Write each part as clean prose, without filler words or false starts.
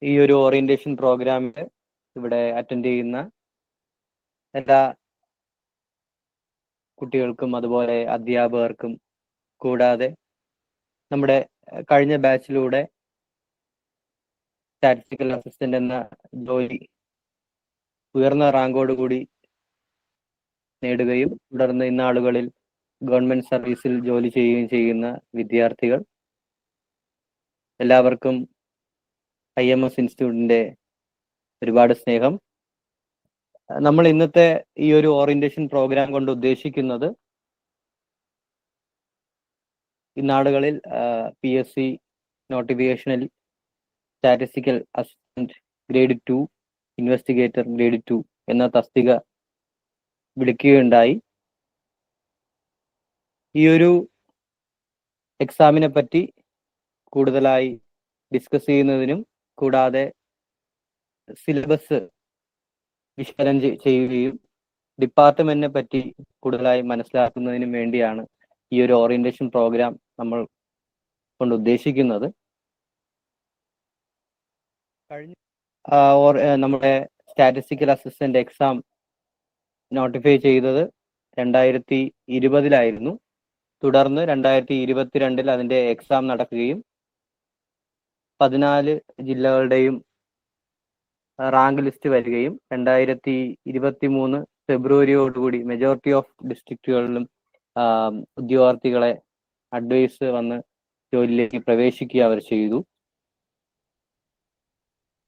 ഈ ഒരു ഓറിയന്റേഷൻ പ്രോഗ്രാമിൽ ഇവിടെ അറ്റൻഡ് ചെയ്യുന്ന എല്ലാ കുട്ടികൾക്കും അതുപോലെ അധ്യാപകർക്കും കൂടാതെ നമ്മുടെ കഴിഞ്ഞ ബാച്ചിലൂടെ സ്റ്റാറ്റിസ്റ്റിക്കൽ അസിസ്റ്റന്റ് എന്ന ജോലി ഉയർന്ന റാങ്കോടുകൂടി നേടുകയും തുടർന്ന് ഇന്നാളുകളിൽ ഗവൺമെന്റ് സർവീസിൽ ജോലി ചെയ്യുകയും ചെയ്യുന്ന വിദ്യാർത്ഥികൾ എല്ലാവർക്കും IMS ഇൻസ്റ്റിറ്റ്യൂട്ടിന്റെ ഒരുപാട് സ്നേഹം. നമ്മൾ ഇന്നത്തെ ഈ ഒരു ഓറിയന്റേഷൻ പ്രോഗ്രാം കൊണ്ട് ഉദ്ദേശിക്കുന്നത് ഇന്നാളുകളിൽ PSC നോട്ടിഫിക്കേഷനിൽ statistical assistant grade 2 investigator grade 2 എന്ന തസ്തിക വിളിക്കുകയുണ്ടായി. ഈ ഒരു എക്സാമിനെ പറ്റി കൂടുതലായി ഡിസ്കസ് ചെയ്യുന്നതിനും കൂടാതെ സിലബസ് വിശകലനം ചെയ്യുകയും ഡിപ്പാർട്ട്മെന്റിനെ പറ്റി കൂടുതലായി മനസ്സിലാക്കുന്നതിനും വേണ്ടിയാണ് ഈ ഒരു ഓറിയന്റേഷൻ പ്രോഗ്രാം നമ്മൾ കൊണ്ട് ഉദ്ദേശിക്കുന്നത്. നമ്മുടെ സ്റ്റാറ്റിസ്റ്റിക്കൽ അസിസ്റ്റന്റ് എക്സാം നോട്ടിഫൈ ചെയ്തത് 2020 തുടർന്ന് 2022 അതിന്റെ എക്സാം നടക്കുകയും 14 ജില്ലകളുടെയും റാങ്ക് ലിസ്റ്റ് വരികയും 2023 ഫെബ്രുവരിയോടുകൂടി മെജോറിറ്റി ഓഫ് ഡിസ്ട്രിക്റ്റുകളിലും ഉദ്യോഗാർത്ഥികളെ അഡ്വൈസ് വന്ന് ജോലിയിലേക്ക് പ്രവേശിക്കുക അവർ ചെയ്തു.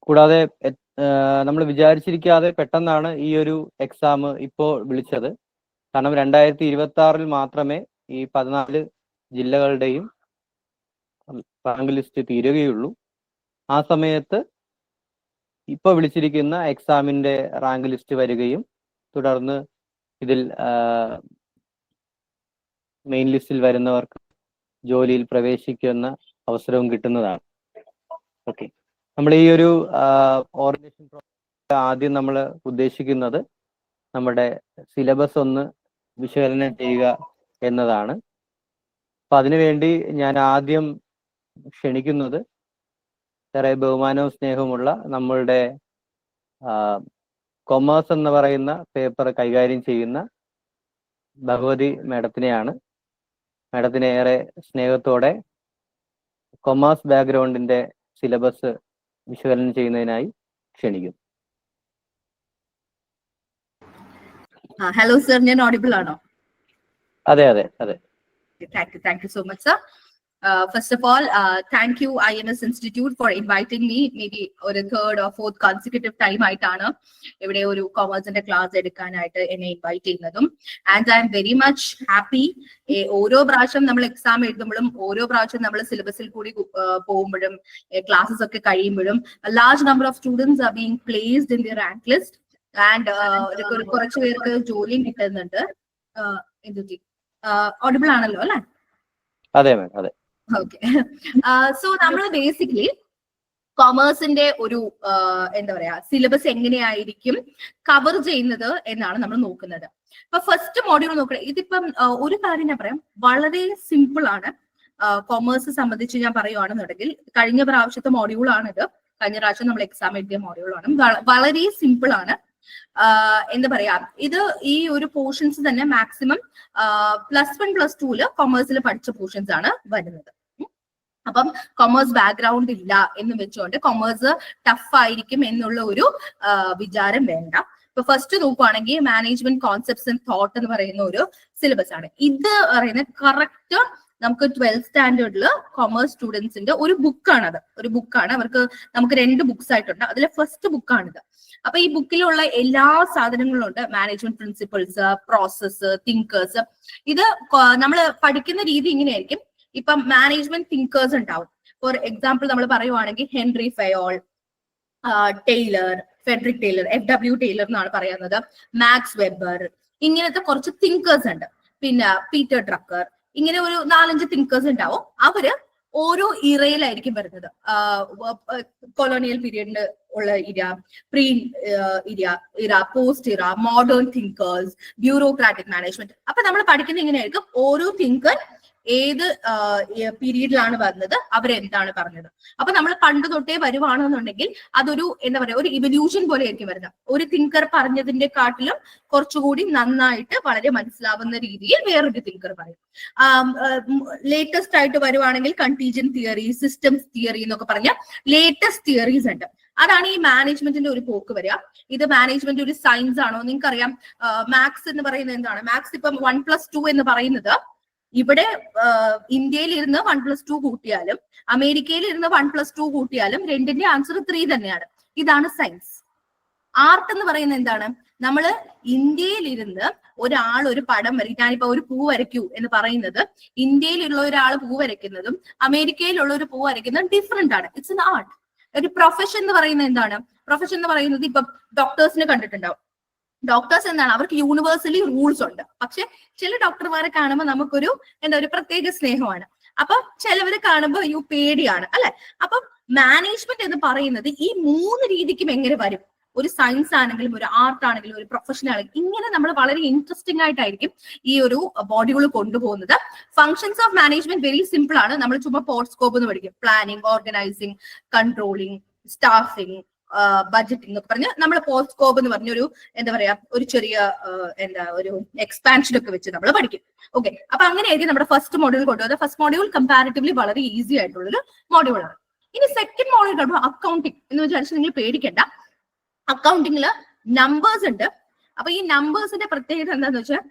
കൂടാതെ നമ്മൾ വിചാരിച്ചിരിക്കാതെ പെട്ടെന്നാണ് ഈ ഒരു എക്സാം ഇപ്പോൾ വിളിച്ചത്. കാരണം 2026 മാത്രമേ ഈ 14 ജില്ലകളുടെയും റാങ്ക് ലിസ്റ്റ് തീരുകയുള്ളൂ. ആ സമയത്ത് ഇപ്പോൾ വിളിച്ചിരിക്കുന്ന എക്സാമിന്റെ റാങ്ക് ലിസ്റ്റ് വരികയും തുടർന്ന് ഇതിൽ മെയിൻ ലിസ്റ്റിൽ വരുന്നവർക്ക് ജോലിയിൽ പ്രവേശിക്കുന്ന അവസരവും കിട്ടുന്നതാണ്. ഓക്കെ, നമ്മൾ ഈ ഒരു ഓറിയന്റേഷൻ പ്രോഗ്രാം ആദ്യം നമ്മൾ ഉദ്ദേശിക്കുന്നത് നമ്മുടെ സിലബസ് ഒന്ന് വിശകലനം ചെയ്യുക എന്നതാണ്. അപ്പൊ അതിനുവേണ്ടി ഞാൻ ആദ്യം ക്ഷണിക്കുന്നത് ഏറെ ബഹുമാനവും സ്നേഹവുമുള്ള നമ്മളുടെ കൊമേഴ്സ് എന്ന് പറയുന്ന പേപ്പർ കൈകാര്യം ചെയ്യുന്ന ഭഗവതി മാഡത്തിനെയാണ്. മാഡത്തിനെ ഏറെ സ്നേഹത്തോടെ കൊമേഴ്സ് ബാക്ക്ഗ്രൗണ്ടിന്റെ സിലബസ് വിശകലനം ചെയ്യുന്നതിനായി ക്ഷണിക്കുന്നു. ഹലോ സർ, ഞാൻ ഓഡിബിൾ ആണോ? അതെ അതെ അതെ. Thank you so much, sir. First of all, thank you IMS Institute for inviting me. Maybe ഒരു third or fourth consecutive time ആയിട്ടാണ് ഇവിടെ ഒരു കൊമേഴ്സിന്റെ ക്ലാസ് എടുക്കാനായിട്ട് എന്നെ ഇൻവൈറ്റ് ചെയ്യുന്നതും. And I am very much happy. ഓരോ പ്രാവശ്യം നമ്മൾ എക്സാം എഴുതുമ്പോഴും ഓരോ പ്രാവശ്യം നമ്മൾ സിലബസിൽ കൂടി പോകുമ്പോഴും ക്ലാസ്സസ് ഒക്കെ കഴിയുമ്പോഴും large number of students are being placed in the rank list and കുറച്ച് പേർക്ക് ജോലിയും കിട്ടുന്നുണ്ട്. ഓഡിബിൾ ആണല്ലോ അല്ലെ? അതെ മാം, അതെ. ഓക്കെ, സോ നമ്മൾ ബേസിക്കലി കൊമേഴ്സിന്റെ ഒരു എന്താ പറയാ സിലബസ് എങ്ങനെയായിരിക്കും കവർ ചെയ്യുന്നത് എന്നാണ് നമ്മൾ നോക്കുന്നത്. അപ്പൊ ഫസ്റ്റ് മോഡ്യൂൾ നോക്കണേ. ഇതിപ്പം ഒരു കാര്യം ഞാൻ പറയാം, വളരെ സിമ്പിൾ ആണ്. കൊമേഴ്സ് സംബന്ധിച്ച് ഞാൻ പറയുവാണെന്നുണ്ടെങ്കിൽ കഴിഞ്ഞ പ്രാവശ്യത്തെ മോഡ്യൂൾ ആണിത്. കഴിഞ്ഞ പ്രാവശ്യം നമ്മൾ എക്സാം എഴുതിയ മോഡ്യൂളാണ്. വളരെ സിമ്പിൾ ആണ്. എന്താ പറയാ, ഇത് ഈ ഒരു പോർഷൻസ് തന്നെ മാക്സിമം +1 +2 കൊമേഴ്സിൽ പഠിച്ച പോർഷൻസ് ആണ് വരുന്നത്. അപ്പം കൊമേഴ്സ് ബാക്ക്ഗ്രൗണ്ട് ഇല്ല എന്ന് വെച്ചുകൊണ്ട് കൊമേഴ്സ് ടഫ് ആയിരിക്കും എന്നുള്ള ഒരു വിചാരം വേണ്ട. ഇപ്പൊ ഫസ്റ്റ് നോക്കുവാണെങ്കിൽ മാനേജ്മെന്റ് കോൺസെപ്റ്റ്സ് ആൻഡ് തോട്ട് എന്ന് പറയുന്ന ഒരു സിലബസ് ആണ്. ഇത് പറയുന്നത് കറക്റ്റ് നമുക്ക് 12th സ്റ്റാൻഡേർഡില് കൊമേഴ്സ് സ്റ്റുഡൻസിന്റെ ഒരു ബുക്കാണ്. അത് ഒരു ബുക്കാണ്. അവർക്ക് നമുക്ക് 2 ബുക്സ് ആയിട്ടുണ്ട്. അതിലെ ഫസ്റ്റ് ബുക്കാണിത്. അപ്പൊ ഈ ബുക്കിലുള്ള എല്ലാ സാധനങ്ങളും ഉണ്ട്. Management principles, process, thinkers. ഇത് നമ്മൾ പഠിക്കുന്ന രീതി ഇങ്ങനെയായിരിക്കും. ഇപ്പം മാനേജ്മെന്റ് തിങ്കേഴ്സ് ഉണ്ടാവും. ഫോർ എക്സാമ്പിൾ നമ്മൾ പറയുവാണെങ്കിൽ Henri Fayol, Taylor, Frederick Taylor, FW Taylor എന്നാണ് പറയുന്നത്, മാക്സ് വെബർ, ഇങ്ങനത്തെ കുറച്ച് തിങ്കേഴ്സ് ഉണ്ട്. പിന്നെ പീറ്റർ ഡ്രക്കർ, ഇങ്ങനെ ഒരു 4-5 തിങ്കേഴ്സ് ഉണ്ടാവും. അവര് ഓരോ ഇറയിലായിരിക്കും വരുന്നത്. കൊളോണിയൽ പീരീഡിൽ ഉള്ള ഇര, പ്രീ ഇര, പോസ്റ്റ് ഇറ, മോഡേൺ തിങ്കേഴ്സ്, ബ്യൂറോക്രാറ്റിക് മാനേജ്മെന്റ്. അപ്പൊ നമ്മൾ പഠിക്കുന്ന ഇങ്ങനെയായിരിക്കും. ഓരോ തിങ്കർ ഏത് പീരീഡിലാണ് വന്നത്, അവരെന്താണ് പറഞ്ഞത്. അപ്പൊ നമ്മൾ പണ്ട് തൊട്ടേ വരുവാണെന്നുണ്ടെങ്കിൽ അതൊരു എന്താ പറയാ ഒരു ഇവല്യൂഷൻ പോലെ ആയിരിക്കും വരുന്നത്. ഒരു തിങ്കർ പറഞ്ഞതിന്റെ കാട്ടിലും കുറച്ചുകൂടി നന്നായിട്ട് വളരെ മനസ്സിലാവുന്ന രീതിയിൽ വേറൊരു തിങ്കർ പറയും. ലേറ്റസ്റ്റ് ആയിട്ട് വരുവാണെങ്കിൽ കണ്ടീജന്റ് തിയറി, സിസ്റ്റംസ് തിയറി എന്നൊക്കെ പറഞ്ഞ ലേറ്റസ്റ്റ് തിയറീസ് ഉണ്ട്. അതാണ് ഈ മാനേജ്മെന്റിന്റെ ഒരു പോക്ക് വരിക. ഇത് മാനേജ്മെന്റ് ഒരു സയൻസ് ആണോ? നിങ്ങൾക്കറിയാം മാത്സ് എന്ന് പറയുന്നത് എന്താണ്? മാത്സ് ഇപ്പം 1+2 എന്ന് പറയുന്നത് ഇവിടെ ഇന്ത്യയിൽ ഇരുന്ന് 1+2 കൂട്ടിയാലും അമേരിക്കയിൽ ഇരുന്ന് 1+2 കൂട്ടിയാലും രണ്ടിന്റെ ആൻസർ 3 തന്നെയാണ്. ഇതാണ് സയൻസ്. ആർട്ട് എന്ന് പറയുന്നത് എന്താണ്? നമ്മള് ഇന്ത്യയിൽ ഇരുന്ന് ഒരാൾ ഒരു പടം വരയ്ക്കും. ഞാനിപ്പോ ഒരു പൂ വരയ്ക്കൂ എന്ന് പറയുന്നത് ഇന്ത്യയിലുള്ള ഒരാൾ പൂ വരയ്ക്കുന്നതും അമേരിക്കയിലുള്ള ഒരു പൂ വരയ്ക്കുന്നതും ഡിഫറെന്റ് ആണ്. It's an art. ഒരു പ്രൊഫഷൻ എന്ന് പറയുന്നത് എന്താണ്? പ്രൊഫഷൻ എന്ന് പറയുന്നത് ഇപ്പൊ ഡോക്ടേഴ്സിനെ കണ്ടിട്ടുണ്ടാവും. ഡോക്ടേഴ്സ് എന്താണ്? അവർക്ക് യൂണിവേഴ്സലി റൂൾസ് ഉണ്ട്. പക്ഷെ ചില ഡോക്ടർമാരെ കാണുമ്പോൾ നമുക്കൊരു ഒരു പ്രത്യേക സ്നേഹമാണ്. അപ്പൊ ചിലവരെ കാണുമ്പോൾ പേടിയാണ് അല്ലെ? അപ്പൊ മാനേജ്മെന്റ് എന്ന് പറയുന്നത് ഈ 3 രീതിക്കും എങ്ങനെ വരും? ഒരു സയൻസ് ആണെങ്കിലും ഒരു ആർട്ട് ആണെങ്കിലും ഒരു പ്രൊഫഷൻ ആണെങ്കിലും ഇങ്ങനെ നമ്മൾ വളരെ ഇൻട്രസ്റ്റിംഗ് ആയിട്ടായിരിക്കും ഈ ഒരു മോഡ്യൂൾ കൊണ്ടുപോകുന്നത്. Functions of management very simple ആണ്. നമ്മൾ ചുമ്മാ പോർട്ട്സ്കോപ്പ് എന്ന് പഠിക്കും. Planning, organising, controlling, staffing, budgeting എന്നൊക്കെ പറഞ്ഞ് നമ്മൾ പോർട്ട്സ്കോപ്പ് എന്ന് പറഞ്ഞൊരു എന്താ പറയാ ഒരു ചെറിയ ഒരു എക്സ്പാൻഷൻ ഒക്കെ വെച്ച് നമ്മൾ പഠിക്കും. ഓക്കെ, അപ്പൊ അങ്ങനെയായിരിക്കും നമ്മുടെ ഫസ്റ്റ് മോഡ്യൂൾ കൊണ്ടുപോകുന്നത്. ഫസ്റ്റ് മോഡ്യൂൾ കമ്പാരിറ്റീവ്ലി വളരെ ഈസി ആയിട്ടുള്ളൊരു മോഡ്യൂളാണ്. ഇനി സെക്കൻഡ് മോഡ്യൂൾ കണ്ടു അക്കൗണ്ടിങ് എന്ന് വെച്ചാൽ നിങ്ങൾ പേടിക്കേണ്ട. അക്കൗണ്ടിങ്ങില് നമ്പേഴ്സ് ഉണ്ട്. അപ്പൊ ഈ നമ്പേഴ്സിന്റെ പ്രത്യേകത എന്താന്ന് വെച്ചാൽ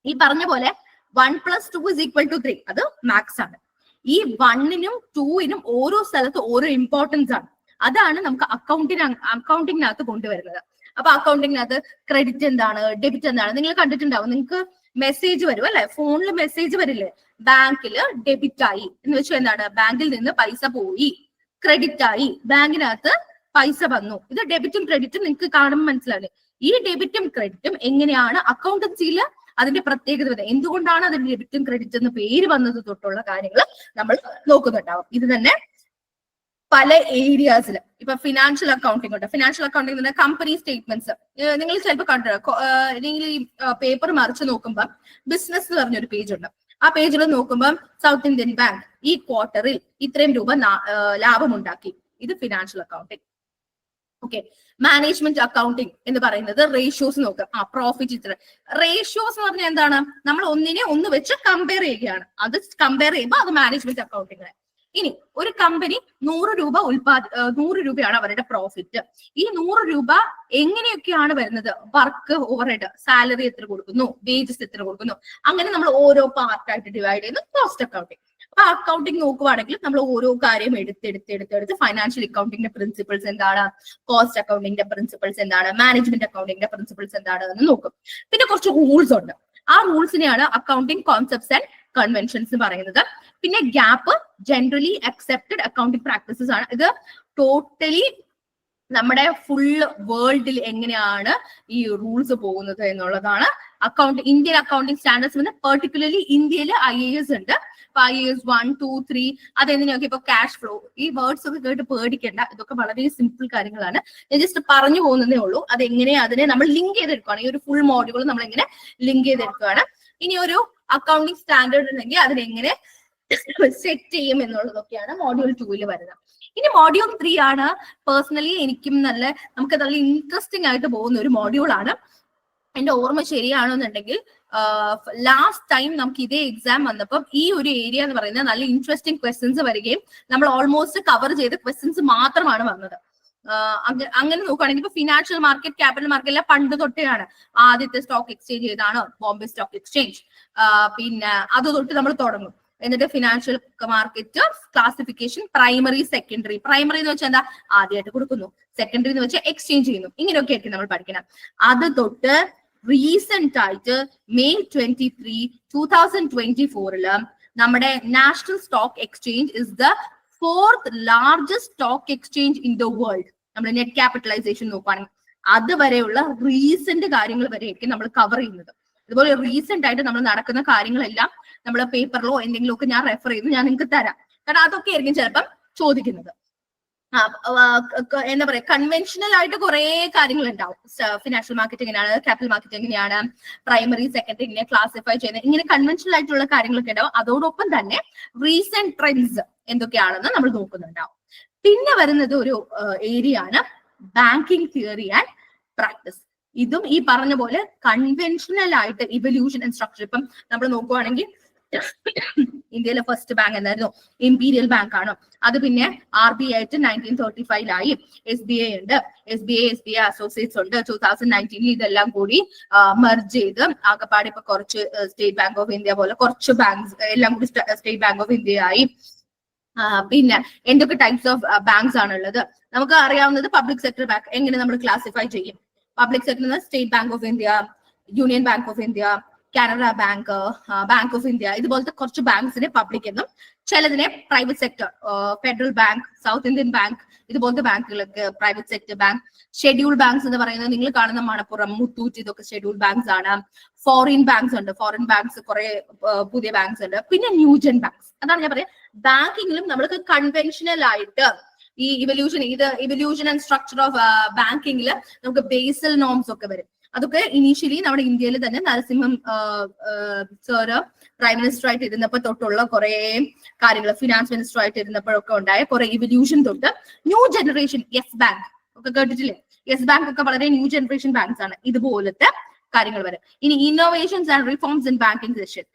ഈ പറഞ്ഞ പോലെ 1+2 = 3 അത് മാത്സ് ആണ്. ഈ 1നും 2നും ഓരോ സ്ഥലത്ത് ഓരോ ഇമ്പോർട്ടൻസ് ആണ്. അതാണ് നമുക്ക് അക്കൗണ്ടിങ്ങിനകത്ത് കൊണ്ടുവരുന്നത്. അപ്പൊ അക്കൗണ്ടിങ്ങിനകത്ത് ക്രെഡിറ്റ് എന്താണ്, ഡെബിറ്റ് എന്താണ് നിങ്ങൾ കണ്ടിട്ടുണ്ടാവും. നിങ്ങൾക്ക് മെസ്സേജ് വരും അല്ലെ? ഫോണിൽ മെസ്സേജ് വരില്ലേ? ബാങ്കില് ഡെബിറ്റ് ആയി എന്ന് വെച്ചാൽ എന്താണ്? ബാങ്കിൽ നിന്ന് പൈസ പോയി. ക്രെഡിറ്റ് ആയി, ബാങ്കിനകത്ത് പൈസ വന്നു. ഇത് ഡെബിറ്റും ക്രെഡിറ്റും നിങ്ങൾക്ക് കാണുമ്പോൾ മനസ്സിലാവില്ലേ? ഈ ഡെബിറ്റും ക്രെഡിറ്റും എങ്ങനെയാണ് അക്കൗണ്ടൻസിയിൽ അതിന്റെ പ്രത്യേകത വരുന്നത്, എന്തുകൊണ്ടാണ് അതിന് ഡെബിറ്റും ക്രെഡിറ്റ് എന്ന് പേര് വന്നത് തൊട്ടുള്ള കാര്യങ്ങൾ നമ്മൾ നോക്കുന്നുണ്ടാവും. ഇത് തന്നെ പല ഏരിയാസിൽ ഇപ്പൊ ഫിനാൻഷ്യൽ അക്കൗണ്ടിംഗ് ഉണ്ട്. ഫിനാൻഷ്യൽ അക്കൗണ്ടിംഗ് എന്ന് പറഞ്ഞാൽ കമ്പനി സ്റ്റേറ്റ്മെന്റ്സ് നിങ്ങൾ ചിലപ്പോൾ കണ്ടിട്ടുണ്ടോ? നിങ്ങൾ ഈ പേപ്പർ മറിച്ച് നോക്കുമ്പോൾ ബിസിനസ് എന്ന് പറഞ്ഞൊരു പേജ് ഉണ്ട്. ആ പേജിൽ നോക്കുമ്പോൾ സൗത്ത് ഇന്ത്യൻ ബാങ്ക് ഈ ക്വാർട്ടറിൽ ഇത്രയും രൂപ ലാഭമുണ്ടാക്കി. ഇത് financial accounting. Okay, management accounting എന്ന് പറയുന്നത് റേഷ്യോസ് നോക്കാം. പ്രോഫിറ്റ് ഇത്ര റേഷ്യോസ് എന്ന് പറഞ്ഞാൽ എന്താണ്? നമ്മൾ ഒന്നിനെ ഒന്ന് വെച്ച് കമ്പയർ ചെയ്യുകയാണ്. അത് കമ്പയർ ചെയ്യുമ്പോൾ അത് മാനേജ്മെന്റ് അക്കൗണ്ടിംഗ്. ഇനി ഒരു കമ്പനി 100 രൂപയാണ് അവരുടെ പ്രോഫിറ്റ്. ഈ 100 രൂപ എങ്ങനെയൊക്കെയാണ് വരുന്നത്? വർക്ക് ഓവർഹെഡ്, സാലറി എത്ര കൊടുക്കുന്നു, വേജസ് എത്ര കൊടുക്കുന്നു, അങ്ങനെ നമ്മൾ ഓരോ പാർട്ടായിട്ട് ഡിവൈഡ് ചെയ്യുന്നു കോസ്റ്റ് അക്കൗണ്ടിങ്. അപ്പൊ അക്കൗണ്ടിങ് നോക്കുവാണെങ്കിൽ നമ്മൾ ഓരോ കാര്യം എടുത്ത് ഫൈനാൻഷ്യൽ അക്കൗണ്ടിങ്ങിന്റെ പ്രിൻസിപ്പിൾസ് എന്താണ്, കോസ്റ്റ് അക്കൗണ്ടിങ്ങിന്റെ പ്രിൻസിപ്പിൾസ് എന്താണ്, മാനേജ്മെന്റ് അക്കൗണ്ടിങ്ങിന്റെ പ്രിൻസിപ്പിൾസ് എന്താണ് എന്ന് നോക്കും. പിന്നെ കുറച്ച് റൂൾസ് ഉണ്ട്. ആ റൂൾസിനെയാണ് അക്കൗണ്ടിങ് കോൺസെപ്റ്റ്സ് ആൻഡ് കൺവെൻഷൻസ് പറയുന്നത്. പിന്നെ gap, generally accepted accounting practices ആണ്. ഇത് ടോട്ടലി നമ്മുടെ ഫുൾ വേൾഡിൽ എങ്ങനെയാണ് ഈ റൂൾസ് പോകുന്നത് എന്നുള്ളതാണ്. ഇന്ത്യൻ അക്കൗണ്ടിങ് സ്റ്റാൻഡേർഡ്സ് പെർട്ടിക്കുലർലി ഇന്ത്യയിൽ IAS ഉണ്ട്. IAS 1, 2, 3 അതെങ്ങനെയൊക്കെ ഇപ്പൊ ക്യാഷ് ഫ്ലോ, ഈ വേർഡ്സ് ഒക്കെ കേട്ട് പേടിക്കേണ്ട. ഇതൊക്കെ വളരെ സിമ്പിൾ കാര്യങ്ങളാണ്. ഞാൻ ജസ്റ്റ് പറഞ്ഞു പോകുന്നതേ ഉള്ളൂ. അതെങ്ങനെ അതിനെ നമ്മൾ ലിങ്ക് ചെയ്തെടുക്കുകയാണ്. ഈ ഒരു ഫുൾ മോഡ്യൂൾ നമ്മൾ എങ്ങനെ ലിങ്ക് ചെയ്തെടുക്കുകയാണ്. ഇനി ഒരു അക്കൗണ്ടിങ് സ്റ്റാൻഡേർഡ് ഉണ്ടെങ്കിൽ അതിനെങ്ങനെ സെറ്റ് ചെയ്യും എന്നുള്ളതൊക്കെയാണ് മോഡ്യൂൾ 2 വരുന്നത്. ഇനി മോഡ്യൂൾ 3 ആണ് പേഴ്സണലി എനിക്കും നമുക്ക് നല്ല ഇൻട്രസ്റ്റിംഗ് ആയിട്ട് പോകുന്ന ഒരു മോഡ്യൂളാണ്. എന്റെ ഓർമ്മ ശരിയാണെന്നുണ്ടെങ്കിൽ ലാസ്റ്റ് ടൈം നമുക്ക് ഇതേ എക്സാം വന്നപ്പം ഈ ഒരു ഏരിയ എന്ന് പറയുന്നത് നല്ല ഇൻട്രസ്റ്റിംഗ് ക്വസ്റ്റ്യൻസ് വരികയും നമ്മൾ ഓൾമോസ്റ്റ് കവർ ചെയ്ത ക്വസ്റ്റ്യൻസ് മാത്രമാണ് വന്നത്. അങ്ങനെ നോക്കുകയാണെങ്കിൽ ഇപ്പൊ ഫിനാൻഷ്യൽ മാർക്കറ്റ്, ക്യാപിറ്റൽ മാർക്കറ്റ് എല്ലാം പണ്ട് തൊട്ടെയാണ്. ആദ്യത്തെ സ്റ്റോക്ക് എക്സ്ചേഞ്ച് ഏതാണ്? Bombay stock exchange. പിന്നെ അത് തൊട്ട് നമ്മൾ തുടങ്ങും. എന്നിട്ട് financial market classification, primary, secondary. Primary എന്ന് വെച്ചാൽ എന്താ? ആദ്യമായിട്ട് കൊടുക്കുന്നു. സെക്കൻഡറി എന്ന് വെച്ചാൽ എക്സ്ചേഞ്ച് ചെയ്യുന്നു. ഇങ്ങനെയൊക്കെ ആയിരിക്കും നമ്മൾ പഠിക്കണം. അത് തൊട്ട് റീസെന്റ് ആയിട്ട് May 23, 2024 നമ്മുടെ national stock exchange is the 4th largest stock exchange in the world. നമ്മൾ നെറ്റ് ക്യാപിറ്റലൈസേഷൻ നോക്കുകയാണെങ്കിൽ അതുവരെയുള്ള റീസെന്റ് കാര്യങ്ങൾ വരെയൊക്കെ നമ്മൾ കവർ ചെയ്യുന്നത്. അതുപോലെ റീസെന്റ് ആയിട്ട് നമ്മൾ നടക്കുന്ന കാര്യങ്ങളെല്ലാം നമ്മൾ പേപ്പറിലോ എന്തെങ്കിലും ഒക്കെ ഞാൻ റെഫർ ചെയ്ത് ഞാൻ നിങ്ങൾക്ക് തരാം. കാരണം അതൊക്കെ ആയിരിക്കും ചിലപ്പം ചോദിക്കുന്നത്. എന്താ പറയാ, കൺവെൻഷണൽ ആയിട്ട് കുറെ കാര്യങ്ങൾ ഉണ്ടാവും. ഫിനാൻഷ്യൽ മാർക്കറ്റ് എങ്ങനെയാണ്, ക്യാപിറ്റൽ മാർക്കറ്റ് എങ്ങനെയാണ്, പ്രൈമറി സെക്കൻഡറി ഇങ്ങനെ ക്ലാസിഫൈ ചെയ്യുന്നത്, ഇങ്ങനെ കൺവെൻഷണൽ ആയിട്ടുള്ള കാര്യങ്ങളൊക്കെ ഉണ്ടാവും. അതോടൊപ്പം തന്നെ റീസെന്റ് ട്രെൻഡ്സ് എന്തൊക്കെയാണെന്ന് നമ്മൾ നോക്കുന്നുണ്ടാവും. പിന്നെ വരുന്നത് ഒരു ഏരിയ ആണ് ബാങ്കിങ് തിയറി ആൻഡ് പ്രാക്ടീസ്. ഇതും ഈ പറഞ്ഞ പോലെ കൺവെൻഷണൽ ആയിട്ട് ഇവല്യൂഷൻ ആൻഡ് സ്ട്രക്ചർ. ഇപ്പം നമ്മൾ നോക്കുവാണെങ്കിൽ ഇന്ത്യയിലെ ഫസ്റ്റ് ബാങ്ക് എന്തായിരുന്നു? ഇംപീരിയൽ ബാങ്ക് ആണ്. അത് പിന്നെ RBI ആയിട്ട് 1935 SBI ഉണ്ട്, SBI അസോസിയേറ്റ്സ് ഉണ്ട്. 2019 ഇതെല്ലാം കൂടി മെർജ് ചെയ്ത് ആകെപ്പാടെ ഇപ്പൊ കുറച്ച് സ്റ്റേറ്റ് ബാങ്ക് ഓഫ് ഇന്ത്യ പോലെ കുറച്ച് ബാങ്ക്സ് എല്ലാം കൂടി സ്റ്റേറ്റ് ബാങ്ക് ഓഫ് ഇന്ത്യ ആയി. പിന്നെ എന്തൊക്കെ ടൈപ്സ് ഓഫ് ബാങ്ക്സ് ആണുള്ളത് നമുക്ക് അറിയാവുന്നത്. പബ്ലിക് സെക്ടർ ബാങ്ക് എങ്ങനെ നമ്മൾ ക്ലാസിഫൈ ചെയ്യും? Public sector state bank of India, union bank of India, Canara bank, bank of India, ഇതുപോലത്തെ കുറച്ച് ബാങ്ക്സിനെ പബ്ലിക് എന്നും ചിലതിനെ private sector, federal bank, south Indian bank, ഇതുപോലത്തെ ബാങ്കുകളൊക്കെ private sector bank. Schedule banks എന്ന് പറയുന്നത് നിങ്ങൾ കാണുന്ന മണപ്പുറം, മുത്തൂറ്റ്, ഇതൊക്കെ ഷെഡ്യൂൾ ബാങ്ക്സ് ആണ്. ഫോറിൻ ബാങ്ക്സ് ഉണ്ട്, ഫോറിൻ ബാങ്ക്സ് കുറെ പുതിയ ബാങ്ക്സ് ഉണ്ട്. പിന്നെ ന്യൂജൻ ബാങ്ക്സ്. അതാണ് ഞാൻ പറയാം, ബാങ്കിങ്ങിലും നമ്മൾക്ക് കൺവെൻഷണൽ ആയിട്ട് ഈ ഇവല്യൂഷൻ ആൻഡ് സ്ട്രക്ചർ ഓഫ് ബാങ്കിങ്ങിൽ നമുക്ക് ബേസൽ നോംസ് ഒക്കെ വരും. അതൊക്കെ ഇനീഷ്യലി നമ്മുടെ ഇന്ത്യയിൽ തന്നെ നരസിംഹം സാറ് പ്രൈം മിനിസ്റ്റർ ആയിട്ട് ഇരുന്നപ്പോൾ തൊട്ടുള്ള കുറെ കാര്യങ്ങൾ, ഫിനാൻസ് മിനിസ്റ്റർ ആയിട്ട് ഇരുന്നപ്പോഴൊക്കെ ഉണ്ടായ കുറെ ഇവല്യൂഷൻ തൊട്ട് ന്യൂ ജനറേഷൻ യെസ് ബാങ്ക് ഒക്കെ കേട്ടിട്ടില്ലേ? യെസ് ബാങ്ക് ഒക്കെ വളരെ ന്യൂ ജനറേഷൻ ബാങ്ക്സ് ആണ്. ഇതുപോലത്തെ കാര്യങ്ങൾ വരും. ഇനി innovations and reforms in banking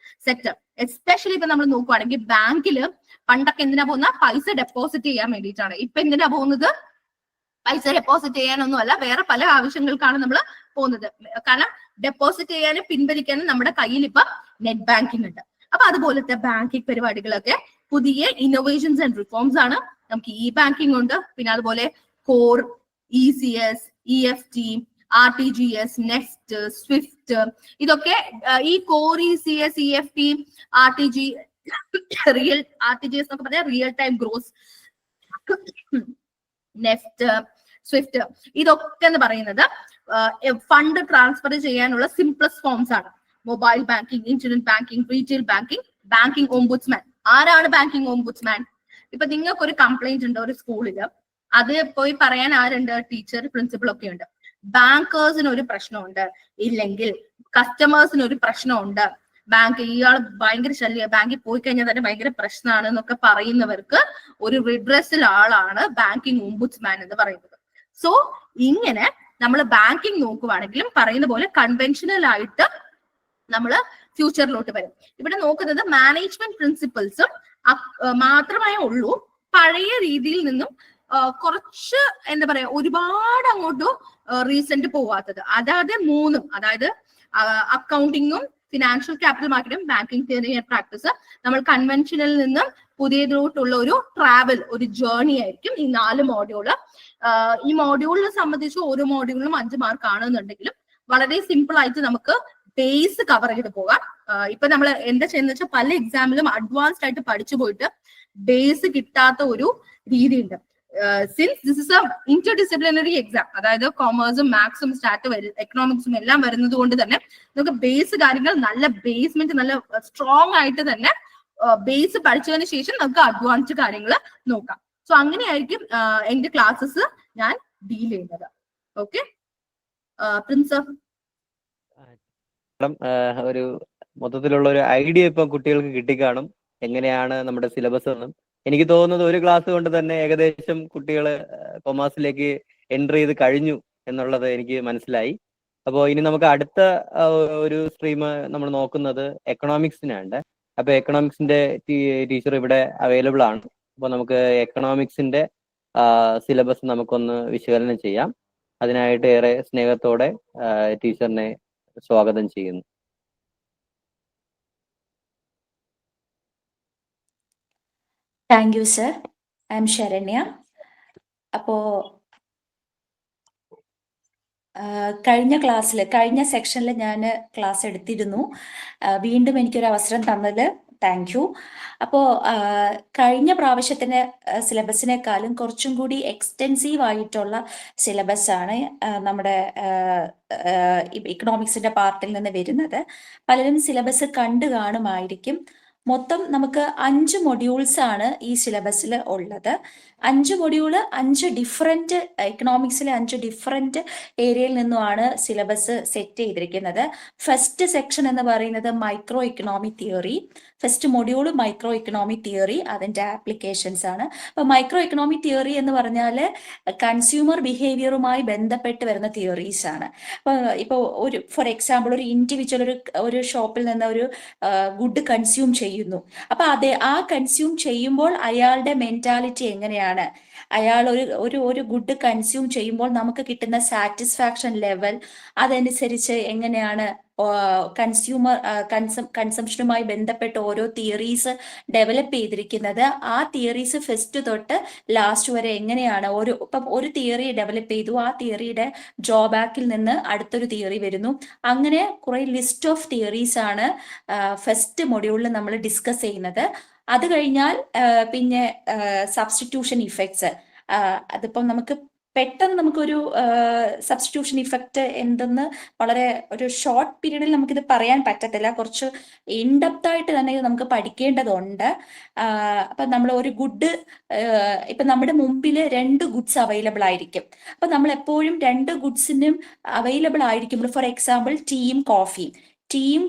sector, especially ഇപ്പൊ നമ്മൾ നോക്കുവാണെങ്കിൽ ബാങ്കില് പണ്ടൊക്കെ എന്തിനാ പോകുന്ന? പൈസ ഡെപ്പോസിറ്റ് ചെയ്യാൻ വേണ്ടിയിട്ടാണ്. ഇപ്പൊ എന്തിനാ പോകുന്നത്? പൈസ ഡെപ്പോസിറ്റ് ചെയ്യാനൊന്നുമല്ല, വേറെ പല ആവശ്യങ്ങൾക്കാണ് നമ്മൾ പോകുന്നത്. കാരണം ഡെപ്പോസിറ്റ് ചെയ്യാനും പിൻവലിക്കാനും നമ്മുടെ കയ്യിൽ ഇപ്പൊ നെറ്റ് ബാങ്കിങ് ഉണ്ട്. അപ്പൊ അതുപോലത്തെ ബാങ്കിങ് പരിപാടികളൊക്കെ പുതിയ ഇന്നോവേഷൻസ് ആൻഡ് റിഫോംസ് ആണ്. നമുക്ക് ഇ ബാങ്കിങ് ഉണ്ട്, പിന്നെ അതുപോലെ core, ECS, EFT, RTGS, next, Swift, ഇതൊക്കെ ഈ കോർ, ECS, EFT, RTGS എന്നൊക്കെ പറഞ്ഞാൽ real time gross, NEFT, Swift, ഇതൊക്കെ എന്ന് പറയുന്നത് ഫണ്ട് ട്രാൻസ്ഫർ ചെയ്യാനുള്ള സിംപ്ലസ്റ്റ് ഫോംസ് ആണ്. Mobile banking, internet banking, retail banking, banking ombudsman. ആരാണ് ബാങ്കിങ് ഓംബുഡ്സ്മാൻ? ഇപ്പൊ നിങ്ങൾക്ക് ഒരു കംപ്ലൈന്റ് ഉണ്ട് ഒരു സ്കൂളില്, അത് പോയി പറയാൻ ആരുണ്ട്? ടീച്ചർ, പ്രിൻസിപ്പൾ ഒക്കെ ഉണ്ട്. ബാങ്കേഴ്സിന് ഒരു പ്രശ്നമുണ്ട്, ഇല്ലെങ്കിൽ കസ്റ്റമേഴ്സിന് ഒരു പ്രശ്നമുണ്ട്, ബാങ്ക് ഇയാൾ ഭയങ്കര ശല്യ, ബാങ്കിൽ പോയി കഴിഞ്ഞാൽ തന്നെ ഭയങ്കര പ്രശ്നമാണ് എന്നൊക്കെ പറയുന്നവർക്ക് ഒരു റിഡ്രസൽ ആളാണ് ബാങ്കിങ് ഓംബുഡ്സ്മാൻ എന്ന് പറയുന്നത്. സോ ഇങ്ങനെ നമ്മൾ ബാങ്കിങ് നോക്കുവാണെങ്കിലും പറയുന്ന പോലെ കൺവെൻഷണൽ ആയിട്ട് നമ്മൾ ഫ്യൂച്ചറിലോട്ട് വരും. ഇവിടെ നോക്കുന്നത് മാനേജ്മെന്റ് പ്രിൻസിപ്പിൾസും മാത്രമേ ഉള്ളൂ. പഴയ രീതിയിൽ നിന്നും കുറച്ച് എന്താ പറയാ, ഒരുപാട് അങ്ങോട്ട് റീസെന്റ് പോവാത്തത്. അതായത് മൂന്നും, അതായത് അക്കൗണ്ടിങ്ങും ഫിനാൻഷ്യൽ ക്യാപിറ്റൽ മാർക്കറ്റും ബാങ്കിങ് തിയറി ആൻഡ് പ്രാക്ടീസ്, നമ്മൾ കൺവെൻഷനിൽ നിന്നും പുതിയതിലോട്ടുള്ള ഒരു ട്രാവൽ, ഒരു ജേർണി ആയിരിക്കും ഈ 4 മോഡ്യൂള്. ഈ മോഡ്യൂളിനെ സംബന്ധിച്ച് ഓരോ മോഡ്യൂളിലും 5 മാർക്ക് ആണെന്നുണ്ടെങ്കിലും വളരെ സിമ്പിൾ ആയിട്ട് നമുക്ക് ബേസ് കവർ ചെയ്ത് പോകാം. ഇപ്പൊ നമ്മൾ എന്താ ചെയ്യുന്നത് വെച്ചാൽ പല എക്സാമിലും അഡ്വാൻസ്ഡ് ആയിട്ട് പഠിച്ചു പോയിട്ട് ബേസ് കിട്ടാത്ത ഒരു രീതിയുണ്ട്. Since this is A interdisciplinary exam, അതായത് കോമേഴ്സും മാത്സും എക്കണോമിക്സും എല്ലാം വരുന്നത് കൊണ്ട് തന്നെ നമുക്ക് ബേസ് കാര്യങ്ങൾ, നല്ല ബേസ്മെന്റ്, നല്ല സ്ട്രോങ് ആയിട്ട് തന്നെ ബേസ് പഠിച്ചതിന് ശേഷം നമുക്ക് അഡ്വാൻസ്ഡ് കാര്യങ്ങൾ നോക്കാം. സോ അങ്ങനെയായിരിക്കും എന്റെ ക്ലാസ്സസ് ഞാൻ ഡീൽ ചെയ്യുന്നത്. Okay Prince? ഒരു മൊത്തത്തിലുള്ള ഒരു ഐഡിയ ഇപ്പൊ കുട്ടികൾക്ക് കിട്ടിക്കാണും എങ്ങനെയാണ് നമ്മുടെ സിലബസ് എന്നും. എനിക്ക് തോന്നുന്നത് ഒരു ക്ലാസ് കൊണ്ട് തന്നെ ഏകദേശം കുട്ടികൾ കൊമേഴ്സിലേക്ക് എൻട്രി ചെയ്ത് കഴിഞ്ഞു എന്നുള്ളത് എനിക്ക് മനസ്സിലായി. അപ്പോൾ ഇനി നമുക്ക് അടുത്ത ഒരു സ്ട്രീം നമ്മൾ നോക്കുന്നത് എക്കണോമിക്സിനാണ്. അപ്പൊ എക്കണോമിക്സിന്റെ ടീച്ചർ ഇവിടെ അവൈലബിൾ ആണ്. അപ്പോൾ നമുക്ക് എക്കണോമിക്സിന്റെ സിലബസ് നമുക്കൊന്ന് വിശകലനം ചെയ്യാം. അതിനായിട്ട് ഏറെ സ്നേഹത്തോടെ ടീച്ചറിനെ സ്വാഗതം ചെയ്യുന്നു. Thank you sir. I M Saranya. അപ്പോ കഴിഞ്ഞ സെക്ഷനിൽ ഞാൻ ക്ലാസ് എടുത്തിരുന്നു. വീണ്ടും എനിക്കൊരു അവസരം തന്നതിൽ താങ്ക് യു. അപ്പോൾ കഴിഞ്ഞ പ്രാവശ്യത്തിന് സിലബസിനേക്കാളും കുറച്ചും കൂടി എക്സ്റ്റെൻസീവ് ആയിട്ടുള്ള സിലബസ് ആണ് നമ്മുടെ ഇക്കണോമിക്സിന്റെ പാർട്ടിൽ നിന്ന് വരുന്നത്. പലരും സിലബസ് കണ്ടു കാണുമായിരിക്കും. മൊത്തം നമുക്ക് 5 മൊഡ്യൂൾസ് ആണ് ഈ സിലബസിൽ ഉള്ളത്. 5 മൊഡ്യൂള് 5 ഡിഫറെന്റ് എക്കണോമിക്സിലെ 5 ഡിഫറെന്റ് ഏരിയയിൽ നിന്നുമാണ് സിലബസ് സെറ്റ് ചെയ്തിരിക്കുന്നത്. ഫസ്റ്റ് സെക്ഷൻ എന്ന് പറയുന്നത് micro economic theory. First module micro economic theory, അതിന്റെ ആപ്ലിക്കേഷൻസ് ആണ്. അപ്പൊ മൈക്രോ ഇക്കണോമിക് തിയറി എന്ന് പറഞ്ഞാൽ കൺസ്യൂമർ ബിഹേവിയറുമായി ബന്ധപ്പെട്ട് വരുന്ന തിയറീസ് ആണ്. ഇപ്പൊ ഒരു ഫോർ എക്സാമ്പിൾ ഒരു ഇൻഡിവിജ്വൽ ഒരു ഷോപ്പിൽ നിന്ന് ഒരു ഗുഡ് കൺസ്യൂം ചെയ്യുന്നു. അപ്പൊ ആ കൺസ്യൂം ചെയ്യുമ്പോൾ അയാളുടെ മെന്റാലിറ്റി എങ്ങനെയാണ്, അയാൾ ഒരു ഗുഡ് കൺസ്യൂം ചെയ്യുമ്പോൾ നമുക്ക് കിട്ടുന്ന സാറ്റിസ്ഫാക്ഷൻ ലെവൽ, അതനുസരിച്ച് എങ്ങനെയാണ് കൺസ്യൂമർ കൺസംഷനുമായി ബന്ധപ്പെട്ട് ഓരോ തിയറീസ് ഡെവലപ്പ് ചെയ്തിരിക്കുന്നത്. ആ തിയറീസ് ഫസ്റ്റ് തൊട്ട് ലാസ്റ്റ് വരെ എങ്ങനെയാണ് ഇപ്പം ഒരു തിയറി ഡെവലപ്പ് ചെയ്തു, ആ തിയറിയുടെ ഡ്രോബാക്കിൽ നിന്ന് അടുത്തൊരു തിയറി വരുന്നു. അങ്ങനെ കുറെ ലിസ്റ്റ് ഓഫ് തിയറീസ് ആണ് ഫസ്റ്റ് മൊഡ്യൂളിൽ നമ്മൾ ഡിസ്കസ് ചെയ്യുന്നത്. അത് കഴിഞ്ഞാൽ പിന്നെ സബ്സ്റ്റിറ്റ്യൂഷൻ ഇഫക്ട്സ്. അതിപ്പം നമുക്ക് പെട്ടെന്ന് നമുക്കൊരു സബ്സ്റ്റിറ്റ്യൂഷൻ ഇഫക്റ്റ് എന്തെന്ന് വളരെ ഒരു ഷോർട്ട് പീരീഡിൽ നമുക്കിത് പറയാൻ പറ്റത്തില്ല. കുറച്ച് ഇൻഡെപ്ത് ആയിട്ട് തന്നെ ഇത് നമുക്ക് പഠിക്കേണ്ടതുണ്ട്. അപ്പൊ നമ്മൾ ഒരു ഗുഡ്, ഇപ്പൊ നമ്മുടെ മുമ്പിൽ 2 ഗുഡ്സ് അവൈലബിൾ ആയിരിക്കും. അപ്പൊ നമ്മൾ എപ്പോഴും 2 ഗുഡ്സിനും അവൈലബിൾ ആയിരിക്കുമ്പോൾ, ഫോർ എക്സാമ്പിൾ ടീയും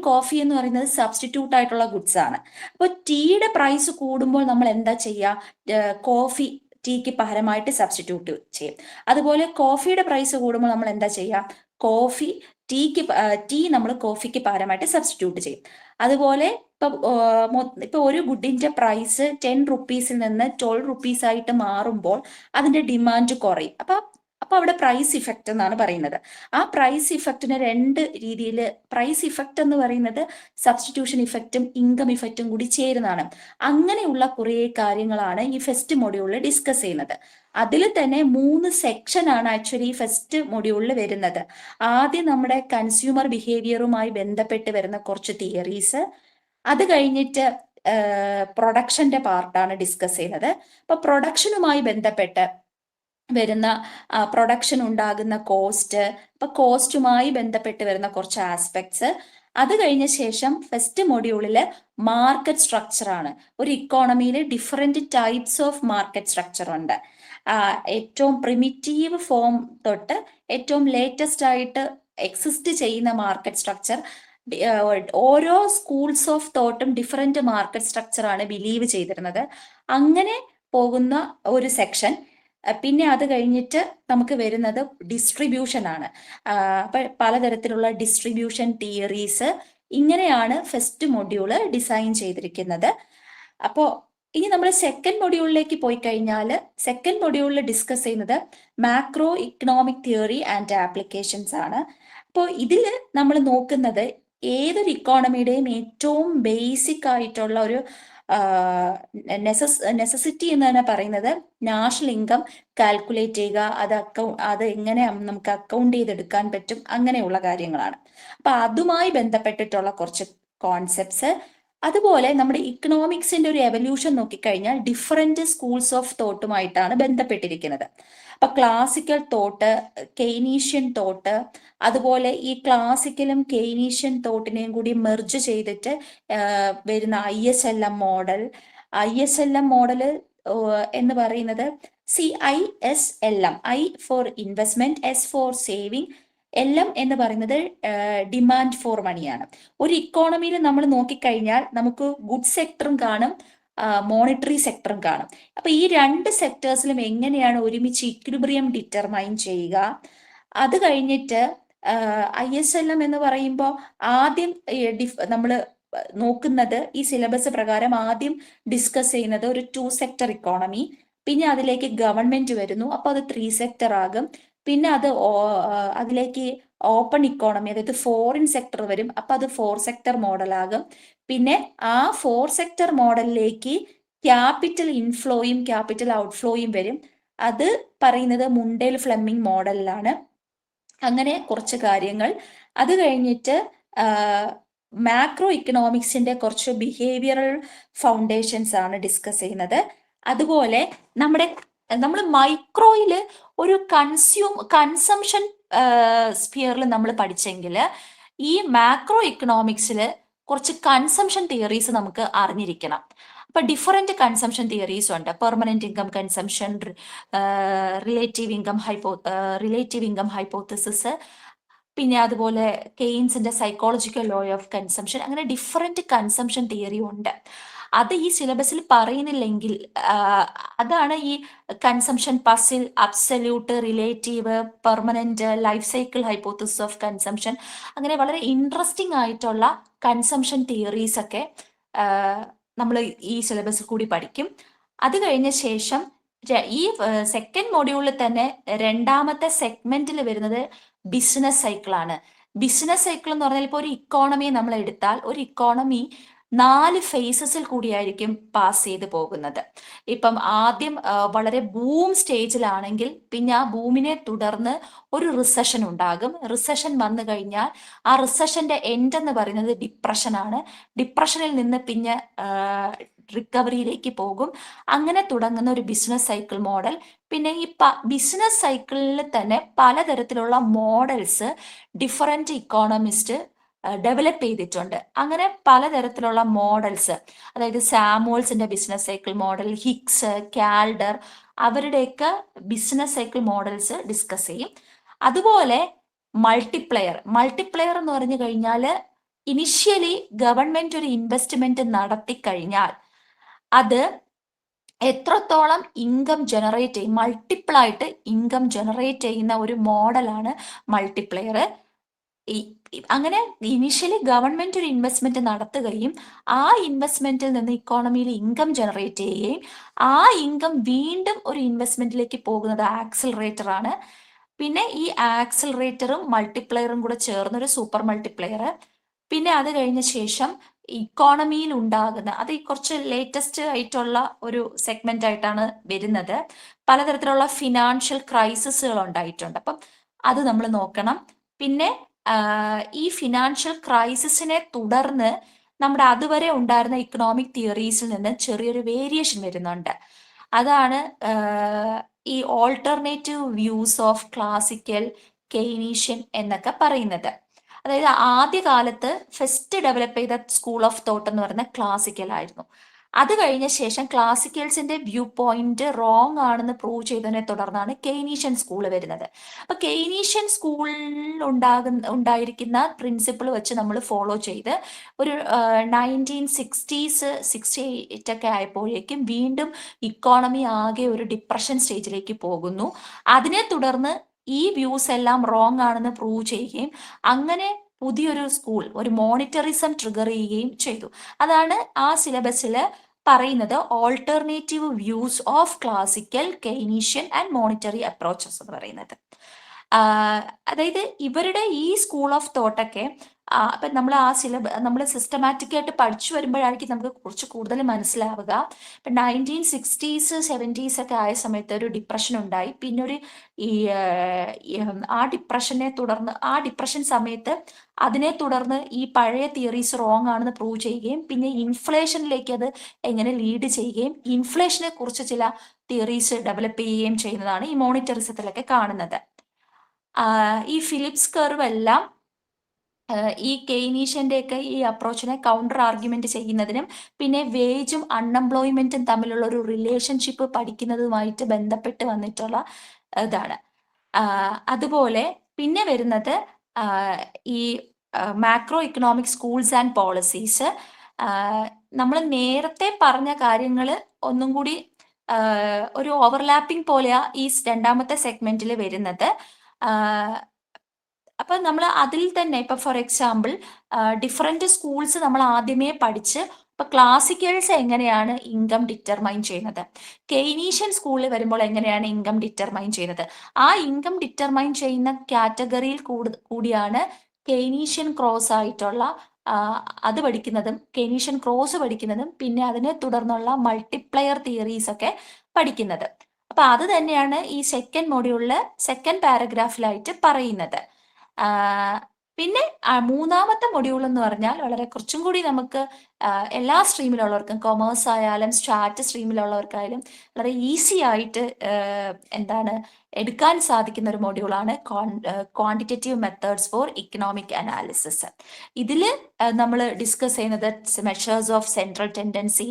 കോഫി എന്ന് പറയുന്നത് സബ്സ്റ്റിറ്റ്യൂട്ട് ആയിട്ടുള്ള ഗുഡ്സ് ആണ്. അപ്പോൾ ടീയുടെ പ്രൈസ് കൂടുമ്പോൾ നമ്മൾ എന്താ ചെയ്യുക, കോഫി ടീക്ക് പകരമായിട്ട് സബ്സ്റ്റിറ്റ്യൂട്ട് ചെയ്യും. അതുപോലെ കോഫിയുടെ പ്രൈസ് കൂടുമ്പോൾ നമ്മൾ എന്താ ചെയ്യുക, ടീ നമ്മൾ കോഫിക്ക് പകരമായിട്ട് സബ്സ്റ്റിറ്റ്യൂട്ട് ചെയ്യും. അതുപോലെ ഇപ്പൊ ഒരു ഗുഡിന്റെ പ്രൈസ് 10 റുപ്പീസിൽ നിന്ന് 12 റുപ്പീസ് ആയിട്ട് മാറുമ്പോൾ അതിന്റെ ഡിമാൻഡ് കുറയും. അപ്പൊ അവിടെ പ്രൈസ് ഇഫക്റ്റ് എന്നാണ് പറയുന്നത്. ആ പ്രൈസ് ഇഫക്റ്റിന് 2 രീതിയിൽ, പ്രൈസ് ഇഫക്റ്റ് എന്ന് പറയുന്നത് സബ്സ്റ്റിറ്റ്യൂഷൻ ഇഫക്റ്റും ഇൻകം ഇഫക്റ്റും കൂടി ചേരുന്നതാണ്. അങ്ങനെയുള്ള കുറേ കാര്യങ്ങളാണ് ഈ ഫസ്റ്റ് മൊഡ്യൂളിൽ ഡിസ്കസ് ചെയ്യുന്നത്. അതിൽ തന്നെ 3 സെക്ഷൻ ആണ് ആക്ച്വലി ഫസ്റ്റ് മൊഡ്യൂളിൽ വരുന്നത്. ആദ്യം നമ്മുടെ കൺസ്യൂമർ ബിഹേവിയറുമായി ബന്ധപ്പെട്ട് വരുന്ന കുറച്ച് തിയറീസ്, അത് കഴിഞ്ഞിട്ട് പ്രൊഡക്ഷന്റെ പാർട്ടാണ് ഡിസ്കസ് ചെയ്യുന്നത്. അപ്പൊ പ്രൊഡക്ഷനുമായി ബന്ധപ്പെട്ട് വരുന്ന പ്രൊഡക്ഷൻ ഉണ്ടാകുന്ന കോസ്റ്റ്, അപ്പൊ കോസ്റ്റുമായി ബന്ധപ്പെട്ട് വരുന്ന കുറച്ച് ആസ്പെക്ട്സ്. അത് കഴിഞ്ഞ ശേഷം ഫസ്റ്റ് മൊഡ്യൂളിൽ മാർക്കറ്റ് സ്ട്രക്ചർ ആണ്. ഒരു ഇക്കോണമിയിൽ different types of market structure ഉണ്ട്. ഏറ്റവും പ്രിമിറ്റീവ് ഫോം തൊട്ട് ഏറ്റവും ലേറ്റസ്റ്റ് ആയിട്ട് എക്സിസ്റ്റ് ചെയ്യുന്ന മാർക്കറ്റ് സ്ട്രക്ചർ, ഓരോ സ്കൂൾസ് ഓഫ് തോട്ടും ഡിഫറെന്റ് മാർക്കറ്റ് സ്ട്രക്ചർ ആണ് ബിലീവ് ചെയ്തിരുന്നത്. അങ്ങനെ പോകുന്ന ഒരു സെക്ഷൻ. പിന്നെ അത് കഴിഞ്ഞിട്ട് നമുക്ക് വരുന്നത് ഡിസ്ട്രിബ്യൂഷൻ ആണ്. അപ്പൊ പലതരത്തിലുള്ള ഡിസ്ട്രിബ്യൂഷൻ തിയറീസ്. ഇങ്ങനെയാണ് ഫസ്റ്റ് മൊഡ്യൂള് ഡിസൈൻ ചെയ്തിരിക്കുന്നത്. അപ്പോൾ ഇനി നമ്മൾ സെക്കൻഡ് മൊഡ്യൂളിലേക്ക് പോയി കഴിഞ്ഞാൽ, സെക്കൻഡ് മൊഡ്യൂളിൽ ഡിസ്കസ് ചെയ്യുന്നത് macro economic theory and applications ആണ്. അപ്പോൾ ഇതിൽ നമ്മൾ നോക്കുന്നത് ഏതൊരു ഇക്കോണമിയുടെയും ഏറ്റവും ബേസിക് ആയിട്ടുള്ള ഒരു നെസസിറ്റി എന്ന് തന്നെ പറയുന്നത് നാഷണൽ ഇൻകം കാൽക്കുലേറ്റ് ചെയ്യുക, അത് എങ്ങനെ നമുക്ക് അക്കൗണ്ട് ചെയ്തെടുക്കാൻ പറ്റും, അങ്ങനെയുള്ള കാര്യങ്ങളാണ്. അപ്പൊ അതുമായി ബന്ധപ്പെട്ടിട്ടുള്ള കുറച്ച് കോൺസെപ്റ്റ്സ്. അതുപോലെ നമ്മുടെ ഇക്കണോമിക്സിന്റെ ഒരു എവല്യൂഷൻ നോക്കിക്കഴിഞ്ഞാൽ ഡിഫറെന്റ് സ്കൂൾസ് ഓഫ് തോട്ടുമായിട്ടാണ് ബന്ധപ്പെട്ടിരിക്കുന്നത്. അപ്പൊ ക്ലാസിക്കൽ തോട്ട്, കെയ്നീഷ്യൻ തോട്ട്, അതുപോലെ ഈ ക്ലാസിക്കലും കെയ്നീഷ്യൻ തോട്ടിനെയും കൂടി മെർജ് ചെയ്തിട്ട് വരുന്ന ISLM മോഡൽ എന്ന് പറയുന്നത് CISLM, I for investment, S for saving, LM എന്ന് പറയുന്നത് ഡിമാൻഡ് ഫോർ മണിയാണ്. ഒരു ഇക്കോണമിയിൽ നമ്മൾ നോക്കിക്കഴിഞ്ഞാൽ നമുക്ക് ഗുഡ് സെക്ടറും കാണും, മോണിറ്ററി സെക്ടറും കാണും. അപ്പൊ ഈ 2 സെക്ടേഴ്സിലും എങ്ങനെയാണ് ഒരുമിച്ച് ഇക്വിലിബ്രിയം ഡിറ്റർമൈൻ ചെയ്യുക. അത് കഴിഞ്ഞിട്ട് ISLM എന്ന് പറയുമ്പോൾ ആദ്യം നമ്മൾ നോക്കുന്നത്, ഈ സിലബസ് പ്രകാരം ആദ്യം ഡിസ്കസ് ചെയ്യുന്നത് ഒരു 2 സെക്ടർ ഇക്കോണമി, പിന്നെ അതിലേക്ക് ഗവൺമെന്റ് വരുന്നു, അപ്പൊ അത് 3 സെക്ടർ ആകും. പിന്നെ അതിലേക്ക് ഓപ്പൺ ഇക്കോണമി, അതായത് ഫോറിൻ സെക്ടർ വരും, അപ്പൊ അത് 4 സെക്ടർ മോഡലാകും. പിന്നെ ആ 4 സെക്ടർ മോഡലിലേക്ക് ക്യാപിറ്റൽ ഇൻഫ്ലോയും ക്യാപിറ്റൽ ഔട്ട്ഫ്ലോയും വരും. അത് പറയുന്നത് മുണ്ടേൽ ഫ്ലെമിംഗ് മോഡലിലാണ്. അങ്ങനെ കുറച്ച് കാര്യങ്ങൾ. അത് കഴിഞ്ഞിട്ട് മാക്രോ ഇക്കണോമിക്സിന്റെ കുറച്ച് ബിഹേവിയറൽ ഫൗണ്ടേഷൻസ് ആണ് ഡിസ്കസ് ചെയ്യുന്നത്. അതുപോലെ നമ്മൾ മൈക്രോയില് ഒരു കൺസംഷൻ സ്ഫിയറിൽ നമ്മൾ പഠിച്ചെങ്കിൽ, ഈ മാക്രോ ഇക്കണോമിക്സിൽ കുറച്ച് കൺസംഷൻ തിയറീസ് നമുക്ക് അറിഞ്ഞിരിക്കണം. അപ്പൊ ഡിഫറെന്റ് കൺസംഷൻ തിയറീസ് ഉണ്ട്. Permanent income consumption, relative income hypothesis, പിന്നെ അതുപോലെ കെയ്ൻസിന്റെ സൈക്കോളജിക്കൽ ലോ ഓഫ് കൺസംഷൻ, അങ്ങനെ ഡിഫറെന്റ് കൺസംഷൻ തിയറി ഉണ്ട്. അത് ഈ സിലബസിൽ പറയുന്നില്ലെങ്കിൽ അതാണ് ഈ consumption puzzle, absolute, relative, permanent, life cycle hypothesis of consumption, അങ്ങനെ വളരെ ഇൻട്രസ്റ്റിംഗ് ആയിട്ടുള്ള കൺസംഷൻ തിയറീസ് ഒക്കെ നമ്മൾ ഈ സിലബസിൽ കൂടി പഠിക്കും. അത് കഴിഞ്ഞ ശേഷം ഈ സെക്കൻഡ് മൊഡ്യൂളിൽ തന്നെ രണ്ടാമത്തെ സെഗ്മെന്റിൽ വരുന്നത് ബിസിനസ് സൈക്കിൾ ആണ്. ബിസിനസ് സൈക്കിൾ എന്ന് പറഞ്ഞാൽ ഇപ്പോൾ ഒരു ഇക്കോണമിയെ നമ്മൾ എടുത്താൽ ഒരു ഇക്കോണമി 4 ഫേസസിൽ കൂടിയായിരിക്കും പാസ് ചെയ്ത് പോകുന്നത്. ഇപ്പം ആദ്യം വളരെ ബൂം സ്റ്റേജിലാണെങ്കിൽ പിന്നെ ആ ബൂമിനെ തുടർന്ന് ഒരു റിസഷൻ ഉണ്ടാകും. റിസഷൻ വന്നു കഴിഞ്ഞാൽ ആ റിസഷന്റെ എൻഡ് എന്ന് പറയുന്നത് ഡിപ്രഷൻ ആണ്. ഡിപ്രഷനിൽ നിന്ന് പിന്നെ റിക്കവറിയിലേക്ക് പോകും. അങ്ങനെ തുടങ്ങുന്ന ഒരു ബിസിനസ് സൈക്കിൾ മോഡൽ. പിന്നെ ഈ ബിസിനസ് സൈക്കിളിൽ തന്നെ പലതരത്തിലുള്ള മോഡൽസ് ഡിഫറെന്റ് ഇക്കോണമിസ്റ്റ് ഡെവലപ്പ് ചെയ്തിട്ടുണ്ട്. അങ്ങനെ പലതരത്തിലുള്ള മോഡൽസ്, അതായത് സാമുവൽസിന്റെ business cycle model, Hicks, Kaldor, അവരുടെയൊക്കെ ബിസിനസ് സൈക്കിൾ മോഡൽസ് ഡിസ്കസ് ചെയ്യും. അതുപോലെ മൾട്ടിപ്ലെയർ എന്ന് പറഞ്ഞു കഴിഞ്ഞാൽ ഇനിഷ്യലി ഗവൺമെന്റ് ഒരു ഇൻവെസ്റ്റ്മെന്റ് നടത്തി കഴിഞ്ഞാൽ അത് എത്രത്തോളം ഇൻകം ജനറേറ്റ് ചെയ്യും, മൾട്ടിപ്പിൾ ആയിട്ട് ഇൻകം ജനറേറ്റ് ചെയ്യുന്ന ഒരു മോഡലാണ് മൾട്ടിപ്ലെയർ. അങ്ങനെ ഇനിഷ്യലി ഗവൺമെന്റ് ഒരു ഇൻവെസ്റ്റ്മെന്റ് നടത്തുകയും ആ ഇൻവെസ്റ്റ്മെന്റിൽ നിന്ന് ഇക്കോണമിയിൽ ഇൻകം ജനറേറ്റ് ചെയ്യുകയും ആ ഇൻകം വീണ്ടും ഒരു ഇൻവെസ്റ്റ്മെന്റിലേക്ക് പോകുന്നത് ആക്സിലറേറ്റർ ആണ്. പിന്നെ ഈ ആക്സിലറേറ്ററും മൾട്ടിപ്ലെയറും കൂടെ ചേർന്നൊരു സൂപ്പർ മൾട്ടിപ്ലെയർ. പിന്നെ അത് കഴിഞ്ഞ ശേഷം ഇക്കോണമിയിൽ ഉണ്ടാകുന്ന, അത് കുറച്ച് ലേറ്റസ്റ്റ് ആയിട്ടുള്ള ഒരു സെഗ്മെന്റ് ആയിട്ടാണ് വരുന്നത്, പലതരത്തിലുള്ള ഫിനാൻഷ്യൽ ക്രൈസിസുകൾ ഉണ്ടായിട്ടുണ്ട്. അപ്പം അത് നമ്മൾ നോക്കണം. പിന്നെ ഈ ഫിനാൻഷ്യൽ ക്രൈസിസിനെ തുടർന്ന് നമ്മുടെ അതുവരെ ഉണ്ടായിരുന്ന ഇക്കണോമിക് തിയറീസിൽ നിന്ന് ചെറിയൊരു വേരിയേഷൻ വരുന്നുണ്ട്. അതാണ് ഈ alternative views of classical, Keynesian എന്നൊക്കെ പറയുന്നത്. അതായത് ആദ്യകാലത്ത് ഫസ്റ്റ് ഡെവലപ്പ് ചെയ്ത സ്കൂൾ ഓഫ് തോട്ട് എന്ന് പറയുന്നത് ക്ലാസിക്കൽ ആയിരുന്നു. അത് കഴിഞ്ഞ ശേഷം ക്ലാസിക്കൽസിന്റെ വ്യൂ പോയിന്റ് റോങ് ആണെന്ന് പ്രൂവ് ചെയ്തതിനെ തുടർന്നാണ് കെയ്നീഷ്യൻ സ്കൂൾ വരുന്നത്. അപ്പൊ കെയ്നീഷ്യൻ സ്കൂളിൽ ഉണ്ടായിരിക്കുന്ന പ്രിൻസിപ്പിൾ വെച്ച് നമ്മൾ ഫോളോ ചെയ്ത് ഒരു 1968 ഒക്കെ ആയപ്പോഴേക്കും വീണ്ടും ഇക്കോണമി ആകെ ഒരു ഡിപ്രഷൻ സ്റ്റേജിലേക്ക് പോകുന്നു. അതിനെ തുടർന്ന് ഈ വ്യൂസ് എല്ലാം റോങ് ആണെന്ന് പ്രൂവ് ചെയ്യുകയും അങ്ങനെ പുതിയൊരു സ്കൂൾ, ഒരു മോണിറ്ററിസം ട്രിഗർ ചെയ്യുകയും ചെയ്തു. അതാണ് ആ സിലബസിൽ പറയുന്നത് alternative views of classical, Keynesian and monetary approaches എന്ന് പറയുന്നത്. അതായത് ഇവരുടെ ഈ സ്കൂൾ ഓഫ് തോട്ടൊക്കെ അപ്പൊ നമ്മൾ നമ്മൾ സിസ്റ്റമാറ്റിക് ആയിട്ട് പഠിച്ചു വരുമ്പോഴായിരിക്കും നമുക്ക് കുറച്ച് കൂടുതൽ മനസ്സിലാവുക. ഇപ്പൊ 1960s 70s ഒക്കെ ആയ സമയത്ത് ഒരു ഡിപ്രഷൻ ഉണ്ടായി. പിന്നെ ഒരു ആ ഡിപ്രഷൻ സമയത്ത് അതിനെ തുടർന്ന് ഈ പഴയ തിയറീസ് റോങ് ആണെന്ന് പ്രൂവ് ചെയ്യുകയും പിന്നെ ഇൻഫ്ലേഷനിലേക്ക് അത് എങ്ങനെ ലീഡ് ചെയ്യുകയും ഇൻഫ്ലേഷനെ കുറിച്ച് ചില തിയറീസ് ഡെവലപ്പ് ചെയ്യുകയും ചെയ്യുന്നതാണ് ഈ മോണിറ്ററിസത്തിലൊക്കെ കാണുന്നത്. ഈ ഫിലിപ്സ് കർവ് എല്ലാം ഈ കെയ്നീഷ്യന്റെ ഒക്കെ ഈ അപ്രോച്ചിനെ കൗണ്ടർ ആർഗ്യുമെന്റ് ചെയ്യുന്നതിനും പിന്നെ വേജും അൺഎംപ്ലോയ്മെന്റും തമ്മിലുള്ള ഒരു റിലേഷൻഷിപ്പ് പഠിക്കുന്നതുമായിട്ട് ബന്ധപ്പെട്ട് വന്നിട്ടുള്ള ഇതാണ്. അതുപോലെ പിന്നെ വരുന്നത് ഈ macro economic schools and policies. നമ്മൾ നേരത്തെ പറഞ്ഞ കാര്യങ്ങൾ ഒന്നും കൂടി ഒരു ഓവർലാപ്പിംഗ് പോലെയാ ഈ രണ്ടാമത്തെ സെഗ്മെന്റിൽ വരുന്നത്. അപ്പൊ നമ്മൾ അതിൽ തന്നെ ഇപ്പൊ ഫോർ എക്സാമ്പിൾ ഡിഫറെന്റ് സ്കൂൾസ് നമ്മൾ ആദ്യമേ പഠിച്ച് ഇപ്പൊ ക്ലാസിക്കൽസ് എങ്ങനെയാണ് ഇൻകം ഡിറ്റർമൈൻ ചെയ്യുന്നത്, കെയ്നീഷ്യൻ സ്കൂളിൽ വരുമ്പോൾ എങ്ങനെയാണ് ഇൻകം ഡിറ്റർമൈൻ ചെയ്യുന്നത്, ആ ഇൻകം ഡിറ്റർമൈൻ ചെയ്യുന്ന കാറ്റഗറിയിൽ കൂടിയാണ് കെയ്നീഷ്യൻ ക്രോസ് ആയിട്ടുള്ള അത് പഠിക്കുന്നതും കെയ്നീഷ്യൻ ക്രോസ് പഠിക്കുന്നതും പിന്നെ അതിനെ തുടർന്നുള്ള മൾട്ടിപ്ലയർ തിയറീസ് ഒക്കെ പഠിക്കുന്നത്. അപ്പൊ അത് തന്നെയാണ് ഈ സെക്കൻഡ് മൊഡ്യൂളില് സെക്കൻഡ് പാരഗ്രാഫിലായിട്ട് പറയുന്നത്. പിന്നെ മൂന്നാമത്തെ മൊഡ്യൂൾ എന്ന് പറഞ്ഞാൽ വളരെ കുറച്ചും കൂടി നമുക്ക് എല്ലാ സ്ട്രീമിലുള്ളവർക്കും, കൊമേഴ്സ് ആയാലും സ്റ്റാറ്റ് സ്ട്രീമിലുള്ളവർക്കായാലും വളരെ ഈസി ആയിട്ട് എന്താണ് എടുക്കാൻ സാധിക്കുന്ന ഒരു മൊഡ്യൂളാണ് quantitative methods for economic analysis. ഇതിൽ നമ്മൾ ഡിസ്കസ് ചെയ്യുന്നത് measures of central tendency,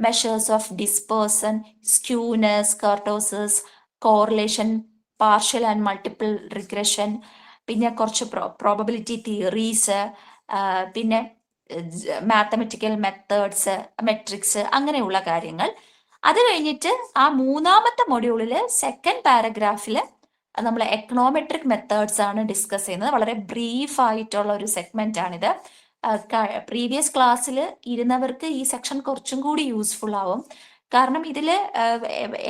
measures of dispersion, skewness, kurtosis, correlation, partial and multiple regression, പിന്നെ കുറച്ച് പ്രോബബിലിറ്റി തിയറീസ്, പിന്നെ മാത്തമെറ്റിക്കൽ മെത്തേഡ്സ്, മെട്രിക്സ്, അങ്ങനെയുള്ള കാര്യങ്ങൾ. അത് കഴിഞ്ഞിട്ട് ആ മൂന്നാമത്തെ മൊഡ്യൂളിൽ സെക്കൻഡ് പാരഗ്രാഫിൽ നമ്മൾ എക്കണോമെട്രിക് മെത്തേഡ്സ് ആണ് ഡിസ്കസ് ചെയ്യുന്നത്. വളരെ ബ്രീഫ് ആയിട്ടുള്ള ഒരു സെഗ്മെന്റ് ആണിത്. പ്രീവിയസ് ക്ലാസ്സിൽ ഇരുന്നവർക്ക് ഈ സെക്ഷൻ കുറച്ചും കൂടി യൂസ്ഫുൾ ആവും. കാരണം ഇതിൽ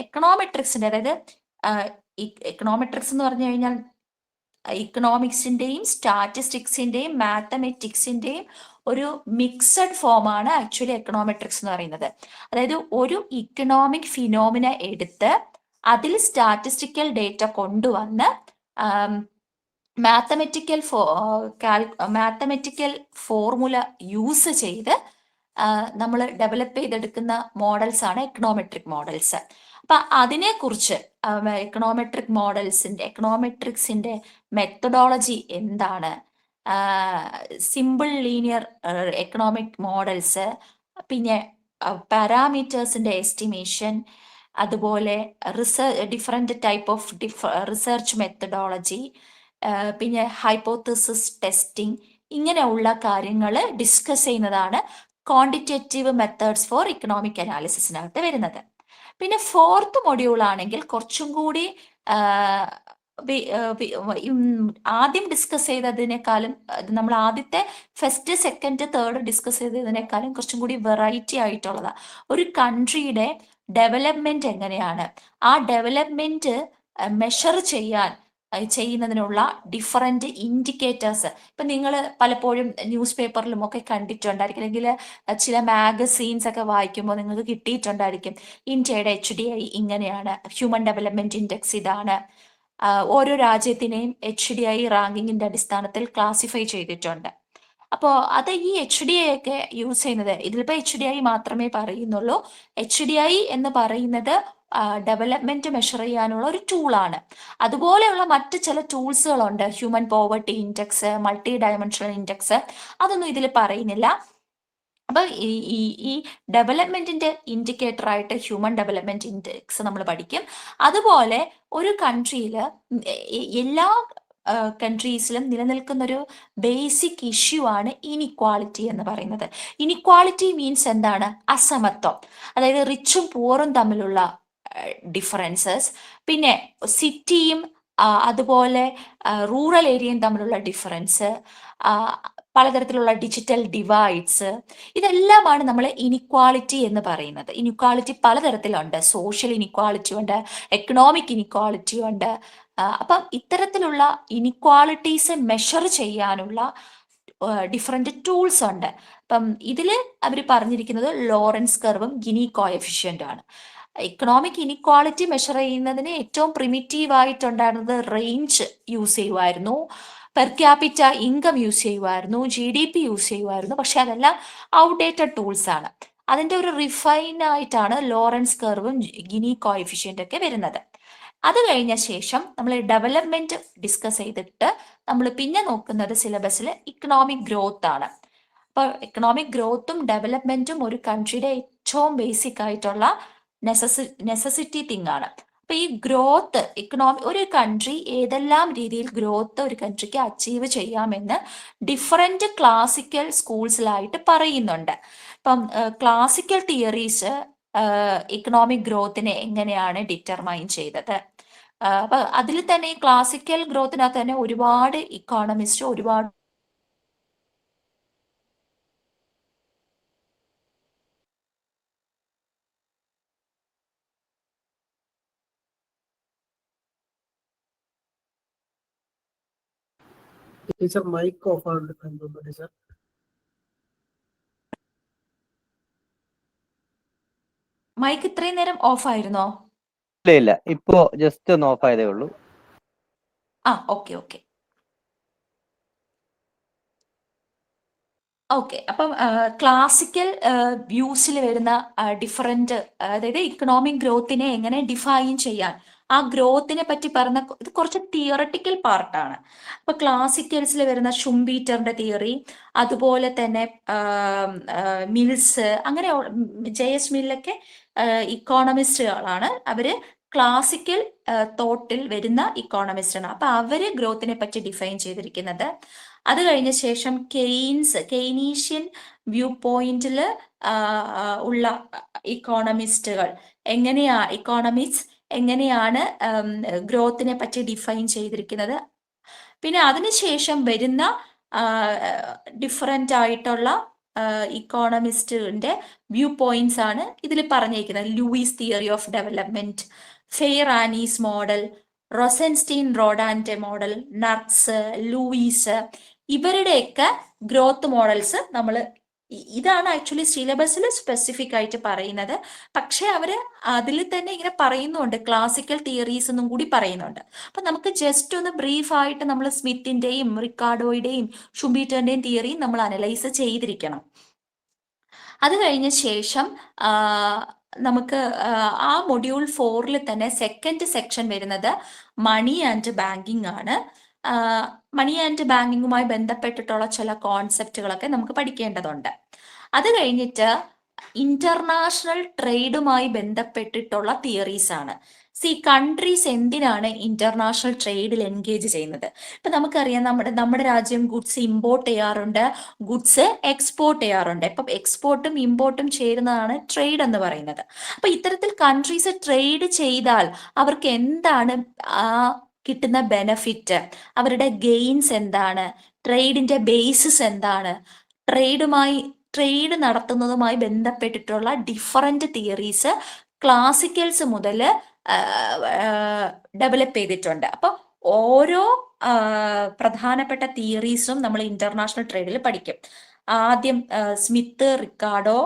എക്കണോമെട്രിക്സിന്റെ, അതായത് എക്കണോമെട്രിക്സ് എന്ന് പറഞ്ഞു കഴിഞ്ഞാൽ ഇക്കണോമിക്സിന്റെയും സ്റ്റാറ്റിസ്റ്റിക്സിന്റെയും മാത്തമെറ്റിക്സിന്റെയും ഒരു മിക്സഡ് ഫോമാണ് ആക്ച്വലി എക്കണോമെട്രിക്സ് എന്ന് പറയുന്നത്. അതായത് ഒരു ഇക്കണോമിക് ഫിനോമിന എടുത്ത് അതിൽ സ്റ്റാറ്റിസ്റ്റിക്കൽ ഡേറ്റ കൊണ്ടുവന്ന് മാത്തമെറ്റിക്കൽ ഫോർമുല യൂസ് ചെയ്ത് നമ്മൾ ഡെവലപ്പ് ചെയ്തെടുക്കുന്ന മോഡൽസ് ആണ് എക്കണോമെട്രിക് മോഡൽസ്. അപ്പൊ അതിനെക്കുറിച്ച് എക്കണോമെട്രിക്സിന്റെ മെത്തഡോളജി എന്താണ്, സിമ്പിൾ ലീനിയർ എക്കണോമിക് മോഡൽസ്, പിന്നെ പാരാമീറ്റേഴ്സിന്റെ എസ്റ്റിമേഷൻ, അതുപോലെ different type of research methodology, പിന്നെ ഹൈപ്പോത്തസിസ് ടെസ്റ്റിംഗ്, ഇങ്ങനെയുള്ള കാര്യങ്ങൾ ഡിസ്കസ് ചെയ്യുന്നതാണ് ക്വാണ്ടിറ്റേറ്റീവ് മെത്തേഡ്സ് ഫോർ ഇക്കണോമിക് അനാലിസിസിനകത്ത് വരുന്നത്. പിന്നെ ഫോർത്ത് മൊഡ്യൂൾ ആണെങ്കിൽ കുറച്ചും കൂടി ആദ്യം ഡിസ്കസ് ചെയ്തതിനേക്കാളും, നമ്മൾ ആദ്യത്തെ ഫസ്റ്റ് സെക്കൻഡ് തേർഡ് ഡിസ്കസ് ചെയ്തതിനേക്കാളും കുറച്ചും കൂടി വെറൈറ്റി ആയിട്ടുള്ളതാണ്. ഒരു കൺട്രിയുടെ ഡെവലപ്മെന്റ് എങ്ങനെയാണ്, ആ ഡെവലപ്മെന്റ് മെഷർ ചെയ്യുന്നതിനുള്ള ഡിഫറെന്റ് ഇൻഡിക്കേറ്റേഴ്സ്. ഇപ്പൊ നിങ്ങൾ പലപ്പോഴും ന്യൂസ് പേപ്പറിലും ഒക്കെ കണ്ടിട്ടുണ്ടായിരിക്കും, അല്ലെങ്കിൽ ചില മാഗസീൻസ് ഒക്കെ വായിക്കുമ്പോൾ നിങ്ങൾക്ക് കിട്ടിയിട്ടുണ്ടായിരിക്കും, ഇന്ത്യയുടെ HDI ഇങ്ങനെയാണ്, ഹ്യൂമൻ ഡെവലപ്മെന്റ് ഇൻഡെക്സ് ഇതാണ്. ഓരോ രാജ്യത്തിനെയും HDI റാങ്കിങ്ങിന്റെ അടിസ്ഥാനത്തിൽ ക്ലാസിഫൈ ചെയ്തിട്ടുണ്ട്. അപ്പോൾ അത് ഈ HDI ഒക്കെ യൂസ് ചെയ്യുന്നത്, ഇതിലിപ്പോൾ HDI മാത്രമേ പറയുന്നുള്ളൂ. HDI എന്ന് പറയുന്നത് ഡെവലപ്മെന്റ് മെഷർ ചെയ്യാനുള്ള ഒരു ടൂളാണ്. അതുപോലെയുള്ള മറ്റ് ചില ടൂൾസുകളുണ്ട്, human poverty index, multi dimensional index, അതൊന്നും ഇതിൽ പറയുന്നില്ല. അപ്പൊ ഈ ഡെവലപ്മെന്റിന്റെ ഇൻഡിക്കേറ്റർ ആയിട്ട് ഹ്യൂമൻ ഡെവലപ്മെന്റ് ഇൻഡെക്സ് നമ്മൾ പഠിക്കും. അതുപോലെ ഒരു കൺട്രിയിൽ എല്ലാ കൺട്രീസിലും നിലനിൽക്കുന്ന ഒരു ബേസിക് ഇഷ്യൂ ആണ് ഇനിക്വാളിറ്റി എന്ന് പറയുന്നത്. ഇനിക്വാളിറ്റി മീൻസ് എന്താണ്? അസമത്വം, അതായത് റിച്ചും പൂറും തമ്മിലുള്ള ഡിഫറൻസസ്, പിന്നെ സിറ്റിയും അതുപോലെ റൂറൽ ഏരിയയും തമ്മിലുള്ള ഡിഫറൻസ്, പലതരത്തിലുള്ള ഡിജിറ്റൽ ഡിവൈഡ്സ്, ഇതെല്ലാമാണ് നമ്മൾ ഇനിക്വാളിറ്റി എന്ന് പറയുന്നത്. ഇനിക്വാളിറ്റി പലതരത്തിലുണ്ട്, സോഷ്യൽ ഇനിക്വാളിറ്റി ഉണ്ട്, എക്കണോമിക് ഇനിക്വാളിറ്റി ഉണ്ട്. അപ്പം ഇത്തരത്തിലുള്ള ഇനിക്വാളിറ്റീസ് മെഷർ ചെയ്യാനുള്ള ഡിഫറെന്റ് ടൂൾസ് ഉണ്ട്. അപ്പം ഇതിൽ അവർ പറഞ്ഞിരിക്കുന്നത് ലോറൻസ് കർവും ഗിനി കോഎഫിഷ്യന്റും ആണ്. ഇക്കണോമിക് ഇനിക്വാളിറ്റി മെഷർ ചെയ്യുന്നതിന് ഏറ്റവും പ്രിമിറ്റീവ് ആയിട്ടുണ്ടായിരുന്നത് റേഞ്ച് യൂസ് ചെയ്യുമായിരുന്നു, പെർ ക്യാപിറ്റ ഇൻകം യൂസ് ചെയ്യുമായിരുന്നു, GDP യൂസ് ചെയ്യുമായിരുന്നു. പക്ഷെ അതെല്ലാം ഔട്ട്ഡേറ്റഡ് ടൂൾസ് ആണ്. അതിന്റെ ഒരു റിഫൈൻ ആയിട്ടാണ് ലോറൻസ് കർവും ഗിനി കോഎഫിഷ്യന്റ് ഒക്കെ വരുന്നത്. അത് കഴിഞ്ഞ ശേഷം നമ്മൾ ഡെവലപ്മെന്റ് ഡിസ്കസ് ചെയ്തിട്ട് നമ്മൾ പിന്നെ നോക്കുന്നത് സിലബസിൽ ഇക്കണോമിക് ഗ്രോത്ത് ആണ്. അപ്പൊ ഇക്കണോമിക് ഗ്രോത്തും ഡെവലപ്മെന്റും ഒരു കൺട്രിയുടെ ഏറ്റവും ബേസിക് ആയിട്ടുള്ള നെസസിറ്റി തിങ് ആണ്. അപ്പൊ ഈ ഗ്രോത്ത് ഒരു കൺട്രി ഏതെല്ലാം രീതിയിൽ ഗ്രോത്ത് ഒരു കൺട്രിക്ക് അച്ചീവ് ചെയ്യാമെന്ന് ഡിഫറെന്റ് ക്ലാസിക്കൽ സ്കൂൾസിലായിട്ട് പറയുന്നുണ്ട്. ഇപ്പം ക്ലാസിക്കൽ തിയറീസ് ഇക്കണോമിക് ഗ്രോത്തിനെ എങ്ങനെയാണ് ഡിറ്റർമൈൻ ചെയ്തത്. അപ്പൊ അതിൽ തന്നെ ഈ ക്ലാസിക്കൽ ഗ്രോത്തിനകത്ത് തന്നെ ഒരുപാട് ഇക്കോണമിസ്റ്റ്, ഒരുപാട് ടീച്ചർ മൈക്ക് ഓഫ് ആണ് ടീച്ചർ. മൈക്ക് ഇത്രയും നേരം ഓഫ് ആയിരുന്നോ? ഇല്ല, ഇപ്പോ ജസ്റ്റ് ഒന്ന് ഓഫ് ആയതേ ഉള്ളൂ. ഓക്കെ. ഓക്കെ, അപ്പം ക്ലാസിക്കൽ വ്യൂസിൽ വരുന്ന ഡിഫറെന്റ്, അതായത് ഇക്കണോമിക് ഗ്രോത്തിനെ എങ്ങനെ ഡിഫൈൻ ചെയ്യാൻ, ആ ഗ്രോത്തിനെ പറ്റി പറഞ്ഞ ഇത് കുറച്ച് തിയറട്ടിക്കൽ പാർട്ടാണ്. അപ്പൊ ക്ലാസിക്കൽസിൽ വരുന്ന ഷുംബീറ്ററിന്റെ തിയറി, അതുപോലെ തന്നെ മിൽസ്, അങ്ങനെ JS മില്ലൊക്കെ ഇക്കോണമിസ്റ്റുകളാണ്. അവര് ക്ലാസിക്കൽ തോട്ടിൽ വരുന്ന ഇക്കോണമിസ്റ്റാണ്. അപ്പൊ അവര് ഗ്രോത്തിനെ പറ്റി ഡിഫൈൻ ചെയ്തിരിക്കുന്നത്. അത് കഴിഞ്ഞ ശേഷം കെയ്നീഷ്യൻ വ്യൂ പോയിന്റിൽ ഉള്ള ഇക്കോണമിസ്റ്റുകൾ ഇക്കോണമിക്സ് എങ്ങനെയാണ് ഗ്രോത്തിനെ പറ്റി ഡിഫൈൻ ചെയ്തിരിക്കുന്നത്. പിന്നെ അതിനുശേഷം വരുന്ന ഡിഫറെന്റ് ആയിട്ടുള്ള ഇക്കോണമിസ്റ്റിന്റെ വ്യൂ പോയിന്റ്സ് ആണ് ഇതിൽ പറഞ്ഞിരിക്കുന്നത്. Lewis theory of development, Fei Ranis model, Rosenstein റോഡാന്റെ മോഡൽ, നർക്സ്, ലൂയിസ്, ഇവരുടെയൊക്കെ ഗ്രോത്ത് മോഡൽസ് നമ്മൾ ഇതാണ് ആക്ച്വലി സിലബസിൽ സ്പെസിഫിക് ആയിട്ട് പറയുന്നത്. പക്ഷെ അവര് അതിൽ തന്നെ ഇങ്ങനെ പറയുന്നുണ്ട്, ക്ലാസിക്കൽ തിയറീസ് എന്നും കൂടി പറയുന്നുണ്ട്. അപ്പൊ നമുക്ക് ജസ്റ്റ് ഒന്ന് ബ്രീഫ് ആയിട്ട് നമ്മൾ സ്മിത്തിന്റെയും റിക്കാർഡോയുടെയും ഷുംബീറ്ററിന്റെയും തിയറി നമ്മൾ അനലൈസ് ചെയ്തിരിക്കണം. അത് കഴിഞ്ഞ ശേഷം നമുക്ക് ആ മൊഡ്യൂൾ 4 തന്നെ സെക്കൻഡ് സെക്ഷൻ വരുന്നത് മണി ആൻഡ് ബാങ്കിങ് ആണ്. മണി ആൻഡ് ബാങ്കിങ്ങുമായി ബന്ധപ്പെട്ടിട്ടുള്ള ചില കോൺസെപ്റ്റുകളൊക്കെ നമുക്ക് പഠിക്കേണ്ടതുണ്ട്. അത് കഴിഞ്ഞിട്ട് ഇന്റർനാഷണൽ ട്രേഡുമായി ബന്ധപ്പെട്ടിട്ടുള്ള തിയറീസ് ആണ്. കൺട്രീസ് എന്തിനാണ് ഇന്റർനാഷണൽ ട്രേഡിൽ എൻഗേജ് ചെയ്യുന്നത്? ഇപ്പൊ നമുക്കറിയാം, നമ്മുടെ രാജ്യം ഗുഡ്സ് ഇമ്പോർട്ട് ചെയ്യാറുണ്ട്, ഗുഡ്സ് എക്സ്പോർട്ട് ചെയ്യാറുണ്ട്. ഇപ്പം എക്സ്പോർട്ടും ഇമ്പോർട്ടും ചേരുന്നതാണ് ട്രേഡ് എന്ന് പറയുന്നത്. അപ്പൊ ഇത്തരത്തിൽ കൺട്രീസ് ട്രേഡ് ചെയ്താൽ അവർക്ക് എന്താണ് കിട്ടുന്ന ബെനഫിറ്റ്, അവരുടെ ഗെയിൻസ് എന്താണ്, ട്രേഡിന്റെ ബേസിസ് എന്താണ്, ട്രേഡ് നടത്തുന്നതുമായി ബന്ധപ്പെട്ടിട്ടുള്ള ഡിഫറെന്റ് തിയറീസ് ക്ലാസിക്കൽസ് മുതൽ ഡെവലപ്പ് ചെയ്തിട്ടുണ്ട്. അപ്പൊ ഓരോ പ്രധാനപ്പെട്ട തിയറീസും നമ്മൾ ഇന്റർനാഷണൽ ട്രേഡിൽ പഠിക്കും. ആദ്യം സ്മിത്ത്, റിക്കാർഡോ,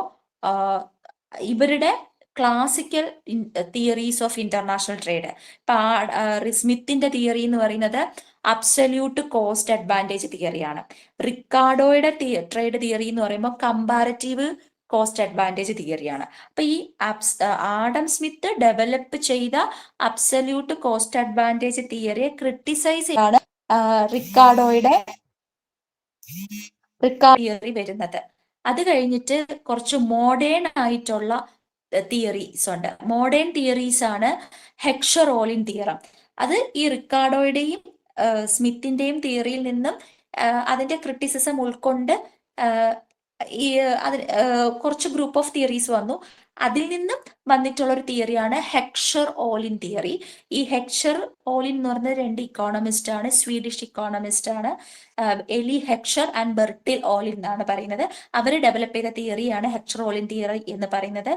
ഇവരുടെ classical theories of international trade. ഇപ്പൊ സ്മിത്തിന്റെ തിയറി എന്ന് പറയുന്നത് അബ്സല്യൂട്ട് കോസ്റ്റ് അഡ്വാൻറ്റേജ് തിയറിയാണ്. റിക്കാർഡോയുടെ ട്രേഡ് തിയറി എന്ന് പറയുമ്പോൾ കമ്പാരറ്റീവ് കോസ്റ്റ് അഡ്വാൻറ്റേജ് തിയറിയാണ്. അപ്പൊ ഈ ആഡം സ്മിത്ത് ഡെവലപ്പ് ചെയ്ത അബ്സല്യൂട്ട് കോസ്റ്റ് അഡ്വാൻറ്റേജ് തിയറിയെ ക്രിട്ടിസൈസ് ചെയ്യാണ് റിക്കാർഡോയുടെ തിയറി വരുന്നത്. അത് കഴിഞ്ഞിട്ട് കുറച്ച് മോഡേൺ ആയിട്ടുള്ള തിയറീസ് ഉണ്ട്. മോഡേൺ തിയറീസ് ആണ് ഹെക്ഷർ ഓളിൻ തിയറം. അത് ഈ റിക്കാർഡോയുടെയും സ്മിത്തിന്റെയും തിയറിയിൽ നിന്നും അതിന്റെ ക്രിറ്റിസിസം ഉൾക്കൊണ്ട് ഈ കുറച്ച് ഗ്രൂപ്പ് ഓഫ് തിയറീസ് വന്നു. അതിൽ നിന്നും വന്നിട്ടുള്ള ഒരു തിയറിയാണ് ഹെക്ഷർ ഓളിൻ തിയറി. ഈ ഹെക്ഷർ ഓളിൻ എന്ന് പറയുന്ന 2 ഇക്കോണമിസ്റ്റ് ആണ്, സ്വീഡിഷ് ഇക്കോണമിസ്റ്റ് ആണ്. എലി ഹെക്ഷർ ആൻഡ് ബെർട്ടിൽ ഓളിൻ എന്നാണ് പറയുന്നത്. അവർ ഡെവലപ്പ് ചെയ്ത തിയറിയാണ് ഹെക്ഷർ ഓളിൻ തിയറി എന്ന് പറയുന്നത്.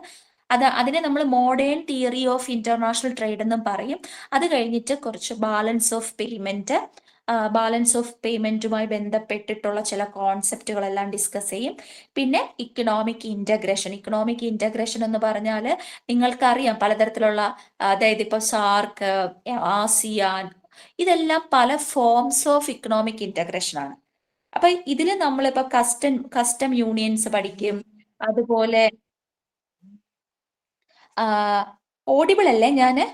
അതിനെ നമ്മൾ modern theory of international trade എന്നും പറയും. അത് കഴിഞ്ഞിട്ട് കുറച്ച് ബാലൻസ് ഓഫ് പേയ്മെന്റുമായി ബന്ധപ്പെട്ടിട്ടുള്ള ചില കോൺസെപ്റ്റുകളെല്ലാം ഡിസ്കസ് ചെയ്യും. പിന്നെ ഇക്കണോമിക് ഇന്റഗ്രേഷൻ എന്ന് പറഞ്ഞാൽ നിങ്ങൾക്കറിയാം പലതരത്തിലുള്ള, അതായത് ഇപ്പൊ സാർക്ക്, ആസിയാൻ, ഇതെല്ലാം പല ഫോംസ് ഓഫ് ഇക്കണോമിക് ഇന്റഗ്രേഷൻ ആണ്. അപ്പൊ ഇതിൽ നമ്മളിപ്പോ കസ്റ്റം യൂണിയൻസ് പഠിക്കും. അതുപോലെ ഓഡിബിൾ അല്ലേ?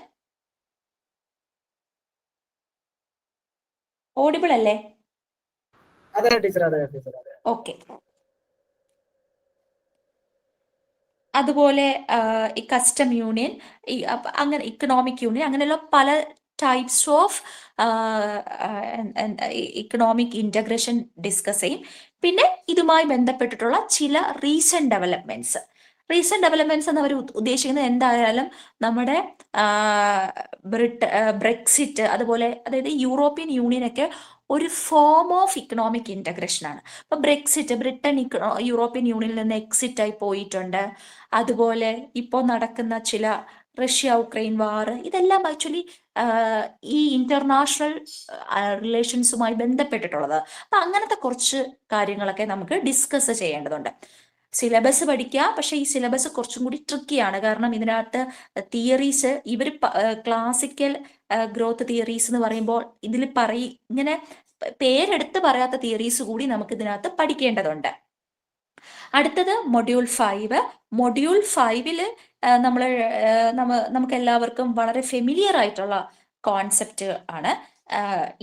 ഓഡിബിൾ അല്ലേ? അതെ ടീച്ചർ, അതെ ടീച്ചർ, അതെ. ഓക്കെ. അതുപോലെ ഈ കസ്റ്റം യൂണിയൻ, അങ്ങനെ ഇക്കണോമിക് യൂണിയൻ, അങ്ങനെയുള്ള പല types of economic integration discuss ചെയ്യും. പിന്നെ ഇതുമായി ബന്ധപ്പെട്ടിട്ടുള്ള ചില റീസെന്റ് ഡെവലപ്മെന്റ്സ് എന്ന് അവർ ഉദ്ദേശിക്കുന്നത് എന്തായാലും നമ്മുടെ ബ്രെക്സിറ്റ്, അതുപോലെ അതായത് യൂറോപ്യൻ യൂണിയൻ ഒക്കെ ഒരു ഫോം ഓഫ് ഇക്കണോമിക് ഇന്റഗ്രേഷൻ ആണ്. അപ്പൊ ബ്രിട്ടൻ യൂറോപ്യൻ യൂണിയനിൽ നിന്ന് എക്സിറ്റ് ആയി പോയിട്ടുണ്ട്. അതുപോലെ ഇപ്പോൾ നടക്കുന്ന ചില റഷ്യ ഉക്രൈൻ വാർ, ഇതെല്ലാം ആക്ച്വലി ഈ ഇന്റർനാഷണൽ റിലേഷൻസുമായി ബന്ധപ്പെട്ടിട്ടുള്ളത്. അപ്പൊ അങ്ങനത്തെ കുറച്ച് കാര്യങ്ങളൊക്കെ നമുക്ക് ഡിസ്കസ് ചെയ്യേണ്ടതുണ്ട്. സിലബസ് പഠിക്കുക, പക്ഷെ ഈ സിലബസ് കുറച്ചും കൂടി ട്രിക്കിയാണ്. കാരണം ഇതിനകത്ത് തിയറീസ്, ഇവർ ക്ലാസിക്കൽ ഗ്രോത്ത് തിയറീസ് എന്ന് പറയുമ്പോൾ ഇതിൽ ഇങ്ങനെ പേരെടുത്ത് പറയാത്ത തിയറീസ് കൂടി നമുക്ക് ഇതിനകത്ത് പഠിക്കേണ്ടതുണ്ട്. അടുത്തത് മൊഡ്യൂൾ 5. മൊഡ്യൂൾ 5-ല് നമുക്ക് എല്ലാവർക്കും വളരെ ഫെമിലിയർ ആയിട്ടുള്ള കോൺസെപ്റ്റ് ആണ്.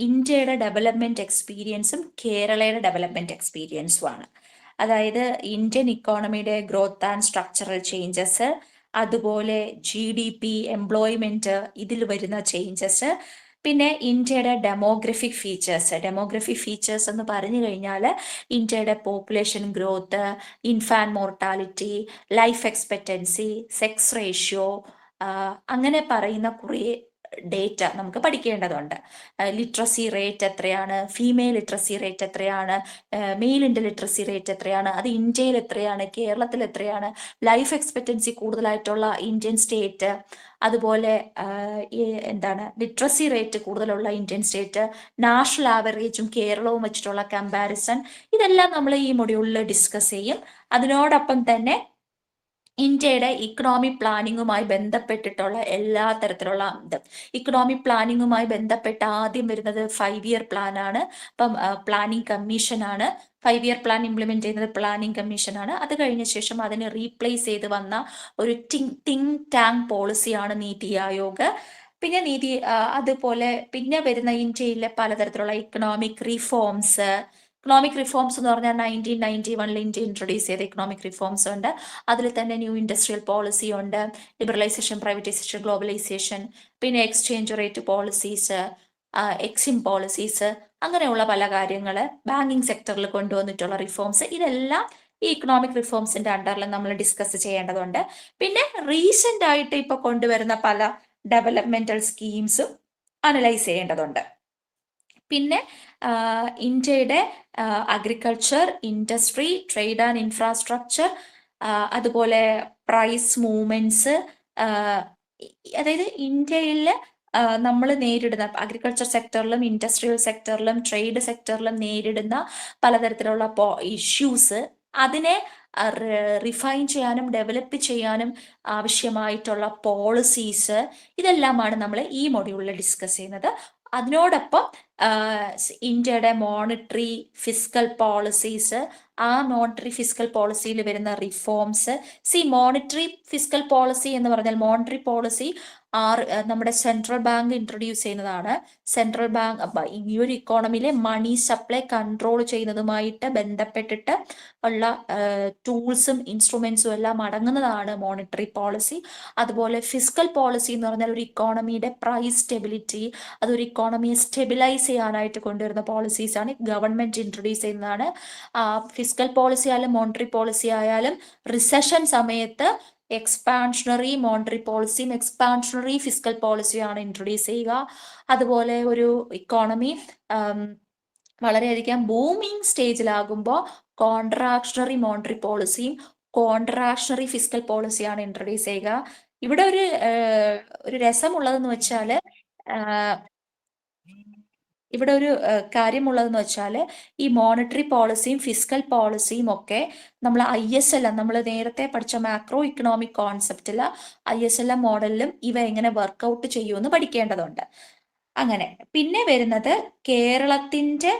ഇന്ത്യയുടെ ഡെവലപ്മെന്റ് എക്സ്പീരിയൻസും കേരളയുടെ ഡെവലപ്മെന്റ് എക്സ്പീരിയൻസും ആണ്. അതായത് ഇന്ത്യൻ ഇക്കോണമിയുടെ ഗ്രോത്ത് ആൻഡ് സ്ട്രക്ചറൽ ചേഞ്ചസ്, അതുപോലെ GDP, എംപ്ലോയ്മെന്റ്, ഇതിൽ വരുന്ന ചേഞ്ചസ്, പിന്നെ ഇന്ത്യയുടെ ഡെമോഗ്രഫിക് ഫീച്ചേഴ്സ് എന്ന് പറഞ്ഞു കഴിഞ്ഞാൽ ഇന്ത്യയുടെ population growth, infant mortality, life expectancy, sex ratio, അങ്ങനെ പറയുന്ന കുറേ ഡേറ്റ നമുക്ക് പഠിക്കേണ്ടതുണ്ട്. ലിറ്ററസി റേറ്റ് എത്രയാണ്, ഫീമെയിൽ ലിറ്ററസി റേറ്റ് എത്രയാണ്, മെയിലിൻ്റെ ലിറ്ററസി റേറ്റ് എത്രയാണ്, അത് ഇന്ത്യയിൽ എത്രയാണ്, കേരളത്തിൽ എത്രയാണ്, ലൈഫ് എക്സ്പെക്റ്റൻസി കൂടുതലായിട്ടുള്ള ഇന്ത്യൻ സ്റ്റേറ്റ്, അതുപോലെ ലിറ്ററസി റേറ്റ് കൂടുതലുള്ള ഇന്ത്യൻ സ്റ്റേറ്റ്, നാഷണൽ ആവറേജും കേരളവും വെച്ചിട്ടുള്ള കമ്പാരിസൺ, ഇതെല്ലാം നമ്മൾ ഈ മൊഡ്യൂളിൽ ഡിസ്കസ് ചെയ്യും. അതിനോടൊപ്പം തന്നെ ഇന്ത്യയുടെ ഇക്കണോമിക് പ്ലാനിങ്ങുമായി ബന്ധപ്പെട്ടിട്ടുള്ള എല്ലാ തരത്തിലുള്ള ഇക്കണോമിക് പ്ലാനിങ്ങുമായി ബന്ധപ്പെട്ട് ആദ്യം വരുന്നത് 5 ഇയർ പ്ലാൻ ആണ്. അപ്പം പ്ലാനിംഗ് കമ്മീഷനാണ്. 5 ഇയർ പ്ലാൻ ഇംപ്ലിമെന്റ് ചെയ്യുന്നത് പ്ലാനിംഗ് കമ്മീഷനാണ്. അത് കഴിഞ്ഞ ശേഷം അതിനെ റീപ്ലേസ് ചെയ്ത് വന്ന ഒരു തിങ്ക് ടാങ്ക് പോളിസിയാണ് നീതി ആയോഗ്. പിന്നെ അതുപോലെ പിന്നെ വരുന്ന ഇന്ത്യയിലെ പലതരത്തിലുള്ള ഇക്കണോമിക് റിഫോംസ് എന്ന് പറഞ്ഞാൽ 1991 ഇന്ത്യ ഇൻട്രൊഡ്യൂസ് ചെയ്ത ഇക്കണോമിക് റിഫോംസ് ഉണ്ട്. അതിൽ തന്നെ ന്യൂ ഇൻഡസ്ട്രിയൽ പോളിസി ഉണ്ട്, ലിബറലൈസേഷൻ, പ്രൈവറ്റൈസേഷൻ, ഗ്ലോബലൈസേഷൻ, പിന്നെ exchange rate policies, Exim policies, അങ്ങനെയുള്ള പല കാര്യങ്ങൾ, ബാങ്കിങ് സെക്ടറിൽ കൊണ്ടുവന്നിട്ടുള്ള റിഫോംസ്, ഇതെല്ലാം ഈ ഇക്കണോമിക് റിഫോംസിന്റെ അണ്ടറിൽ നമ്മൾ ഡിസ്കസ് ചെയ്യേണ്ടതുണ്ട്. പിന്നെ റീസെന്റ് ആയിട്ട് ഇപ്പൊ കൊണ്ടുവരുന്ന പല ഡെവലപ്മെന്റൽ സ്കീംസും അനലൈസ് ചെയ്യേണ്ടതുണ്ട്. പിന്നെ ഇന്ത്യയുടെ agriculture, industry, trade and infrastructure, അതുപോലെ പ്രൈസ് മൂവ്മെന്റ്സ്, അതായത് ഇന്ത്യയിൽ നമ്മൾ നേരിടുന്ന അഗ്രികൾച്ചർ സെക്ടറിലും ഇൻഡസ്ട്രിയൽ സെക്ടറിലും ട്രേഡ് സെക്ടറിലും നേരിടുന്ന പലതരത്തിലുള്ള ഇഷ്യൂസ്, അതിനെ റിഫൈൻ ചെയ്യാനും ഡെവലപ്പ് ചെയ്യാനും ആവശ്യമായിട്ടുള്ള പോളിസീസ്, ഇതെല്ലാമാണ് നമ്മൾ ഈ മൊഡ്യൂളിൽ ഡിസ്കസ് ചെയ്യുന്നത്. അതിനോടൊപ്പം ഇന്ത്യയുടെ മോണിറ്ററി ഫിസ്ക്കൽ പോളിസീസ്, ആ മോണിറ്ററി ഫിസ്ക്കൽ പോളിസിയിൽ വരുന്ന റിഫോംസ്. മോണിറ്ററി ഫിസ്ക്കൽ പോളിസി എന്ന് പറഞ്ഞാൽ മോണിറ്ററി പോളിസി നമ്മുടെ സെൻട്രൽ ബാങ്ക് ഇൻട്രൊഡ്യൂസ് ചെയ്യുന്നതാണ്. സെൻട്രൽ ബാങ്ക് ഈ ഒരു ഇക്കോണമിയിലെ മണി സപ്ലൈ കൺട്രോൾ ചെയ്യുന്നതുമായിട്ട് ബന്ധപ്പെട്ടിട്ട് ഉള്ള ടൂൾസും ഇൻസ്ട്രുമെന്റ്സും എല്ലാം അടങ്ങുന്നതാണ് മോണിറ്ററി പോളിസി. അതുപോലെ ഫിസ്ക്കൽ പോളിസി എന്ന് പറഞ്ഞാൽ ഒരു ഇക്കോണമിയുടെ പ്രൈസ് സ്റ്റെബിലിറ്റി, അതൊരു ഇക്കോണമിയെ സ്റ്റെബിലൈസ് ചെയ്യാനായിട്ട് കൊണ്ടുവരുന്ന പോളിസീസ് ആണ്, ഗവൺമെന്റ് ഇൻട്രൊഡ്യൂസ് ചെയ്യുന്നതാണ്. ഫിസ്ക്കൽ പോളിസി ആയാലും മോണിറ്ററി പോളിസി ആയാലും റിസഷൻ സമയത്ത് എക്സ്പാൻഷണറി മോണിറ്ററി പോളിസിയും എക്സ്പാൻഷണറി ഫിസ്ക്കൽ പോളിസിയാണ് ഇൻട്രൊഡ്യൂസ് ചെയ്യുക. അതുപോലെ ഒരു ഇക്കോണമി വളരെയധികം ബൂമിങ് സ്റ്റേജിലാകുമ്പോൾ കോൺട്രാക്ഷണറി മോണിറ്ററി പോളിസിയും കോൺട്രാക്ഷണറി ഫിസ്ക്കൽ പോളിസിയാണ് ഇൻട്രൊഡ്യൂസ് ചെയ്യുക. ഇവിടെ ഒരു രസമുള്ളതെന്ന് വെച്ചാൽ കാര്യമുള്ളതെന്ന് വെച്ചാൽ ഈ മോണിറ്ററി പോളിസിയും ഫിസ്ക്കൽ പോളിസിയും ഒക്കെ നമ്മൾ ISLM, നമ്മൾ നേരത്തെ പഠിച്ച മാക്രോ ഇക്കണോമിക് കോൺസെപ്റ്റിൽ ISLM മോഡലിലും ഇവ എങ്ങനെ വർക്കൗട്ട് ചെയ്യുമെന്ന് പഠിക്കേണ്ടതുണ്ട്. അങ്ങനെ പിന്നെ വരുന്നത് കേരളത്തിന്റെ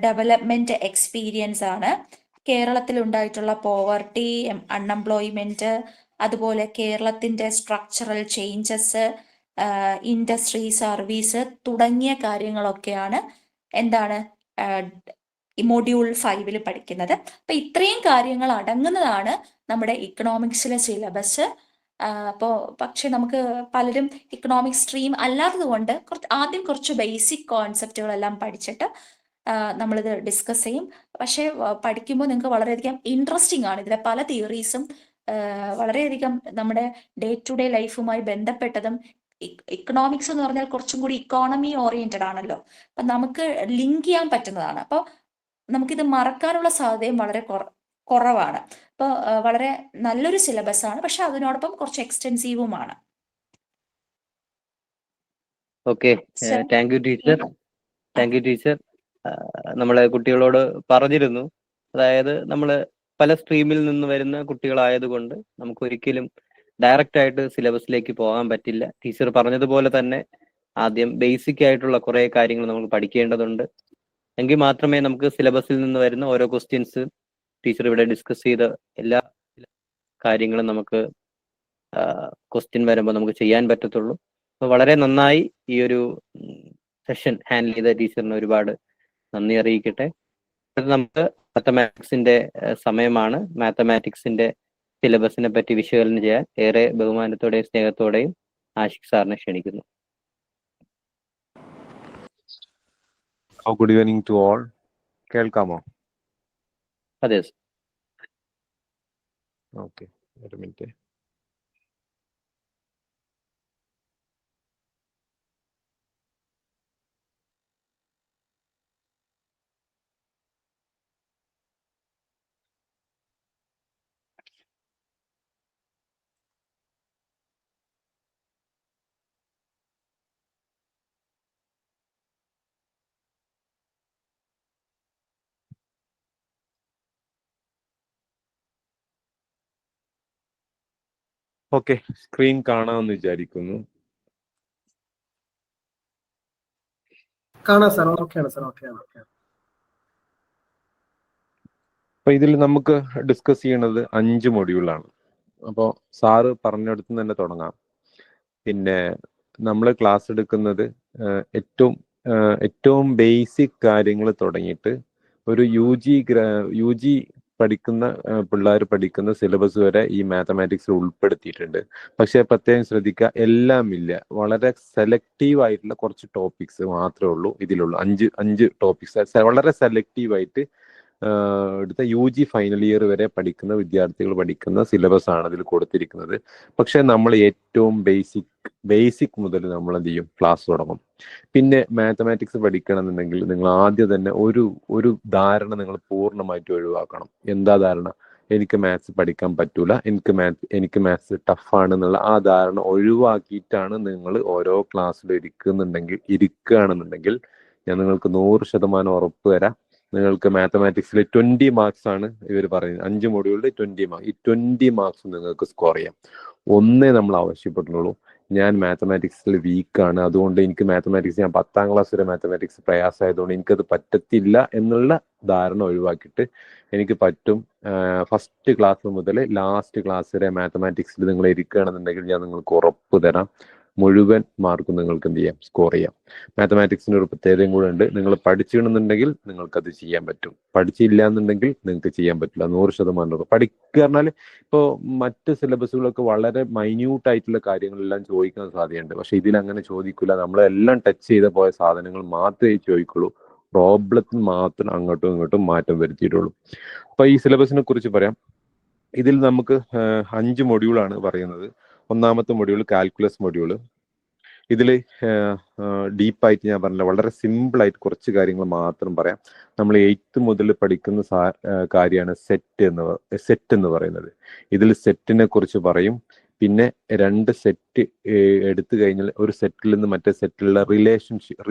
ഡെവലപ്മെന്റ് എക്സ്പീരിയൻസ് ആണ്. കേരളത്തിൽ ഉണ്ടായിട്ടുള്ള പോവർട്ടി, അൺഎംപ്ലോയ്മെന്റ്, അതുപോലെ കേരളത്തിന്റെ സ്ട്രക്ചറൽ ചേഞ്ചസ്, ഇൻഡസ്ട്രി, സർവീസ് തുടങ്ങിയ കാര്യങ്ങളൊക്കെയാണ് ഈ മൊഡ്യൂൾ 5 പഠിക്കുന്നത്. അപ്പൊ ഇത്രയും കാര്യങ്ങൾ അടങ്ങുന്നതാണ് നമ്മുടെ ഇക്കണോമിക്സിലെ സിലബസ്. പക്ഷെ നമുക്ക് പലരും ഇക്കണോമിക് സ്ട്രീം അല്ലാത്തത് കൊണ്ട് ആദ്യം കുറച്ച് ബേസിക് കോൺസെപ്റ്റുകളെല്ലാം പഠിച്ചിട്ട് നമ്മളിത് ഡിസ്കസ് ചെയ്യും. പക്ഷെ പഠിക്കുമ്പോൾ നിങ്ങൾക്ക് വളരെയധികം ഇൻട്രസ്റ്റിംഗ് ആണ്. ഇതിലെ പല തിയറീസും വളരെയധികം നമ്മുടെ ഡേ ടു ഡേ ലൈഫുമായി ബന്ധപ്പെട്ടതും. ഇക്കണോമിക്സ് എന്ന് പറഞ്ഞാൽ കുറച്ചും കൂടി ഇക്കോണമി ഓറിയന്റഡ് ആണല്ലോ, അപ്പൊ നമുക്ക് ലിങ്ക് ചെയ്യാൻ പറ്റുന്നതാണ്. അപ്പോൾ നമുക്കിത് മറക്കാനുള്ള സാധ്യതയും വളരെ കുറവാണ്. അപ്പോൾ വളരെ നല്ലൊരു സിലബസ് ആണ്, പക്ഷെ അതിനോടൊപ്പം കുറച്ച് എക്സ്റ്റെൻസീവുമാണ്. Okay, thank you teacher. നമ്മളെ കുട്ടികളോട് പറഞ്ഞിരുന്നു, അതായത് നമ്മൾ പല സ്ട്രീമിൽ നിന്ന് വരുന്ന കുട്ടികളായതുകൊണ്ട് നമുക്ക് ഒരിക്കലും ഡയറക്റ്റ് ആയിട്ട് സിലബസിലേക്ക് പോകാൻ പറ്റില്ല. ടീച്ചർ പറഞ്ഞതുപോലെ തന്നെ ആദ്യം ബേസിക് ആയിട്ടുള്ള കുറെ കാര്യങ്ങൾ നമുക്ക് പഠിക്കേണ്ടതുണ്ട്. എങ്കിൽ മാത്രമേ നമുക്ക് സിലബസിൽ നിന്ന് വരുന്ന ഓരോ ക്വസ്റ്റ്യൻസ് ടീച്ചർ ഇവിടെ ഡിസ്കസ് ചെയ്ത എല്ലാ കാര്യങ്ങളും നമുക്ക് ക്വസ്റ്റ്യൻ വരുമ്പോൾ നമുക്ക് ചെയ്യാൻ പറ്റത്തുള്ളൂ. അപ്പോൾ വളരെ നന്നായി ഈ ഒരു സെഷൻ ഹാൻഡിൽ ചെയ്ത ടീച്ചറിന് ഒരുപാട് നന്ദി അറിയിക്കട്ടെ. നമുക്ക് മാത്തമാറ്റിക്സിന്റെ സമയമാണ്. മാത്തമാറ്റിക്സിന്റെ സിലബസിനെ പറ്റി വിശകലനം ചെയ്യാൻ ഏറെ ബഹുമാനത്തോടെയും സ്നേഹത്തോടെയും ആഷിഖ് സാറിനെ ക്ഷണിക്കുന്നു. Good evening to all. കേൾക്കാമോ? അതെ സർ. ഓക്കെ, ഒരു മിനിറ്റ്. ഓക്കെ, സ്ക്രീൻ കാണാമെന്ന് വിചാരിക്കുന്നു. കാണാം സാർ. ഓക്കെയാണ് സാർ. ഓക്കെ. അപ്പൊ ഇതിൽ നമുക്ക് ഡിസ്കസ് ചെയ്യണത് 5 മൊഡ്യൂളാണ്. അപ്പോൾ സാറ് പറഞ്ഞെടുത്ത് തന്നെ തുടങ്ങാം. പിന്നെ നമ്മൾ ക്ലാസ് എടുക്കുന്നത് ഏറ്റവും ബേസിക് കാര്യങ്ങൾ തുടങ്ങിയിട്ട് ഒരു യു ജി പഠിക്കുന്ന പിള്ളേർ പഠിക്കുന്ന സിലബസ് വരെ ഈ മാത്തമാറ്റിക്സിൽ ഉൾപ്പെടുത്തിയിട്ടുണ്ട്. പക്ഷെ പ്രത്യേകം ശ്രദ്ധിക്കുക, എല്ലാം ഇല്ല. വളരെ സെലക്റ്റീവ് ആയിട്ടുള്ള കുറച്ച് ടോപ്പിക്സ് മാത്രമേ ഉള്ളൂ ഇതിലുള്ളൂ. 5 ടോപ്പിക്സ് വളരെ സെലക്റ്റീവായിട്ട് എടുത്ത യു ജി ഫൈനൽ ഇയർ വരെ പഠിക്കുന്ന വിദ്യാർത്ഥികൾ പഠിക്കുന്ന സിലബസ് ആണ് ഇതിൽ കൊടുത്തിരിക്കുന്നത്. പക്ഷെ നമ്മൾ ഏറ്റവും ബേസിക് മുതൽ നമ്മൾ എന്ത് ചെയ്യും, ക്ലാസ് തുടങ്ങും. പിന്നെ മാത്തമാറ്റിക്സ് പഠിക്കണം എന്നുണ്ടെങ്കിൽ നിങ്ങൾ ആദ്യം തന്നെ ഒരു ധാരണ നിങ്ങൾ പൂർണ്ണമായിട്ട് ഒഴിവാക്കണം. എന്താ ധാരണ? എനിക്ക് മാത്സ് പഠിക്കാൻ പറ്റൂല, എനിക്ക് മാത്സ് ടഫാണെന്നുള്ള ആ ധാരണ ഒഴിവാക്കിയിട്ടാണ് നിങ്ങൾ ഓരോ ക്ലാസ്സിലും ഇരിക്കുകയാണെന്നുണ്ടെങ്കിൽ ഞാൻ നിങ്ങൾക്ക് 100% ഉറപ്പ് തരാം, നിങ്ങൾക്ക് മാത്തമാറ്റിക്സിൽ 20 മാർക്സ് ആണ് ഇവർ പറയുന്നത്. 5 മൊഡ്യൂളിൽ 20 മാർക്ക്. ഈ 20 മാർക്സ് നിങ്ങൾക്ക് സ്കോർ ചെയ്യാം. ഒന്നേ നമ്മൾ ആവശ്യപ്പെട്ടുള്ളൂ, ഞാൻ മാത്തമാറ്റിക്സിൽ വീക്കാണ്, അതുകൊണ്ട് എനിക്ക് മാത്തമാറ്റിക്സ്, ഞാൻ 10ാം ക്ലാസ് വരെ മാത്തമാറ്റിക്സ് പ്രയാസമായതുകൊണ്ട് എനിക്കത് പറ്റത്തില്ല എന്നുള്ള ധാരണ ഒഴിവാക്കിയിട്ട് എനിക്ക് പറ്റും, ഫസ്റ്റ് ക്ലാസ് മുതൽ ലാസ്റ്റ് ക്ലാസ് വരെ മാത്തമാറ്റിക്സിൽ നിങ്ങൾ ഇരിക്കുകയാണെന്നുണ്ടെങ്കിൽ ഞാൻ നിങ്ങൾക്ക് ഉറപ്പ് തരാം, മുഴുവൻ മാർക്കും നിങ്ങൾക്ക് എന്ത് ചെയ്യാം, സ്കോർ ചെയ്യാം. മാത്തമാറ്റിക്സിന് ഒരു പ്രത്യേകതയും കൂടെ ഉണ്ട്. നിങ്ങൾ പഠിച്ചിടുന്നുണ്ടെങ്കിൽ നിങ്ങൾക്കത് ചെയ്യാൻ പറ്റും, പഠിച്ചില്ല എന്നുണ്ടെങ്കിൽ നിങ്ങൾക്ക് ചെയ്യാൻ പറ്റില്ല. 100% പഠിക്കുക പറഞ്ഞാൽ ഇപ്പോൾ മറ്റ് സിലബസുകളൊക്കെ വളരെ മൈന്യൂട്ട് ആയിട്ടുള്ള കാര്യങ്ങളെല്ലാം ചോദിക്കാൻ സാധ്യതയുണ്ട്. പക്ഷെ ഇതിലങ്ങനെ ചോദിക്കില്ല. നമ്മളെല്ലാം ടച്ച് ചെയ്ത് പോയ സാധനങ്ങൾ മാത്രമേ ചോദിക്കുള്ളൂ. പ്രോബ്ലത്തിന് മാത്രം അങ്ങോട്ടും ഇങ്ങോട്ടും മാറ്റം വരുത്തിയിട്ടുള്ളൂ. അപ്പൊ ഈ സിലബസിനെ കുറിച്ച് പറയാം. ഇതിൽ നമുക്ക് 5 മൊഡ്യൂളാണ് പറയുന്നത്. ഒന്നാമത്തെ മൊഡ്യൂൾ കാൽക്കുലസ് മൊഡ്യൂള്. ഇതിൽ ഡീപ്പായിട്ട് ഞാൻ പറഞ്ഞില്ല, വളരെ സിമ്പിളായിട്ട് കുറച്ച് കാര്യങ്ങൾ മാത്രം പറയാം. നമ്മൾ 8th മുതൽ പഠിക്കുന്ന കാര്യമാണ് സെറ്റ് എന്ന് പറയുന്നത്. ഇതിൽ സെറ്റിനെ കുറിച്ച് പറയും. പിന്നെ 2 സെറ്റ് എടുത്തു കഴിഞ്ഞാൽ ഒരു സെറ്റിൽ നിന്ന് മറ്റേ സെറ്റിലുള്ള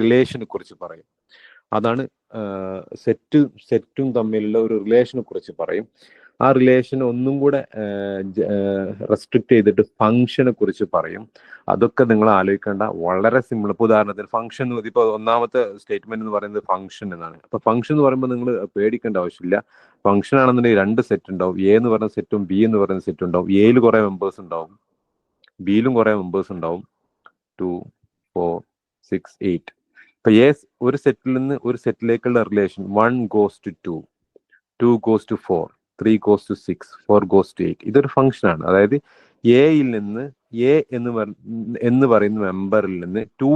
റിലേഷനെ കുറിച്ച് പറയും. അതാണ് സെറ്റും തമ്മിലുള്ള ഒരു റിലേഷനെ കുറിച്ച് പറയും. ആ റിലേഷൻ ഒന്നും കൂടെ റെസ്ട്രിക്ട് ചെയ്തിട്ട് ഫംഗ്ഷനെ കുറിച്ച് പറയും. അതൊക്കെ നിങ്ങൾ ആലോചിക്കേണ്ട, വളരെ സിമ്പിൾ. ഇപ്പോൾ ഉദാഹരണത്തിന് ഫംഗ്ഷൻ, ഇപ്പോൾ ഒന്നാമത്തെ സ്റ്റേറ്റ്മെന്റ് എന്ന് പറയുന്നത് ഫംഗ്ഷൻ എന്നാണ്. അപ്പൊ ഫംഗ്ഷൻ എന്ന് പറയുമ്പോൾ നിങ്ങൾ പേടിക്കേണ്ട ആവശ്യമില്ല. ഫംഗ്ഷൻ ആണെന്നുണ്ടെങ്കിൽ 2 സെറ്റ് ഉണ്ടാവും. എ എന്ന് പറയുന്ന സെറ്റും ബി എന്ന് പറയുന്ന സെറ്റും ഉണ്ടാവും. എയിൽ കുറെ മെമ്പേഴ്സ് ഉണ്ടാവും, ബിയിലും കുറെ മെമ്പേഴ്സ് ഉണ്ടാവും. 2, 4, 6, 8. ഇപ്പൊ എ ഒരു സെറ്റിൽ നിന്ന് ഒരു സെറ്റിലേക്കുള്ള relation 1 goes to 2, 2 goes to 4, 3 goes to 6, 4 goes to 8. ഇതൊരു ഫംഗ്ഷൻ ആണ്. അതായത് എയിൽ നിന്ന് എ എന്ന് പറയുന്ന മെമ്പറിൽ നിന്ന് 2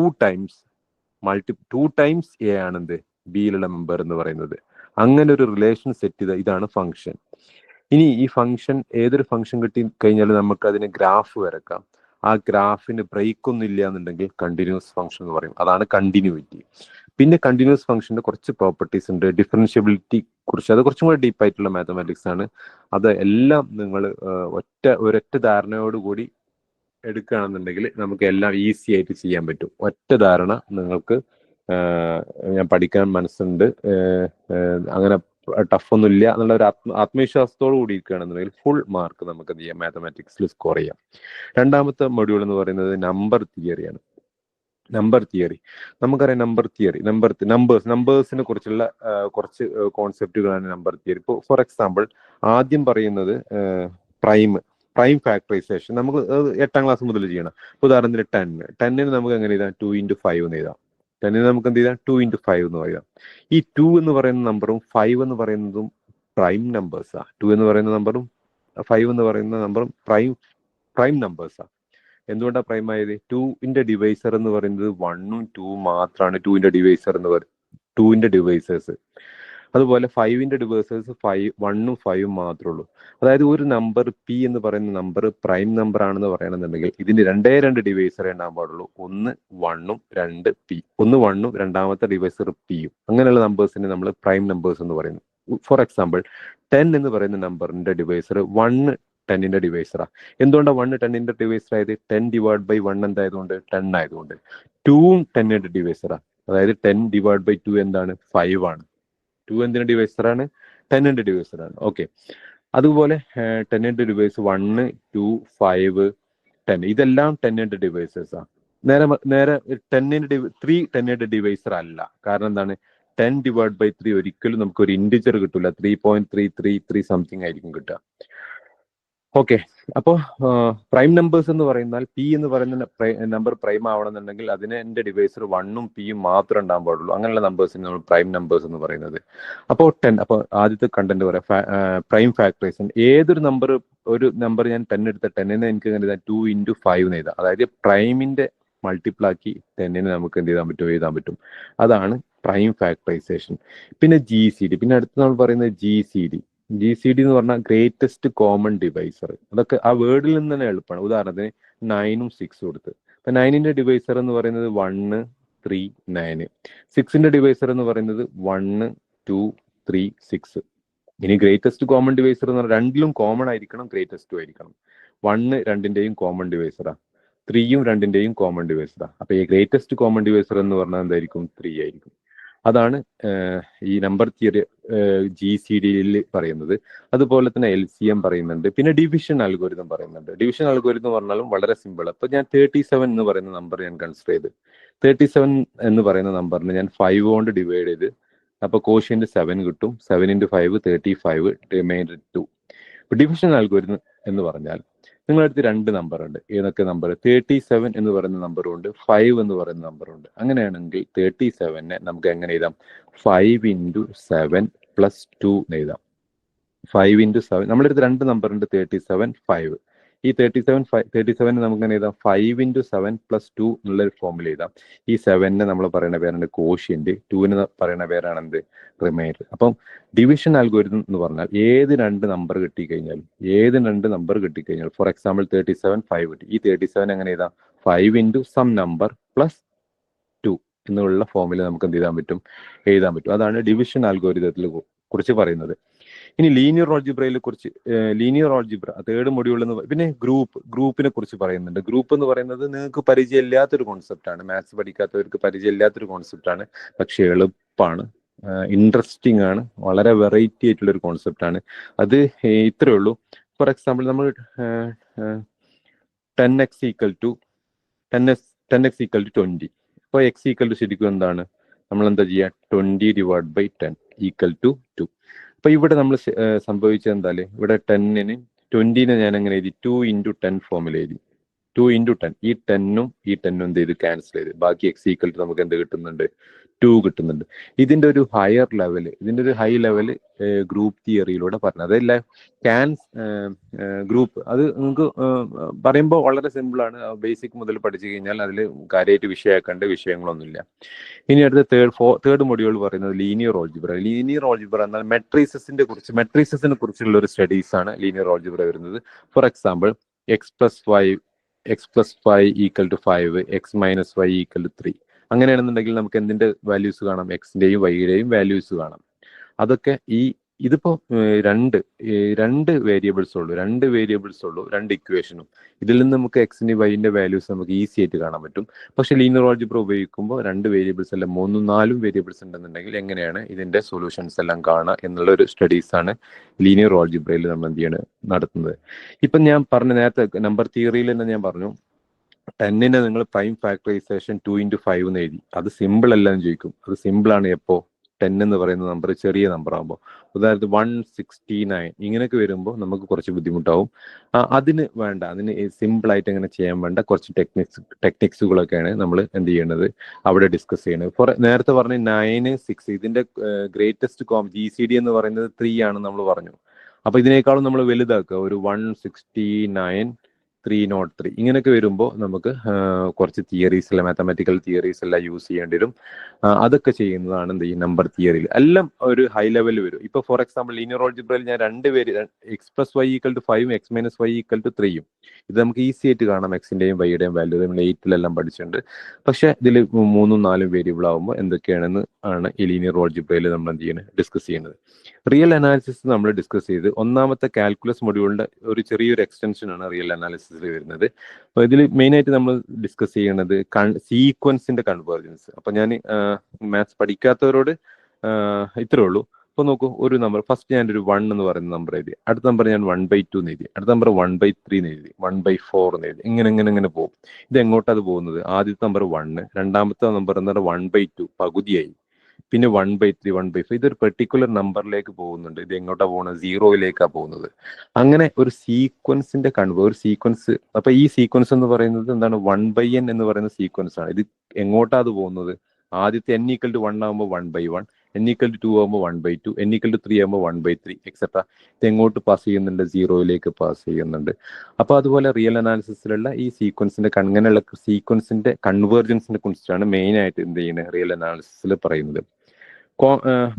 ടൈംസ് എ ആണെന്ത് ബിയിലുള്ള മെമ്പർ എന്ന് പറയുന്നത്. അങ്ങനെ ഒരു റിലേഷൻ സെറ്റ് ചെയ്ത ഇതാണ് ഫംഗ്ഷൻ. ഇനി ഈ ഫംഗ്ഷൻ, ഏതൊരു ഫംഗ്ഷൻ കിട്ടി കഴിഞ്ഞാൽ നമുക്ക് അതിന് ഗ്രാഫ് വരക്കാം. ആ ഗ്രാഫിന് ബ്രേക്ക് ഒന്നും ഇല്ല എന്നുണ്ടെങ്കിൽ കണ്ടിന്യൂസ് ഫംഗ്ഷൻ എന്ന് പറയും. അതാണ് കണ്ടിന്യൂറ്റി. പിന്നെ കണ്ടിന്യൂസ് ഫംഗ്ഷന്റെ കുറച്ച് പ്രോപ്പർട്ടീസ് ഉണ്ട്. ഡിഫറൻഷ്യബിലിറ്റി കുറിച്ച്, അത് കുറച്ചും കൂടി ഡീപ്പായിട്ടുള്ള മാത്തമാറ്റിക്സ് ആണ്. അത് എല്ലാം നിങ്ങൾ ഒരൊറ്റ ധാരണയോടുകൂടി എടുക്കുകയാണെന്നുണ്ടെങ്കിൽ നമുക്ക് എല്ലാം ഈസി ആയിട്ട് ചെയ്യാൻ പറ്റും. ഒറ്റ ധാരണ നിങ്ങൾക്ക് ഞാൻ പഠിക്കാൻ മനസ്സുണ്ട്, അങ്ങനെ ടഫൊന്നും ഇല്ല എന്നുള്ള ഒരു ആത്മവിശ്വാസത്തോടു കൂടി ഇരിക്കുകയാണെന്നുണ്ടെങ്കിൽ ഫുൾ മാർക്ക് നമുക്ക് എന്ത് ചെയ്യാം, മാത്തമാറ്റിക്സിൽ സ്കോർ ചെയ്യാം. രണ്ടാമത്തെ മൊഡ്യൂൾ എന്ന് പറയുന്നത് നമ്പർ തിയറിയാണ്. Number theory. നമുക്കറിയാം നമ്പേഴ്സിനെ കുറിച്ചുള്ള കുറച്ച് കോൺസെപ്റ്റുകളാണ് നമ്പർ തിയറി. ഇപ്പോൾ ഫോർ എക്സാമ്പിൾ ആദ്യം പറയുന്നത് പ്രൈം ഫാക്ടറൈസേഷൻ. നമുക്ക് 8ാം ക്ലാസ് മുതൽ ചെയ്യണം. ഉദാഹരണത്തിന് 10 നമുക്ക് എങ്ങനെ എഴുതാം? 2 into 5 എന്ന് എഴുതാം. 10 നമുക്ക് എന്ത് ചെയ്താം? 2 into 5 എന്ന് പറയാം. ഈ 2 എന്ന് പറയുന്ന നമ്പറും 5 എന്ന് പറയുന്നതും പ്രൈം നമ്പേഴ്സാണ്. 2 എന്ന് പറയുന്ന നമ്പറും 5 എന്ന് പറയുന്ന നമ്പറും പ്രൈം നമ്പേഴ്സാണ്. എന്തുകൊണ്ടാണ് പ്രൈം ആയത്? 2ന്റെ ഡിവൈസർ എന്ന് പറയുന്നത് 1ഉം 2ഉം മാത്രമാണ്. 2ന്റെ ഡിവൈസർ എന്ന് പറയുന്നത് 2ന്റെ ഡിവൈസേഴ്സ്. അതുപോലെ 5ന്റെ ഡിവൈസേഴ്സ് 1ഉം 5ഉം മാത്രമേ ഉള്ളൂ. അതായത് ഒരു നമ്പർ പി എന്ന് പറയുന്ന നമ്പർ പ്രൈം നമ്പർ ആണെന്ന് പറയണമെന്നുണ്ടെങ്കിൽ ഇതിന് രണ്ട് ഡിവൈസറേ ഉണ്ടാകാൻ പാടുള്ളൂ. ഒന്ന് 1ഉം 2 പി. ഒന്ന് 1ഉം രണ്ടാമത്തെ ഡിവൈസർ പിയും. അങ്ങനെയുള്ള നമ്പേഴ്സിനെ നമ്മൾ പ്രൈം നമ്പേഴ്സ് എന്ന് പറയുന്നു. ഫോർ എക്സാമ്പിൾ 10 എന്ന് പറയുന്ന നമ്പറിന്റെ ഡിവൈസർ 1 10ന്റെ ഡിവൈസറാ. എന്തുകൊണ്ടാണ് 1 10ന്റെ ഡിവൈസർ ആയത്? 10/1 എന്തായതുകൊണ്ട്? 10 ആയതുകൊണ്ട്. 2ഉം 10ന്റെ ഡിവൈസറാ. അതായത് 10/2 എന്താണ്? 5 ആണ്. 2 എന്തിന്റെ ഡിവൈസറാണ്? 10ന്റെ ഡിവൈസറാണ്. ഓക്കെ. അതുപോലെ 10ന്റെ ഡിവൈസ് 1, 2, 5, 10 ഇതെല്ലാം 10ന്റെ ഡിവൈസേഴ്സാണ്. നേരെ 3 10ന്റെ ഡിവൈസർ അല്ല. കാരണം എന്താണ്? 10/3 ഒരിക്കലും നമുക്ക് ഒരു ഇൻഡിജർ കിട്ടില്ല. 3.333 സംതിങ് ആയിരിക്കും കിട്ടുക. ഓക്കെ. അപ്പോൾ പ്രൈം നമ്പേഴ്സ് എന്ന് പറയുന്നാൽ പി എന്ന് പറയുന്ന നമ്പർ പ്രൈം ആവണമെന്നുണ്ടെങ്കിൽ അതിന്റെ ഡിവൈസർ 1ഉം പിയും മാത്രമേ ഉണ്ടാകാൻ പാടുള്ളൂ. അങ്ങനെയുള്ള നമ്പേഴ്സിന് നമ്മൾ പ്രൈം നമ്പേഴ്സ് എന്ന് പറയുന്നത്. അപ്പോൾ 10. അപ്പോൾ ആദ്യത്തെ കണ്ടന്റ് പറയാം, പ്രൈം ഫാക്ടറൈസേഷൻ. ഒരു നമ്പർ ഞാൻ 10 എടുത്ത 10നെ എനിക്ക് എഴുതാം 2 into 5 എന്ന് എഴുതാം. അതായത് പ്രൈമിന്റെ മൾട്ടിപ്പിൾ ആക്കി 10നെ നമുക്ക് എന്ത് എഴുതാൻ പറ്റും. അതാണ് പ്രൈം ഫാക്ടറൈസേഷൻ. പിന്നെ GCD. പിന്നെ അടുത്ത് നമ്മൾ പറയുന്നത് GCD എന്ന് പറഞ്ഞാൽ ഗ്രേറ്റസ്റ്റ് കോമൺ ഡിവൈസർ. അതൊക്കെ ആ വേർഡിൽ നിന്ന് തന്നെ എളുപ്പമാണ്. ഉദാഹരണത്തിന് 9ഉം 6ഉം കൊടുത്ത്. അപ്പൊ 9ന്റെ ഡിവൈസർ എന്ന് പറയുന്നത് 1, 3, 9. 6ന്റെ ഡിവൈസർ എന്ന് പറയുന്നത് 1, 2, 3, 6. ഇനി ഗ്രേറ്റസ്റ്റ് കോമൺ ഡിവൈസർ എന്ന് പറഞ്ഞാൽ രണ്ടിലും കോമൺ ആയിരിക്കണം, ഗ്രേറ്റസ്റ്റും ആയിരിക്കണം. 1 2ന്റെയും കോമൺ ഡിവൈസറാ. 3ഉം 2ന്റെയും കോമൺ ഡിവൈസറാ. അപ്പൊ ഈ ഗ്രേറ്റസ്റ്റ് കോമൺ ഡിവൈസർ എന്ന് പറഞ്ഞാൽ എന്തായിരിക്കും? 3 ആയിരിക്കും. അതാണ് ഈ നമ്പർ തിയറി GCDയിൽ പറയുന്നത്. അതുപോലെ തന്നെ LCM പറയുന്നുണ്ട്. പിന്നെ ഡിവിഷൻ അൽഗോരിതം പറയുന്നുണ്ട്. ഡിവിഷൻ അൽഗോരിതം പറഞ്ഞാലും വളരെ സിമ്പിൾ. അപ്പൊ ഞാൻ 37 എന്ന് പറയുന്ന നമ്പർ ഞാൻ കൺസിഡർ ചെയ്ത് 37 എന്ന് പറയുന്ന നമ്പറിന് ഞാൻ 5 കൊണ്ട് ഡിവൈഡ് ചെയ്ത് അപ്പൊ കോഷ്യന്റ് 7 കിട്ടും. 7 into 5 35, റിമൈൻഡർ 2. ഡിവിഷൻ അൽഗോരിതം എന്ന് പറഞ്ഞാൽ നിങ്ങളുടെ അടുത്ത് 2 നമ്പർ ഉണ്ട്. ഏതൊക്കെ നമ്പർ? 37 എന്ന് പറയുന്ന നമ്പറും ഉണ്ട്, 5 എന്ന് പറയുന്ന നമ്പറും ഉണ്ട്. അങ്ങനെയാണെങ്കിൽ 37നെ നമുക്ക് എങ്ങനെ എഴുതാം? 5 into 7 plus 2 എന്ന് എഴുതാം. 5 into 7. നമ്മുടെ അടുത്ത് 2 നമ്പർ ഉണ്ട്, 37, 5. ഈ 37 നമുക്ക് എങ്ങനെ എഴുതാം? 5 into 7 plus 2 എന്നുള്ള ഫോമിൽ എഴുതാം. ഈ 7നെ നമ്മൾ പറയുന്ന പേരാണ് കോഷ്യന്റ്, 2ന് പറയുന്ന പേരാണ് എന്ത്? റിമൈൻഡർ. അപ്പം ഡിവിഷൻ അൽഗോരിതം എന്ന് പറഞ്ഞാൽ ഏത് 2 നമ്പർ കിട്ടിക്കഴിഞ്ഞാൽ ഫോർ എക്സാമ്പിൾ 37, 5 കിട്ടി. ഈ 37 എങ്ങനെ എഴുതാം? 5 into some number plus 2 എന്നുള്ള ഫോമിൽ നമുക്ക് എന്ത് എഴുതാൻ പറ്റും. അതാണ് ഡിവിഷൻ അൽഗോരിതത്തിനെ കുറിച്ച് പറയുന്നത്. ഇനി ലീനിയർ ഓൾജിബ്രയെ കുറിച്ച്, ലീനിയർ ഓൾജിബ്ര 3rd മൊഡ്യൂൾ എന്ന്. പിന്നെ ഗ്രൂപ്പിനെ കുറിച്ച് പറയുന്നുണ്ട്. ഗ്രൂപ്പ് എന്ന് പറയുന്നത് നിങ്ങൾക്ക് പരിചയമില്ലാത്തൊരു കോൺസെപ്റ്റാണ്. മാത്സ് പഠിക്കാത്തവർക്ക് പരിചയമില്ലാത്തൊരു കോൺസെപ്റ്റാണ്. പക്ഷെ എളുപ്പമാണ്, ഇൻട്രസ്റ്റിംഗ് ആണ്, വളരെ വെറൈറ്റി ആയിട്ടുള്ള ഒരു കോൺസെപ്റ്റാണ്. അത് ഇത്രയേ ഉള്ളൂ. ഫോർ എക്സാമ്പിൾ നമ്മൾ 10x equal to 20. അപ്പോൾ x equal to ശരിക്കും എന്താണ്? നമ്മൾ എന്താ ചെയ്യുക? 20 divided by 10 equal to 2. അപ്പൊ ഇവിടെ നമ്മൾ സംഭവിച്ചത് എന്തായാലും ഇവിടെ 10ന് 20നെ ഞാൻ എങ്ങനെ എഴുതി? 2 into 10 ഫോമിൽ എഴുതി. 2 into 10. ഈ 10ഉം എന്ത് ചെയ്ത്? ക്യാൻസൽ ചെയ്ത്. ബാക്കി x equal to നമുക്ക് എന്ത് കിട്ടുന്നുണ്ട്? 2 കിട്ടുന്നുണ്ട്. ഇതിന്റെ ഒരു ഹൈ ലെവൽ ഗ്രൂപ്പ് തിയറിയിലൂടെ പറഞ്ഞത്. അതല്ല ഗ്രൂപ്പ്, അത് നിങ്ങൾക്ക് പറയുമ്പോൾ വളരെ സിമ്പിളാണ്. ബേസിക് മുതൽ പഠിച്ചു കഴിഞ്ഞാൽ അതിൽ കാര്യമായിട്ട് വിഷയമാക്കേണ്ട വിഷയങ്ങളൊന്നുമില്ല. ഇനി അടുത്ത തേർഡ് മൊഡ്യൂൾ പറയുന്നത് ലീനിയർ ഓൾജിബ്ര. ലീനിയർ ഓൾജിബ്ര എന്നാൽ മെട്രിസസിനെ കുറിച്ചുള്ള ഒരു സ്റ്റഡീസ് ആണ് ലീനിയർ ഓൾജിബ്ര വരുന്നത്. For example x plus 5 equal to 5, x minus y equal to 3. അങ്ങനെയാണെന്നുണ്ടെങ്കിൽ നമുക്ക് എന്തിന്റെ വാല്യൂസ് കാണാം? എക്സിന്റെയും വൈയുടെയും വാല്യൂസ് കാണാം. അതൊക്കെ ഇതിപ്പോ രണ്ട് വേരിയബിൾസ് ഉള്ളൂ, 2 ഇക്വേഷനും. ഇതിൽ നിന്ന് നമുക്ക് എക്സിന്റെ വൈന്റെ വാല്യൂസ് നമുക്ക് ഈസി ആയിട്ട് കാണാൻ പറ്റും. പക്ഷെ ലീനിയർ ഓൾജിബ്ര ഉപയോഗിക്കുമ്പോൾ 2 വേരിയബിൾസ് അല്ല 3, 4 വേരിയബിൾസ് ഉണ്ടെന്നുണ്ടെങ്കിൽ എങ്ങനെയാണ് ഇതിന്റെ സൊല്യൂഷൻസ് എല്ലാം കാണുക എന്നുള്ള ഒരു സ്റ്റഡീസ് ആണ് ലീനിയർ ഓൾജിബ്രയിൽ നമ്മൾ നടത്തുന്നത്. ഇപ്പം ഞാൻ പറഞ്ഞ നേരത്തെ നമ്പർ തിയറിയിൽ തന്നെ ഞാൻ പറഞ്ഞു, ടെന്നിനെ നിങ്ങൾ പ്രൈം ഫാക്ടറൈസേഷൻ 2 × 5 എന്ന് എഴുതി, അത് സിമ്പിൾ അല്ല എന്ന് ചോദിക്കും. അത് സിമ്പിളാണ് എപ്പോ 10 എന്ന് പറയുന്ന നമ്പർ ചെറിയ നമ്പർ ആകുമ്പോൾ. ഉദാഹരണത്തിന് 169 ഇങ്ങനെയൊക്കെ വരുമ്പോൾ നമുക്ക് കുറച്ച് ബുദ്ധിമുട്ടാവും. അതിന് വേണ്ട, അതിന് സിമ്പിളായിട്ട് എങ്ങനെ ചെയ്യാൻ വേണ്ട കുറച്ച് ടെക്നിക്സുകളൊക്കെയാണ് നമ്മൾ എന്ത് ചെയ്യേണ്ടത് അവിടെ ഡിസ്കസ് ചെയ്യണത്. നേരത്തെ പറഞ്ഞ 9, 6 ഇതിന്റെ ഗ്രേറ്റസ്റ്റ് GCD എന്ന് പറയുന്നത് 3 ആണ് നമ്മൾ പറഞ്ഞു. അപ്പൊ ഇതിനേക്കാളും നമ്മൾ വലുതാക്കുക, ഒരു 169 303 ഇങ്ങനെയൊക്കെ വരുമ്പോൾ നമുക്ക് കുറച്ച് തിയറീസ് എല്ലാം, മാത്തമാറ്റിക്കൽ തിയറീസ് എല്ലാം യൂസ് ചെയ്യേണ്ടി വരും. അതൊക്കെ ചെയ്യുന്നതാണ് എന്ത് ഈ നമ്പർ തിയറിയിൽ എല്ലാം ഒരു ഹൈ ലെവലിൽ വരും. ഇപ്പൊ ഫോർ എക്സാമ്പിൾ ലീനിയർ ആൾജിബ്രയിൽ ഞാൻ 2 പേര് x+y = 5 x-y = 3 ഇത് നമുക്ക് ഈസി ആയിട്ട് കാണാം. എക്സിന്റെയും വൈയുടെയും വാല്യൂ നമ്മൾ 8-ലെല്ലാം പഠിച്ചിട്ടുണ്ട്. പക്ഷെ ഇതിൽ 3ഉം 4ഉം വേരിയബിൾ ആകുമ്പോൾ എന്തൊക്കെയാണെന്ന് ആണ് ഈ ലീനിയർ ആൾജിബ്രയിൽ നമ്മൾ എന്ത് ചെയ്യുന്നത് ഡിസ്കസ് ചെയ്യുന്നത്. റിയൽ അനാലിസിസ് നമ്മൾ ഡിസ്കസ് ചെയ്ത് ഒന്നാമത്തെ കാൽക്കുലസ് മൊഡ്യൂളിന്റെ ഒരു ചെറിയൊരു എക്സ്റ്റൻഷൻ ആണ് റിയൽ അനാലിസിസിൽ വരുന്നത്. അപ്പോൾ ഇതിൽ മെയിനായിട്ട് നമ്മൾ ഡിസ്കസ് ചെയ്യുന്നത് സീക്വൻസിന്റെ കൺവേർജൻസ്. അപ്പൊ ഞാൻ മാത്സ് പഠിക്കാത്തവരോട് ഇത്രേ ഉള്ളൂ. ഇപ്പൊ നോക്കൂ, ഒരു നമ്പർ ഫസ്റ്റ് ഞാൻ ഒരു 1 എന്ന് പറയുന്ന നമ്പർ എഴുതി, അടുത്ത നമ്പർ ഞാൻ 1/2 എന്ന് എഴുതി, അടുത്ത നമ്പർ 1/3 എന്ന് എഴുതി, 1/4 എന്ന് എഴുതി, ഇങ്ങനെ പോകും. ഇത് എങ്ങോട്ടാണ് പോകുന്നത്? ആദ്യത്തെ നമ്പർ 1, രണ്ടാമത്തെ നമ്പർ എന്ന് പറഞ്ഞാൽ 1/2 പകുതിയായി, പിന്നെ 1/3 1/5 ഇതൊരു പെർട്ടിക്കുലർ നമ്പറിലേക്ക് പോകുന്നുണ്ട്. ഇത് എങ്ങോട്ടാ പോകുന്നത്? 0യിലേക്കാണ് പോകുന്നത്. അങ്ങനെ ഒരു സീക്വൻസിന്റെ ഒരു സീക്വൻസ്. അപ്പൊ ഈ സീക്വൻസ് എന്ന് പറയുന്നത് എന്താണ്? 1/n എന്ന് പറയുന്ന സീക്വൻസ് ആണ്. ഇത് എങ്ങോട്ടാ അത് പോകുന്നത്? ആദ്യത്തെ n = 1 ആകുമ്പോൾ 1/1, n = 2 ആകുമ്പോൾ 1/2, n = 3 ആകുമ്പോൾ 1/3 എക്സെട്ര. ഇത് എങ്ങോട്ട് പാസ് ചെയ്യുന്നുണ്ട്? 0യിലേക്ക് പാസ് ചെയ്യുന്നുണ്ട്. അപ്പൊ അതുപോലെ റിയൽ അനാലിസിസിലുള്ള ഈ സീക്വൻസിന്റെ അങ്ങനെയുള്ള സീക്വൻസിന്റെ കൺവേർജൻസിനെ കുറിച്ചാണ് മെയിൻ ആയിട്ട് എന്ത് ചെയ്യുന്നത് റിയൽ അനാലിസിസിൽ പറയുന്നത്.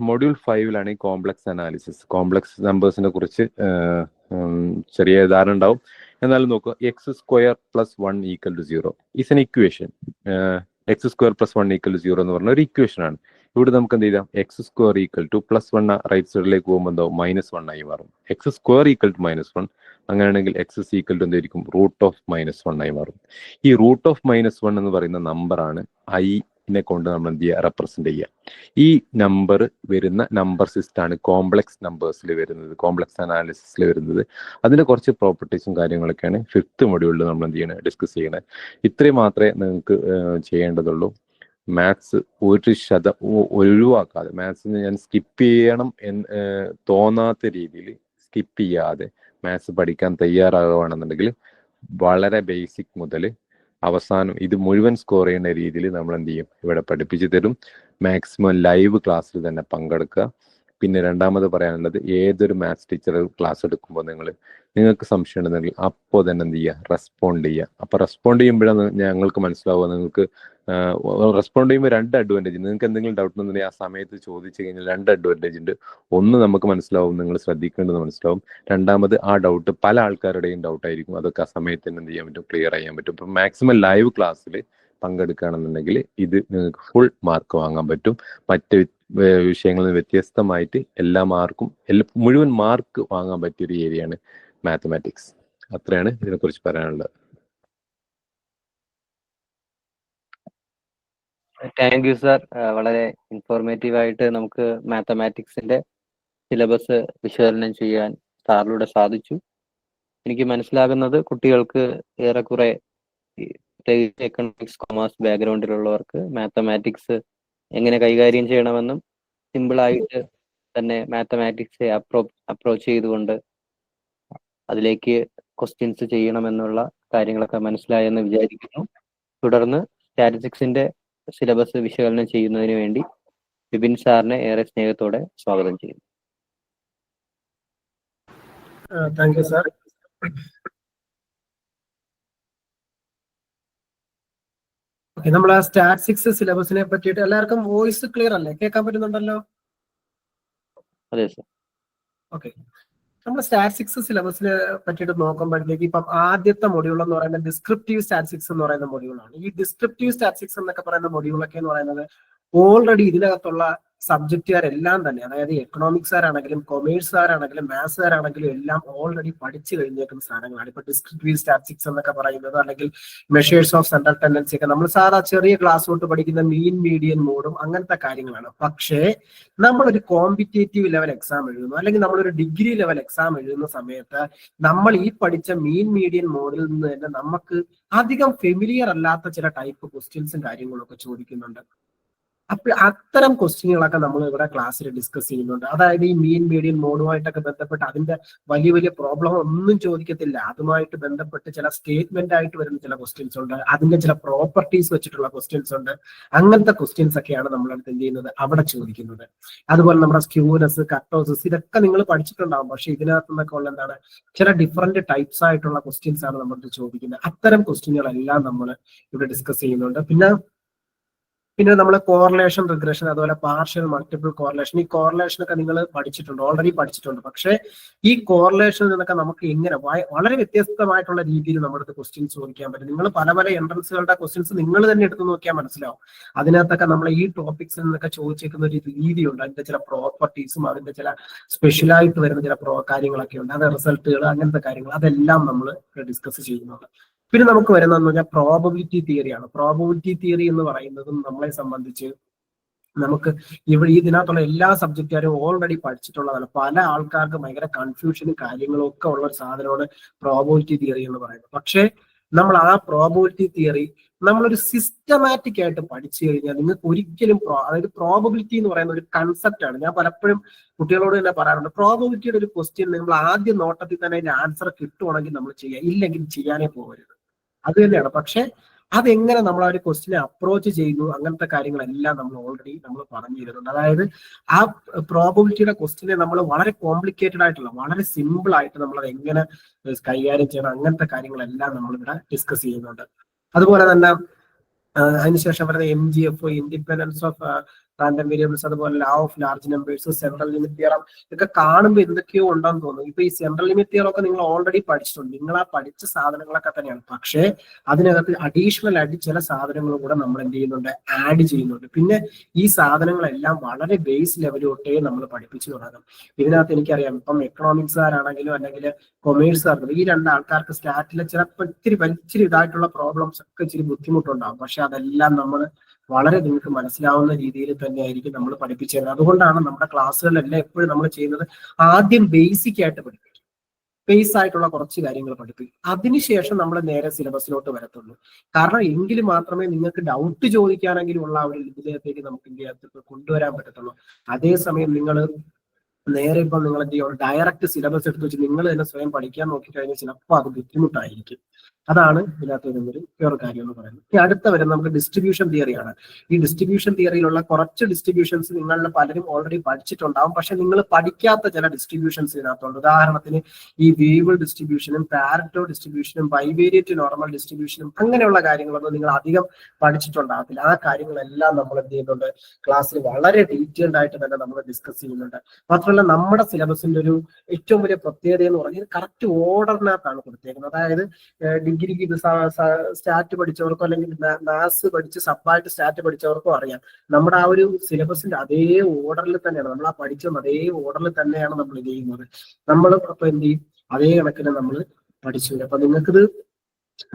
മൊഡ്യൂൾ 5-ലാണ് ഈ കോംപ്ലക്സ് അനാലിസിസ്. കോംപ്ലക്സ് നമ്പേഴ്സിനെ കുറിച്ച് ചെറിയ ധാരണ ഉണ്ടാവും. എന്നാലും നോക്കുക, x² + 1 = 0 is N equation. x² + 1 = 0 എന്ന് പറഞ്ഞ ഒരു ഇക്വേഷൻ ആണ്. ഇവിടെ നമുക്ക് എന്ത് ചെയ്യാം? x² = +1 റൈറ്റ് സൈഡിലേക്ക് പോകുമ്പോൾ എന്താവും? -1 ആയി മാറും. x² = -1 അങ്ങനെയാണെങ്കിൽ x എന്തായിരിക്കും? √−1 ആയി മാറും. ഈ √−1 എന്ന് പറയുന്ന നമ്പറാണ് നെ കൊണ്ട് നമ്മൾ എന്ത് ചെയ്യുക? റെപ്രസെന്റ് ചെയ്യുക. ഈ നമ്പർ വരുന്ന നമ്പർ സിസ്റ്റാണ് കോംപ്ലക്സ് നമ്പേഴ്സിൽ വരുന്നത്, കോംപ്ലക്സ് അനാലിസിസിൽ വരുന്നത്. അതിന്റെ കുറച്ച് പ്രോപ്പർട്ടീസും കാര്യങ്ങളൊക്കെയാണ് 5th മൊഡ്യൂളിൽ നമ്മൾ എന്ത് ചെയ്യണത് ഡിസ്കസ് ചെയ്യണത്. ഇത്രയും മാത്രമേ നിങ്ങൾക്ക് ചെയ്യേണ്ടതുള്ളൂ. മാത്സ് ഒഴിവാക്കാതെ, മാത്സിന് ഞാൻ സ്കിപ്പ് ചെയ്യണം എന്ന് തോന്നാത്ത രീതിയിൽ സ്കിപ്പ് ചെയ്യാതെ മാത്സ് പഠിക്കാൻ തയ്യാറാകുകയാണെന്നുണ്ടെങ്കിൽ വളരെ ബേസിക് മുതൽ അവസാനം ഇത് മുഴുവൻ സ്കോർ ചെയ്യുന്ന രീതിയിൽ നമ്മൾ എന്ത് ചെയ്യും? ഇവിടെ പഠിപ്പിച്ചു തരും. മാക്സിമം ലൈവ് ക്ലാസ്സിൽ തന്നെ പങ്കെടുക്കുക. പിന്നെ രണ്ടാമത് പറയാനുള്ളത്, ഏതൊരു മാത്സ് ടീച്ചർ ക്ലാസ് എടുക്കുമ്പോൾ നിങ്ങൾക്ക് സംശയം ഉണ്ടെങ്കിൽ അപ്പോൾ തന്നെ എന്ത് ചെയ്യുക? റെസ്പോണ്ട് ചെയ്യുക. അപ്പോൾ റെസ്പോണ്ട് ചെയ്യുമ്പോഴാണ് ഞങ്ങൾക്ക് മനസ്സിലാവുക. നിങ്ങൾക്ക് റെസ്പോണ്ട് ചെയ്യുമ്പോൾ 2 അഡ്വാൻറ്റേജ്. നിങ്ങൾക്ക് എന്തെങ്കിലും ഡൗട്ട് ഉണ്ടെന്നുണ്ടെങ്കിൽ ആ സമയത്ത് ചോദിച്ചു കഴിഞ്ഞാൽ 2 അഡ്വാൻറ്റേജ് ഉണ്ട്. ഒന്ന്, നമുക്ക് മനസ്സിലാവും, നിങ്ങൾ ശ്രദ്ധിക്കേണ്ടത് മനസ്സിലാവും. രണ്ടാമത്, ആ ഡൗട്ട് പല ആൾക്കാരുടെയും ഡൗട്ടായിരിക്കും. അതൊക്കെ ആ സമയത്ത് തന്നെ എന്ത് ചെയ്യാൻ പറ്റും? ക്ലിയർ ചെയ്യാൻ പറ്റും. ഇപ്പം മാക്സിമം ലൈവ് ക്ലാസ്സിൽ പങ്കെടുക്കുകയാണെന്നുണ്ടെങ്കിൽ ഇത് നിങ്ങൾക്ക് ഫുൾ മാർക്ക് വാങ്ങാൻ പറ്റും. മറ്റ് വിഷയങ്ങളിൽ നിന്ന് വ്യത്യസ്തമായിട്ട് മുഴുവൻ മാർക്ക് വാങ്ങാൻ പറ്റിയൊരു ഏരിയയാണ് മാത്തമാറ്റിക്സ്. അത്രയാണ് ഇതിനെക്കുറിച്ച് പറയാനുള്ളത്. Thank you sir. വളരെ ഇൻഫോർമേറ്റീവ് ആയിട്ട് നമുക്ക് മാത്തമാറ്റിക്സിന്റെ സിലബസ് വിശകലനം ചെയ്യാൻ സാറിലൂടെ സാധിച്ചു. എനിക്ക് മനസ്സിലാകുന്നത് കുട്ടികൾക്ക് ഏറെക്കുറെ എക്കണോമിക്സ്, കൊമേഴ്സ് ബാക്ക്ഗ്രൗണ്ടിലുള്ളവർക്ക് മാത്തമാറ്റിക്സ് എങ്ങനെ കൈകാര്യം ചെയ്യണമെന്നും സിമ്പിളായിട്ട് തന്നെ മാത്തമാറ്റിക്സെ അപ്രോച്ച് ചെയ്തുകൊണ്ട് അതിലേക്ക് ക്വസ്റ്റ്യൻസ് ചെയ്യണമെന്നുള്ള കാര്യങ്ങളൊക്കെ മനസ്സിലായെന്ന് വിചാരിക്കുന്നു. തുടർന്ന് സ്റ്റാറ്റിസ്റ്റിക്സിന്റെ സിലബസ് വിശകലനം ചെയ്യുന്നതിന് വേണ്ടി വിപിൻ സാറിനെ ഏറെ സ്നേഹത്തോടെ സ്വാഗതം ചെയ്യുന്നു. Thank you sir. നമ്മൾ ആ സ്റ്റാറ്റിസ്റ്റിക്സ് സിലബസിനെ പറ്റിയിട്ട് എല്ലാവർക്കും വോയിസ് ക്ലിയർ അല്ലേ? കേൾക്കാൻ പറ്റുന്നുണ്ടല്ലോ? അതെ സാർ. ഓക്കെ. നമ്മൾ സ്റ്റാറ്റിസ്റ്റിക്സ് സിലബസിനെ പറ്റിയിട്ട് നോക്കുമ്പോഴത്തേക്ക് ഇപ്പം ആദ്യത്തെ മൊഡ്യൂൾ എന്ന് പറയുന്നത് ഡിസ്ക്രിപ്റ്റീവ് സ്റ്റാറ്റിസ്റ്റിക്സ് എന്ന് പറയുന്ന മൊഡ്യൂളാണ്. ഈ ഡിസ്ക്രിപ്റ്റീവ് സ്റ്റാറ്റിസ്റ്റിക്സ് എന്നൊക്കെ പറയുന്ന മൊഡ്യൂളൊക്കെ എന്ന് പറയുന്നത് ഓൾറെഡി ഇതിനകത്തുള്ള സബ്ജക്റ്റുകാരെല്ലാം തന്നെ, അതായത് എക്കണോമിക്സുകാരാണെങ്കിലും കൊമേഴ്സുകാരാണെങ്കിലും മാത്സുകാരാണെങ്കിലും എല്ലാം ഓൾറെഡി പഠിച്ചു കഴിഞ്ഞേക്കുന്ന സാധനങ്ങളാണ്. ഇപ്പൊ ഡിസ്ക്രിപ്റ്റീവ് സ്റ്റാറ്റിസ്റ്റിക്സ് എന്നൊക്കെ പറയുന്നത്, അല്ലെങ്കിൽ മെഷേഴ്സ് ഓഫ് സെൻട്രൽ ടെൻഡൻസി ഒക്കെ നമ്മൾ സാധാ ചെറിയ ക്ലാസ് തൊട്ട് പഠിക്കുന്ന മീൻ മീഡിയൻ മോഡും അങ്ങനത്തെ കാര്യങ്ങളാണ്. പക്ഷേ നമ്മളൊരു കോമ്പറ്റേറ്റീവ് ലെവൽ എക്സാം എഴുതുന്നു, അല്ലെങ്കിൽ നമ്മളൊരു ഡിഗ്രി ലെവൽ എക്സാം എഴുതുന്ന സമയത്ത് നമ്മൾ ഈ പഠിച്ച മീൻ മീഡിയൻ മോഡിൽ നിന്ന് തന്നെ നമുക്ക് അധികം ഫെമിലിയർ അല്ലാത്ത ചില ടൈപ്പ് ക്വസ്റ്റ്യൻസും കാര്യങ്ങളും ഒക്കെ ചോദിക്കുന്നുണ്ട്. അപ്പൊ അത്തരം ക്വസ്റ്റ്യനുകളൊക്കെ നമ്മൾ ഇവിടെ ക്ലാസ്സിൽ ഡിസ്കസ് ചെയ്യുന്നുണ്ട്. അതായത് ഈ മീൻ മീഡിയൻ മോഡുമായിട്ടൊക്കെ ബന്ധപ്പെട്ട് അതിന്റെ വലിയ വലിയ പ്രോബ്ലം ഒന്നും ചോദിക്കത്തില്ല. അതുമായിട്ട് ബന്ധപ്പെട്ട് ചില സ്റ്റേറ്റ്മെന്റ് ആയിട്ട് വരുന്ന ചില ക്വസ്റ്റ്യൻസ് ഉണ്ട്, അതിന്റെ ചില പ്രോപ്പർട്ടീസ് വെച്ചിട്ടുള്ള ക്വസ്റ്റ്യൻസ് ഉണ്ട്. അങ്ങനത്തെ ക്വസ്റ്റ്യൻസ് ഒക്കെയാണ് നമ്മളടുത്ത് എന്ത് ചെയ്യുന്നത്, അവിടെ ചോദിക്കുന്നത്. അതുപോലെ നമ്മുടെ സ്ക്യൂനസ്, കട്ടോസസ്, ഇതൊക്കെ നിങ്ങൾ പഠിച്ചിട്ടുണ്ടാവും. പക്ഷെ ഇതിനകത്ത് നിന്നൊക്കെ ഉള്ള എന്താണ്, ചില ഡിഫറെന്റ് ടൈപ്സ് ആയിട്ടുള്ള ക്വസ്റ്റ്യൻസ് ആണ് നമ്മൾക്ക് ചോദിക്കുന്നത്. അത്തരം ക്വസ്റ്റ്യനുകളെല്ലാം നമ്മൾ ഇവിടെ ഡിസ്കസ് ചെയ്യുന്നുണ്ട്. പിന്നെ നമ്മൾ കോറിലേഷൻ, റിഗ്രഷൻ, അതുപോലെ പാർഷ്യൽ മൾട്ടിപ്പിൾ കോറിലേഷൻ, ഈ കോറിലേഷൻ ഒക്കെ നിങ്ങൾ പഠിച്ചിട്ടുണ്ട്, ഓൾറെഡി പഠിച്ചിട്ടുണ്ട്. പക്ഷേ ഈ കോറിലേഷനിൽ നിന്നൊക്കെ നമുക്ക് എങ്ങനെ വളരെ വ്യത്യസ്തമായിട്ടുള്ള രീതിയിൽ നമ്മുടെ ക്വസ്റ്റ്യൻസ് ചോദിക്കാൻ പറ്റും. നിങ്ങൾ പല പല എൻട്രൻസുകളുടെ ക്വസ്റ്റ്യൻസ് നിങ്ങൾ തന്നെ എടുത്ത് നോക്കിയാൽ മനസ്സിലാവും. അതിനകത്തൊക്കെ നമ്മൾ ഈ ടോപ്പിക്സിൽ നിന്നൊക്കെ ചോദിച്ചേക്കുന്ന ഒരു രീതിയുണ്ട്. അതിന്റെ ചില പ്രോപ്പർട്ടീസും അതിന്റെ ചില സ്പെഷ്യലായിട്ട് വരുന്ന ചില കാര്യങ്ങളൊക്കെ ഉണ്ട്. അത് റിസൾട്ടുകൾ, അങ്ങനത്തെ കാര്യങ്ങൾ, അതെല്ലാം നമ്മൾ ഡിസ്കസ് ചെയ്യുന്നുണ്ട്. പിന്നെ നമുക്ക് വരുന്നതെന്ന് പറഞ്ഞാൽ പ്രോബബിലിറ്റി തിയറിയാണ്. പ്രോബബിലിറ്റി തിയറി എന്ന് പറയുന്നതും നമ്മളെ സംബന്ധിച്ച് നമുക്ക് ഇവിടെ ഇതിനകത്തുള്ള എല്ലാ സബ്ജക്റ്റുകാരും ഓൾറെഡി പഠിച്ചിട്ടുള്ളതാണ്. പല ആൾക്കാർക്ക് ഭയങ്കര കൺഫ്യൂഷനും കാര്യങ്ങളും ഒക്കെ ഉള്ള ഒരു സാധനമാണ് പ്രോബബിലിറ്റി തിയറി എന്ന് പറയുന്നത്. പക്ഷേ നമ്മൾ ആ പ്രോബബിലിറ്റി തിയറി നമ്മളൊരു സിസ്റ്റമാറ്റിക് ആയിട്ട് പഠിച്ചു കഴിഞ്ഞാൽ നിങ്ങൾക്ക് ഒരിക്കലും അതായത് പ്രോബബിലിറ്റി എന്ന് പറയുന്ന ഒരു കൺസെപ്റ്റ് ആണ്. ഞാൻ പലപ്പോഴും കുട്ടികളോട് തന്നെ പറയാറുണ്ട്, പ്രോബബിലിറ്റിയുടെ ഒരു ക്വസ്റ്റ്യൻ നമ്മൾ ആദ്യ നോട്ടത്തിൽ തന്നെ അതിന്റെ ആൻസർ കിട്ടുവാണെങ്കിൽ നമ്മൾ ചെയ്യുക, ഇല്ലെങ്കിൽ ചെയ്യാനേ പോകരുത്. അത് തന്നെയാണ്. പക്ഷെ അതെങ്ങനെ നമ്മൾ ആ ഒരു ക്വസ്റ്റിനെ അപ്രോച്ച് ചെയ്യുന്നു, അങ്ങനത്തെ കാര്യങ്ങളെല്ലാം നമ്മൾ ഓൾറെഡി നമ്മൾ പറഞ്ഞു തരുന്നുണ്ട്. അതായത് ആ പ്രോബബിലിറ്റിയുടെ ക്വസ്റ്റിനെ നമ്മൾ വളരെ കോംപ്ലിക്കേറ്റഡ് ആയിട്ടുള്ള, വളരെ സിമ്പിൾ ആയിട്ട് നമ്മൾ അത് എങ്ങനെ കൈകാര്യം ചെയ്യണം, അങ്ങനത്തെ കാര്യങ്ങളെല്ലാം നമ്മൾ ഇവിടെ ഡിസ്കസ് ചെയ്യുന്നുണ്ട്. അതുപോലെ തന്നെ അതിനുശേഷം വരുന്ന MGF, independence of random variables, അതുപോലെ law of large numbers, central limit theorem, ഇതൊക്കെ കാണുമ്പോൾ എന്തൊക്കെയോ ഉണ്ടെന്ന് തോന്നുന്നു. ഇപ്പൊ ഈ സെൻട്രൽ ലിമിറ്റ് തിയറം ഒക്കെ നിങ്ങൾ ഓൾറെഡി പഠിച്ചിട്ടുണ്ട്, നിങ്ങൾ ആ പഠിച്ച സാധനങ്ങളൊക്കെ തന്നെയാണ്. പക്ഷേ അതിനകത്ത് അഡീഷണൽ ആയിട്ട് ചില സാധനങ്ങളും കൂടെ നമ്മൾ എന്ത് ചെയ്യുന്നുണ്ട്, ആഡ് ചെയ്യുന്നുണ്ട്. പിന്നെ ഈ സാധനങ്ങളെല്ലാം വളരെ ബേസ് ലെവൽ തൊട്ടേ നമ്മൾ പഠിപ്പിച്ചു തുടങ്ങും. ഇതിനകത്ത് എനിക്കറിയാം, ഇപ്പം എക്കണോമിക്സുകാരാണെങ്കിലും അല്ലെങ്കിൽ കൊമേഴ്സുകാർക്കും ഈ രണ്ടാൾക്കാർക്ക് സ്റ്റാറ്റിലെ ചിലപ്പോൾ ഇച്ചിരി ഇതായിട്ടുള്ള പ്രോബ്ലംസ് ഒക്കെ ഇച്ചിരി ബുദ്ധിമുട്ടുണ്ടാകും. പക്ഷെ അതെല്ലാം നമ്മൾ വളരെ നിങ്ങൾക്ക് മനസ്സിലാവുന്ന രീതിയിൽ തന്നെ ആയിരിക്കും നമ്മൾ പഠിപ്പിച്ചു തരുന്നത്. അതുകൊണ്ടാണ് നമ്മുടെ ക്ലാസ്സുകളിലെല്ലാം എപ്പോഴും നമ്മൾ ചെയ്യുന്നത്, ആദ്യം ബേസിക് ആയിട്ട് പഠിപ്പിക്കും, ബേസ് ആയിട്ടുള്ള കുറച്ച് കാര്യങ്ങൾ പഠിപ്പിക്കും. അതിനുശേഷം നമ്മൾ നേരെ സിലബസിലോട്ട് വരത്തുള്ളൂ. കാരണം എങ്കിൽ മാത്രമേ നിങ്ങൾക്ക് ഡൗട്ട് ചോദിക്കാനെങ്കിലും ഉള്ള ആ ഒരു ഇതിലേക്ക് നമുക്ക് ഇന്ത്യക്ക് കൊണ്ടുവരാൻ പറ്റത്തുള്ളൂ. അതേസമയം നിങ്ങൾ നേരെ ഇപ്പം നിങ്ങൾ എന്ത് ചെയ്യണം, ഡയറക്റ്റ് സിലബസ് എടുത്ത് വെച്ച് നിങ്ങൾ തന്നെ സ്വയം പഠിക്കാൻ നോക്കിക്കഴിഞ്ഞാൽ ചിലപ്പോൾ അത് ബുദ്ധിമുട്ടായിരിക്കും. അതാണ് ഇതിനകത്ത് വരുന്നൊരു വേറെ കാര്യം എന്ന് പറയുന്നത്. ഇനി അടുത്ത വരുന്നത് നമുക്ക് ഡിസ്ട്രിബ്യൂഷൻ തിയറിയാണ്. ഈ ഡിസ്ട്രിബ്യൂഷൻ തിയറിയിലുള്ള കുറച്ച് ഡിസ്ട്രിബ്യൂഷൻസ് നിങ്ങളിൽ പലരും ഓൾറെഡി പഠിച്ചിട്ടുണ്ടാവും. പക്ഷെ നിങ്ങൾ പഠിക്കാത്ത ചില ഡിസ്ട്രിബ്യൂഷൻസ് ഇതിനകത്തുണ്ട്. ഉദാഹരണത്തിന് ഈ വേരിയബിൾ ഡിസ്ട്രിബ്യൂഷനും പാരറ്റോ ഡിസ്ട്രിബ്യൂഷനും ബൈവേരിയറ്റ് നോർമൽ ഡിസ്ട്രിബ്യൂഷനും അങ്ങനെയുള്ള കാര്യങ്ങളൊന്നും നിങ്ങൾ അധികം പഠിച്ചിട്ടുണ്ടാകത്തില്ല. ആ കാര്യങ്ങളെല്ലാം നമ്മൾ എന്ത് ചെയ്യുന്നുണ്ട്, ക്ലാസ്സിൽ വളരെ ഡീറ്റെയിൽഡ് ആയിട്ട് തന്നെ നമ്മൾ ഡിസ്കസ് ചെയ്യുന്നുണ്ട്. മാത്രമല്ല നമ്മുടെ സിലബസിന്റെ ഒരു ഏറ്റവും വലിയ പ്രത്യേകത എന്ന് പറഞ്ഞാൽ കറക്റ്റ് ഓർഡറിനകത്താണ് കൊടുത്തേക്കുന്നത്. അതായത് ഡിഗ്രിക്ക് ഇത് സ്റ്റാറ്റ് പഠിച്ചവർക്കോ അല്ലെങ്കിൽ മാത്സ് പഠിച്ച് സബ്ബായിട്ട് സ്റ്റാറ്റ് പഠിച്ചവർക്കോ അറിയാം, നമ്മുടെ ആ ഒരു സിലബസിന്റെ അതേ ഓർഡറിൽ തന്നെയാണ് നമ്മൾ ആ പഠിച്ചത്, അതേ ഓർഡറിൽ തന്നെയാണ് നമ്മൾ ഇത് ചെയ്യുന്നത്. നമ്മൾ അപ്പൊ എന്ത് ചെയ്യും, അതേ കണക്കിന് നമ്മൾ പഠിച്ചു. അപ്പൊ നിങ്ങൾക്കിത്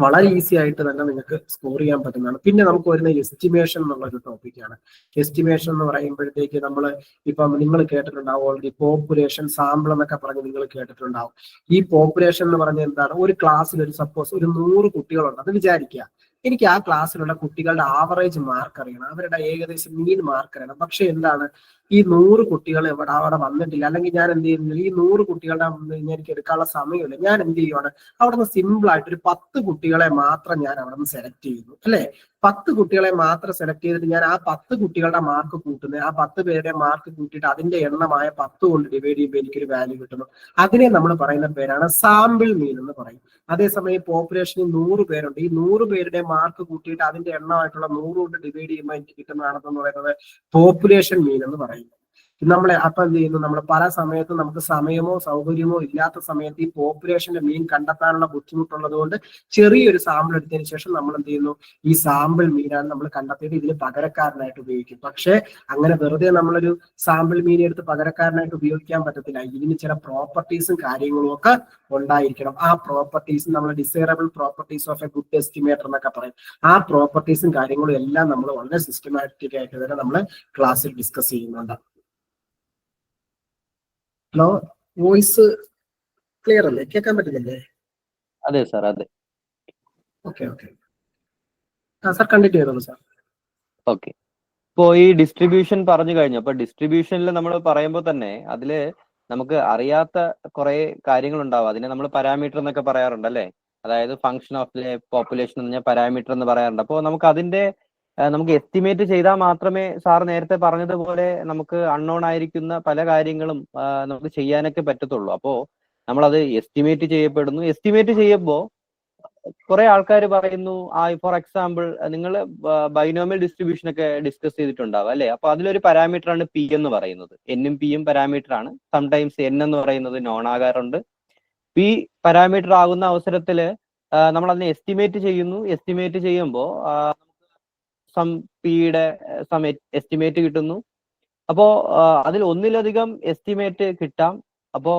വളരെ ഈസി ആയിട്ട് തന്നെ നിങ്ങൾക്ക് സ്കോർ ചെയ്യാൻ പറ്റുന്നതാണ്. പിന്നെ നമുക്ക് വരുന്ന എസ്റ്റിമേഷൻ എന്നുള്ള ഒരു ടോപ്പിക്കാണ്. എസ്റ്റിമേഷൻ എന്ന് പറയുമ്പോഴത്തേക്ക് നമ്മൾ ഇപ്പം നിങ്ങൾ കേട്ടിട്ടുണ്ടാവും ഓൾറെഡി, പോപ്പുലേഷൻ സാമ്പിൾ എന്നൊക്കെ പറഞ്ഞ് നിങ്ങൾ കേട്ടിട്ടുണ്ടാവും. ഈ പോപ്പുലേഷൻ എന്ന് പറഞ്ഞാൽ എന്താണ്, ഒരു ക്ലാസ്സിൽ ഒരു സപ്പോസ് ഒരു 100 കുട്ടികളുണ്ടെന്ന് വിചാരിക്കുക. എനിക്ക് ആ ക്ലാസ്സിലുള്ള കുട്ടികളുടെ ആവറേജ് മാർക്ക് അറിയണം, അവരുടെ ഏകദേശം മീൻ മാർക്ക് അറിയണം. പക്ഷെ എന്താണ്, ഈ 100 കുട്ടികൾ അവിടെ വന്നിട്ടില്ല, അല്ലെങ്കിൽ ഞാൻ എന്ത് ചെയ്യുന്നില്ല, ഈ 100 കുട്ടികളുടെ എനിക്ക് എടുക്കാനുള്ള സമയമില്ല. ഞാൻ എന്ത് ചെയ്യുവാണ്, അവിടെ നിന്ന് സിമ്പിൾ ആയിട്ട് ഒരു 10 കുട്ടികളെ മാത്രം ഞാൻ അവിടെ നിന്ന് സെലക്ട് ചെയ്യുന്നു, അല്ലെ? 10 കുട്ടികളെ മാത്രം സെലക്ട് ചെയ്തിട്ട് ഞാൻ ആ 10 കുട്ടികളുടെ മാർക്ക് കൂട്ടുന്നത്, ആ 10 പേരുടെ മാർക്ക് കൂട്ടിയിട്ട് അതിന്റെ എണ്ണമായ 10 കൊണ്ട് ഡിവൈഡ് ചെയ്യുമ്പോൾ എനിക്കൊരു വാല്യൂ കിട്ടുന്നു. അതിനെ നമ്മൾ പറയുന്ന പേരാണ് സാമ്പിൾ മീൻ എന്ന് പറയും. അതേസമയം പോപ്പുലേഷനിൽ 100 പേരുണ്ട്, ഈ 100 പേരുടെ മാർക്ക് കൂട്ടിയിട്ട് അതിന്റെ എണ്ണമായിട്ടുള്ള 100 കൊണ്ട് ഡിവൈഡ് ചെയ്യുമ്പോൾ എനിക്ക് കിട്ടുന്നതാണെന്ന് പറയുന്നത് പോപ്പുലേഷൻ മീൻ എന്ന് പറയും. നമ്മളെ അപ്പൊ എന്ത് ചെയ്യുന്നു, നമ്മൾ പല സമയത്തും നമുക്ക് സമയമോ സൗകര്യമോ ഇല്ലാത്ത സമയത്ത് ഈ പോപ്പുലേഷന്റെ മീൻ കണ്ടെത്താനുള്ള ബുദ്ധിമുട്ടുള്ളത് കൊണ്ട് ചെറിയൊരു സാമ്പിൾ എടുത്തതിന് ശേഷം നമ്മൾ എന്ത് ചെയ്യുന്നു, ഈ സാമ്പിൾ മീനാണ് നമ്മൾ കണ്ടെത്തിയിട്ട് ഇതിന് പകരക്കാരനായിട്ട് ഉപയോഗിക്കും. പക്ഷെ അങ്ങനെ വെറുതെ നമ്മളൊരു സാമ്പിൾ മീൻ എടുത്ത് പകരക്കാരനായിട്ട് ഉപയോഗിക്കാൻ പറ്റത്തില്ല. ഇതിന് ചില പ്രോപ്പർട്ടീസും കാര്യങ്ങളും ഒക്കെ ഉണ്ടായിരിക്കണം. ആ പ്രോപ്പർട്ടീസ് നമ്മൾ desirable properties of A good estimator എന്നൊക്കെ പറയും. ആ പ്രോപ്പർട്ടീസും കാര്യങ്ങളും എല്ലാം നമ്മൾ വളരെ സിസ്റ്റമാറ്റിക് ആയിട്ട് തന്നെ നമ്മൾ ക്ലാസ്സിൽ ഡിസ്കസ് ചെയ്യുന്നുണ്ട്. ഹലോ, വോയിസ് ക്ലിയർ അല്ലേ? കേൾക്കാൻ പറ്റുന്നില്ലേ? അതെ സാർ, അതെ. ഓക്കെ ഓക്കെ, സാർ കണ്ടിന്യൂ ചെയ്തോളൂ സാർ. ഓക്കെ. ഇപ്പോ ഈ ഡിസ്ട്രിബ്യൂഷൻ പറഞ്ഞു കഴിഞ്ഞു. അപ്പൊ ഡിസ്ട്രിബ്യൂഷനിൽ നമ്മൾ പറയുമ്പോൾ തന്നെ അതില് നമുക്ക് അറിയാത്ത കുറെ കാര്യങ്ങൾ ഉണ്ടാവും. അതിനെ നമ്മൾ പാരാമീറ്റർ എന്നൊക്കെ പറയാറുണ്ട് അല്ലേ? അതായത് ഫംഗ്ഷൻ ഓഫ് പോപ്പുലേഷൻ എന്ന് പറഞ്ഞാൽ പാരാമീറ്റർ എന്ന് പറയാറുണ്ട്. അപ്പോൾ നമുക്ക് അതിന്റെ നമുക്ക് എസ്റ്റിമേറ്റ് ചെയ്താൽ മാത്രമേ സാർ നേരത്തെ പറഞ്ഞതുപോലെ നമുക്ക് അൺനോൺ ആയിരിക്കുന്ന പല കാര്യങ്ങളും നമുക്ക് ചെയ്യാനൊക്കെ പറ്റത്തുള്ളൂ. അപ്പോൾ നമ്മളത് എസ്റ്റിമേറ്റ് ചെയ്യപ്പെടുന്നു. എസ്റ്റിമേറ്റ് ചെയ്യുമ്പോൾ കുറെ ആൾക്കാർ പറയുന്നു, ഫോർ എക്സാമ്പിൾ നിങ്ങൾ ബൈനോമിയൽ ഡിസ്ട്രിബ്യൂഷൻ ഒക്കെ ഡിസ്കസ് ചെയ്തിട്ടുണ്ടാവും അല്ലെ? അപ്പൊ അതിലൊരു പാരാമീറ്റർ ആണ് പി എന്ന് പറയുന്നത്. എന്നും പിയും പാരാമീറ്റർ ആണ്. സംടൈംസ് എൻ എന്ന് പറയുന്നത് നോൺ ആകാറുണ്ട്. പി പാരാമീറ്റർ ആകുന്ന അവസരത്തിൽ നമ്മൾ അതിനെ എസ്റ്റിമേറ്റ് ചെയ്യുന്നു. എസ്റ്റിമേറ്റ് ചെയ്യുമ്പോൾ സം പിയുടെ സം എസ്റ്റിമേറ്റ് കിട്ടുന്നു. അപ്പോ അതിൽ ഒന്നിലധികം എസ്റ്റിമേറ്റ് കിട്ടാം. അപ്പോ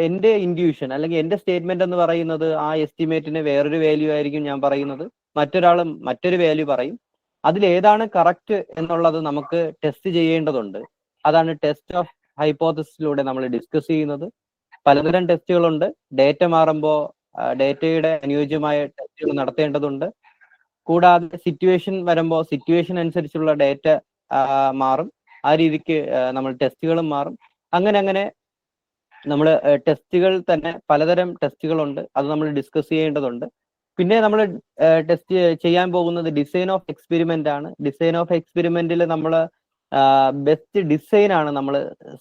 എന്റെ ഇൻഡ്യൂഷൻ അല്ലെങ്കിൽ എന്റെ സ്റ്റേറ്റ്മെന്റ് എന്ന് പറയുന്നത് ആ എസ്റ്റിമേറ്റിന് വേറൊരു വാല്യൂ ആയിരിക്കും ഞാൻ പറയുന്നത്, മറ്റൊരാളും മറ്റൊരു വാല്യൂ പറയും. അതിൽ ഏതാണ് കറക്റ്റ് എന്നുള്ളത് നമുക്ക് ടെസ്റ്റ് ചെയ്യേണ്ടതുണ്ട്. അതാണ് ടെസ്റ്റ് ഓഫ് ഹൈപ്പോത്തസിസിലൂടെ നമ്മൾ ഡിസ്കസ് ചെയ്യുന്നത്. പലതരം ടെസ്റ്റുകളുണ്ട്. ഡേറ്റ മാറുമ്പോൾ ഡേറ്റയുടെ അനുയോജ്യമായ ടെസ്റ്റുകൾ നടത്തേണ്ടതുണ്ട്. കൂടാതെ സിറ്റുവേഷൻ വരുമ്പോൾ സിറ്റുവേഷൻ അനുസരിച്ചുള്ള ഡേറ്റ മാറും. ആ രീതിക്ക് നമ്മൾ ടെസ്റ്റുകളും മാറും. അങ്ങനെ നമ്മൾ ടെസ്റ്റുകൾ തന്നെ പലതരം ടെസ്റ്റുകളുണ്ട്. അത് നമ്മൾ ഡിസ്കസ് ചെയ്യേണ്ടതുണ്ട്. പിന്നെ നമ്മൾ ടെസ്റ്റ് ചെയ്യാൻ പോകുന്നത് ഡിസൈൻ ഓഫ് എക്സ്പെരിമെന്റ് ആണ്. ഡിസൈൻ ഓഫ് എക്സ്പെരിമെന്റിൽ നമ്മൾ ബെസ്റ്റ് ഡിസൈൻ ആണ് നമ്മൾ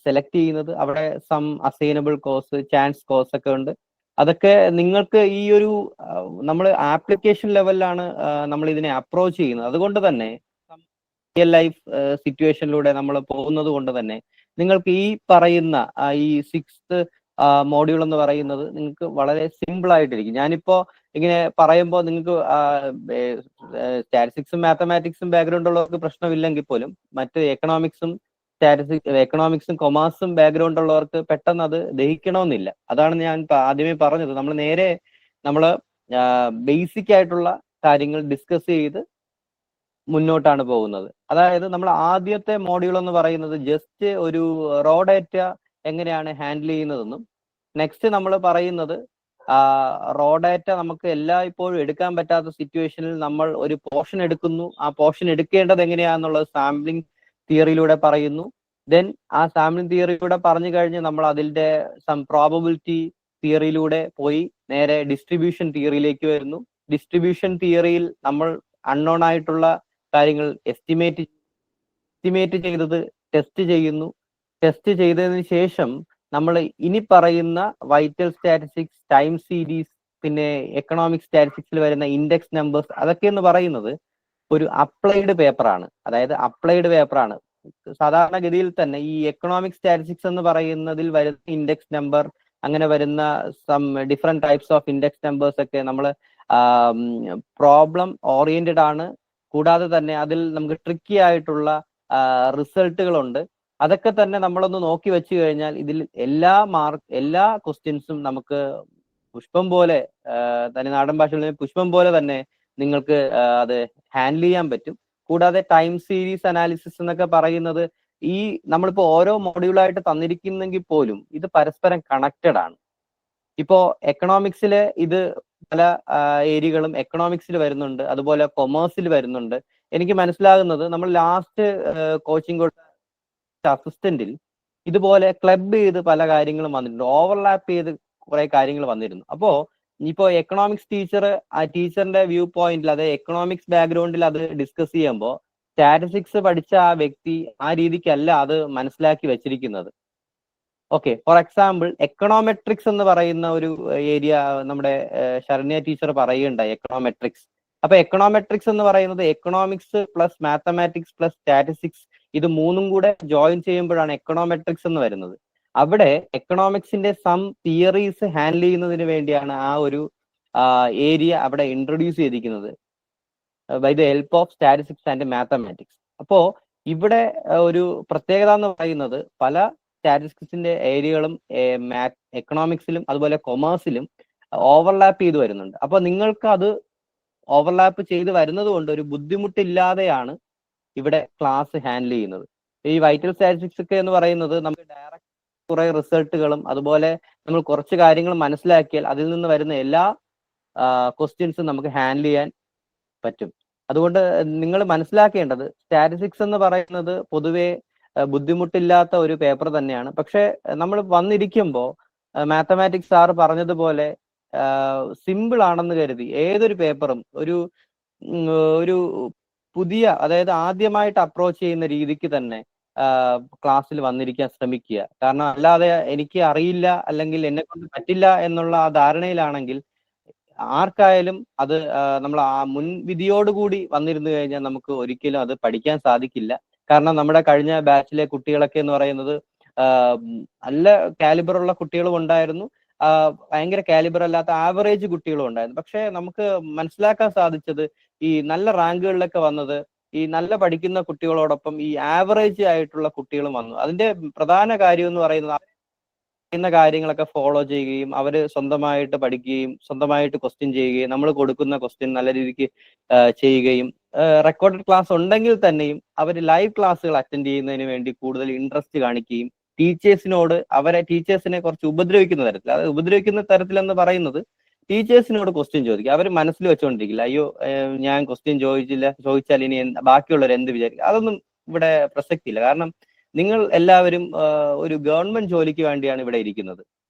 സെലക്ട് ചെയ്യുന്നത്. അവിടെ some assignable cause, chance cause ഒക്കെ ഉണ്ട്. അതൊക്കെ നിങ്ങൾക്ക് ഈ ഒരു നമ്മൾ ആപ്ലിക്കേഷൻ ലെവലിലാണ് നമ്മൾ ഇതിനെ അപ്രോച്ച് ചെയ്യുന്നത്. അതുകൊണ്ട് തന്നെ റിയൽ ലൈഫ് സിറ്റുവേഷനിലൂടെ നമ്മൾ പോകുന്നത് കൊണ്ട് തന്നെ നിങ്ങൾക്ക് ഈ പറയുന്ന ഈ 6th മോഡ്യൂൾ എന്ന് പറയുന്നത് നിങ്ങൾക്ക് വളരെ സിമ്പിൾ ആയിട്ടിരിക്കും. ഞാനിപ്പോ ഇങ്ങനെ പറയുമ്പോൾ നിങ്ങൾക്ക് സ്റ്റാറ്റിസ്റ്റിക്സും മാത്തമാറ്റിക്സും ബാക്ക്ഗ്രൗണ്ട് ഉള്ളവർക്ക് പ്രശ്നമില്ലെങ്കിൽ പോലും മറ്റ് എക്കണോമിക്സും കൊമേഴ്സും ബാക്ക്ഗ്രൗണ്ട് ഉള്ളവർക്ക് പെട്ടെന്ന് അത് ദഹിക്കണമെന്നില്ല. അതാണ് ഞാൻ ആദ്യമേ പറഞ്ഞത്. നമ്മൾ ബേസിക് ആയിട്ടുള്ള കാര്യങ്ങൾ ഡിസ്കസ് ചെയ്ത് മുന്നോട്ടാണ് പോകുന്നത്. അതായത് നമ്മൾ ആദ്യത്തെ മോഡ്യൂൾ എന്ന് പറയുന്നത് ജസ്റ്റ് ഒരു റോ ഡേറ്റ എങ്ങനെയാണ് ഹാൻഡിൽ ചെയ്യുന്നതെന്നും, നെക്സ്റ്റ് നമ്മൾ പറയുന്നത് റോ ഡേറ്റ നമുക്ക് എല്ലായ്പ്പോഴും എടുക്കാൻ പറ്റാത്ത സിറ്റുവേഷനിൽ നമ്മൾ ഒരു പോർഷൻ എടുക്കുന്നു. ആ പോർഷൻ എടുക്കേണ്ടത് എങ്ങനെയാണെന്നുള്ളത് സാമ്പിളിംഗ് തിയറിയിലൂടെ പറയുന്നു. ദെൻ ആ സാമ്പിളിംഗ് തിയറിയിലൂടെ പറഞ്ഞു കഴിഞ്ഞ് നമ്മൾ അതിന്റെ സം പ്രോബബിലിറ്റി തിയറിയിലൂടെ പോയി നേരെ ഡിസ്ട്രിബ്യൂഷൻ തിയറിയിലേക്ക് വരുന്നു. ഡിസ്ട്രിബ്യൂഷൻ തിയറിയിൽ നമ്മൾ അൺനോൺ ആയിട്ടുള്ള കാര്യങ്ങൾ എസ്റ്റിമേറ്റ് ചെയ്തത് ടെസ്റ്റ് ചെയ്യുന്നു. ടെസ്റ്റ് ചെയ്തതിന് ശേഷം നമ്മൾ ഇനി പറയുന്ന വൈറ്റൽ സ്റ്റാറ്റിസ്റ്റിക്സ്, ടൈം സീരീസ്, പിന്നെ എക്കണോമിക് സ്റ്റാറ്റിസ്റ്റിക്സിൽ വരുന്ന ഇൻഡെക്സ് നമ്പേഴ്സ്, അതൊക്കെ എന്ന് പറയുന്നത് ഒരു അപ്ലൈഡ് പേപ്പറാണ്. അതായത് അപ്ലൈഡ് പേപ്പറാണ്. സാധാരണഗതിയിൽ തന്നെ ഈ എക്കണോമിക് സ്റ്റാറ്റിസ്റ്റിക്സ് എന്ന് പറയുന്നതിൽ വരുന്ന ഇൻഡെക്സ് നമ്പർ, അങ്ങനെ വരുന്ന some different types of index numbers ഒക്കെ നമ്മൾ പ്രോബ്ലം ഓറിയന്റഡ് ആണ്. കൂടാതെ തന്നെ അതിൽ നമുക്ക് ട്രിക്കി ആയിട്ടുള്ള റിസൾട്ടുകളുണ്ട്. അതൊക്കെ തന്നെ നമ്മളൊന്ന് നോക്കി വെച്ച് കഴിഞ്ഞാൽ ഇതിൽ എല്ലാ ക്വസ്റ്റ്യൻസും നമുക്ക് പുഷ്പം പോലെ തന്നെ, നാടൻ ഭാഷയിൽ പുഷ്പം പോലെ തന്നെ നിങ്ങൾക്ക് അത് ഹാൻഡിൽ ചെയ്യാൻ പറ്റും. കൂടാതെ ടൈം സീരീസ് അനാലിസിസ് എന്നൊക്കെ പറയുന്നത് ഈ നമ്മളിപ്പോ ഓരോ മോഡ്യൂളായിട്ട് തന്നിരിക്കുന്നെങ്കിൽ പോലും ഇത് പരസ്പരം കണക്റ്റഡ് ആണ്. ഇപ്പോ എക്കണോമിക്സില് ഇത് പല ഏരിയകളും എക്കണോമിക്സിൽ വരുന്നുണ്ട്, അതുപോലെ കൊമേഴ്സിൽ വരുന്നുണ്ട്. എനിക്ക് മനസ്സിലാകുന്നത് നമ്മൾ ലാസ്റ്റ് കോച്ചിങ് കൊടുത്ത അസിസ്റ്റന്റിൽ ഇതുപോലെ ക്ലബ് ചെയ്ത് പല കാര്യങ്ങളും വന്നിട്ടുണ്ട്, ഓവർലാപ്പ് ചെയ്ത് കുറെ കാര്യങ്ങൾ വന്നിരുന്നു. അപ്പോ ഇപ്പോ എക്കണോമിക്സ് ആ ടീച്ചറിന്റെ വ്യൂ പോയിന്റിൽ, അതായത് എക്കണോമിക്സ് ബാക്ക്ഗ്രൗണ്ടിൽ അത് ഡിസ്കസ് ചെയ്യുമ്പോൾ സ്റ്റാറ്റിസ്റ്റിക്സ് പഠിച്ച ആ വ്യക്തി ആ രീതിക്കല്ല അത് മനസ്സിലാക്കി വെച്ചിരിക്കുന്നത്. ഓക്കെ, ഫോർ എക്സാമ്പിൾ എക്കണോമെട്രിക്സ് എന്ന് പറയുന്ന ഒരു ഏരിയ നമ്മുടെ ശരണ്യ ടീച്ചർ പറയുകയുണ്ടായി, എക്കണോമെട്രിക്സ്. അപ്പൊ എക്കണോമെട്രിക്സ് എന്ന് പറയുന്നത് economics plus mathematics plus statistics ഇത് മൂന്നും കൂടെ ജോയിൻ ചെയ്യുമ്പോഴാണ് എക്കണോമെട്രിക്സ് എന്ന് വരുന്നത്. അവിടെ എക്കണോമിക്സിന്റെ സം തിയറീസ് ഹാൻഡിൽ ചെയ്യുന്നതിന് വേണ്ടിയാണ് ആ ഒരു ഏരിയ അവിടെ ഇൻട്രൊഡ്യൂസ് ചെയ്തിരിക്കുന്നത് by the help of statistics and mathematics. അപ്പോ ഇവിടെ ഒരു പ്രത്യേകത എന്ന് പറയുന്നത് പല സ്റ്റാറ്റിസ്റ്റിക്സിന്റെ ഏരിയകളും എക്കണോമിക്സിലും അതുപോലെ കൊമേഴ്സിലും ഓവർലാപ്പ് ചെയ്ത് വരുന്നുണ്ട്. അപ്പൊ നിങ്ങൾക്ക് അത് ഓവർലാപ്പ് ചെയ്ത് വരുന്നത് കൊണ്ട് ഒരു ബുദ്ധിമുട്ടില്ലാതെയാണ് ഇവിടെ ക്ലാസ് ഹാൻഡിൽ ചെയ്യുന്നത്. ഈ വൈറ്റൽ സ്റ്റാറ്റിസ്റ്റിക്സ് ഒക്കെ എന്ന് പറയുന്നത് നമുക്ക് ഡയറക്റ്റ് കുറെ റിസൾട്ടുകളും അതുപോലെ നമ്മൾ കുറച്ച് കാര്യങ്ങൾ മനസ്സിലാക്കിയാൽ അതിൽ നിന്ന് വരുന്ന എല്ലാ ക്വസ്റ്റ്യൻസും നമുക്ക് ഹാൻഡിൽ ചെയ്യാൻ പറ്റും. അതുകൊണ്ട് നിങ്ങൾ മനസ്സിലാക്കേണ്ടത് സ്റ്റാറ്റിസ്റ്റിക്സ് എന്ന് പറയുന്നത് പൊതുവെ ബുദ്ധിമുട്ടില്ലാത്ത ഒരു പേപ്പർ തന്നെയാണ്. പക്ഷെ നമ്മൾ വന്നിരിക്കുമ്പോൾ മാത്തമാറ്റിക്സ് സാർ പറഞ്ഞതുപോലെ സിമ്പിൾ ആണെന്ന് കരുതി ഏതൊരു പേപ്പറും ഒരു പുതിയ, അതായത് ആദ്യമായിട്ട് അപ്രോച്ച് ചെയ്യുന്ന രീതിക്ക് തന്നെ ക്ലാസ്സിൽ വന്നിരിക്കാൻ ശ്രമിക്കുക. കാരണം അല്ലാതെ എനിക്ക് അറിയില്ല അല്ലെങ്കിൽ എന്നെ കൊണ്ട് പറ്റില്ല എന്നുള്ള ആ ധാരണയിലാണെങ്കിൽ ആർക്കായാലും അത് നമ്മൾ ആ മുൻവിധിയോടുകൂടി വന്നിരുന്നു കഴിഞ്ഞാൽ നമുക്ക് ഒരിക്കലും അത് പഠിക്കാൻ സാധിക്കില്ല. കാരണം നമ്മുടെ കഴിഞ്ഞ ബാച്ചിലെ കുട്ടികളൊക്കെ എന്ന് പറയുന്നത് നല്ല കാലിബർ ഉള്ള കുട്ടികളും ഉണ്ടായിരുന്നു, ഭയങ്കര കാലിബർ അല്ലാത്ത ആവറേജ് കുട്ടികളും ഉണ്ടായിരുന്നു. പക്ഷെ നമുക്ക് മനസ്സിലാക്കാൻ സാധിച്ചത് ഈ നല്ല റാങ്കുകളിലൊക്കെ വന്നത് ഈ നല്ല പഠിക്കുന്ന കുട്ടികളോടൊപ്പം ഈ ആവറേജ് ആയിട്ടുള്ള കുട്ടികളും വന്നു. അതിന്റെ പ്രധാന കാര്യം എന്ന് പറയുന്നത് കാര്യങ്ങളൊക്കെ ഫോളോ ചെയ്യുകയും അവര് സ്വന്തമായിട്ട് പഠിക്കുകയും സ്വന്തമായിട്ട് ക്വസ്റ്റ്യൻ ചെയ്യുകയും നമ്മൾ കൊടുക്കുന്ന ക്വസ്റ്റ്യൻ നല്ല രീതിക്ക് ചെയ്യുകയും റെക്കോർഡഡ് ക്ലാസ് ഉണ്ടെങ്കിൽ തന്നെയും അവർ ലൈവ് ക്ലാസ്സുകൾ അറ്റൻഡ് ചെയ്യുന്നതിന് വേണ്ടി കൂടുതൽ ഇൻട്രസ്റ്റ് കാണിക്കുകയും ടീച്ചേഴ്സിനെ കുറച്ച് ഉപദ്രവിക്കുന്ന തരത്തിൽ, അത് ഉപദ്രവിക്കുന്ന തരത്തിലെന്ന് പറയുന്നത് ടീച്ചേഴ്സിനോട് ക്വസ്റ്റ്യൻ ചോദിക്കുക. അവർ മനസ്സിൽ വെച്ചുകൊണ്ടിരിക്കില്ല, അയ്യോ ഞാൻ ക്വസ്റ്റ്യൻ ചോദിച്ചാൽ ഇനി ബാക്കിയുള്ളവർ എന്ത് വിചാരിക്കും. അതൊന്നും ഇവിടെ പ്രസക്തിയില്ല. കാരണം നിങ്ങൾ എല്ലാവരും ഒരു ഗവൺമെന്റ് ജോലിക്ക് വേണ്ടിയാണ് ഇവിടെ ഇരിക്കുന്നത്.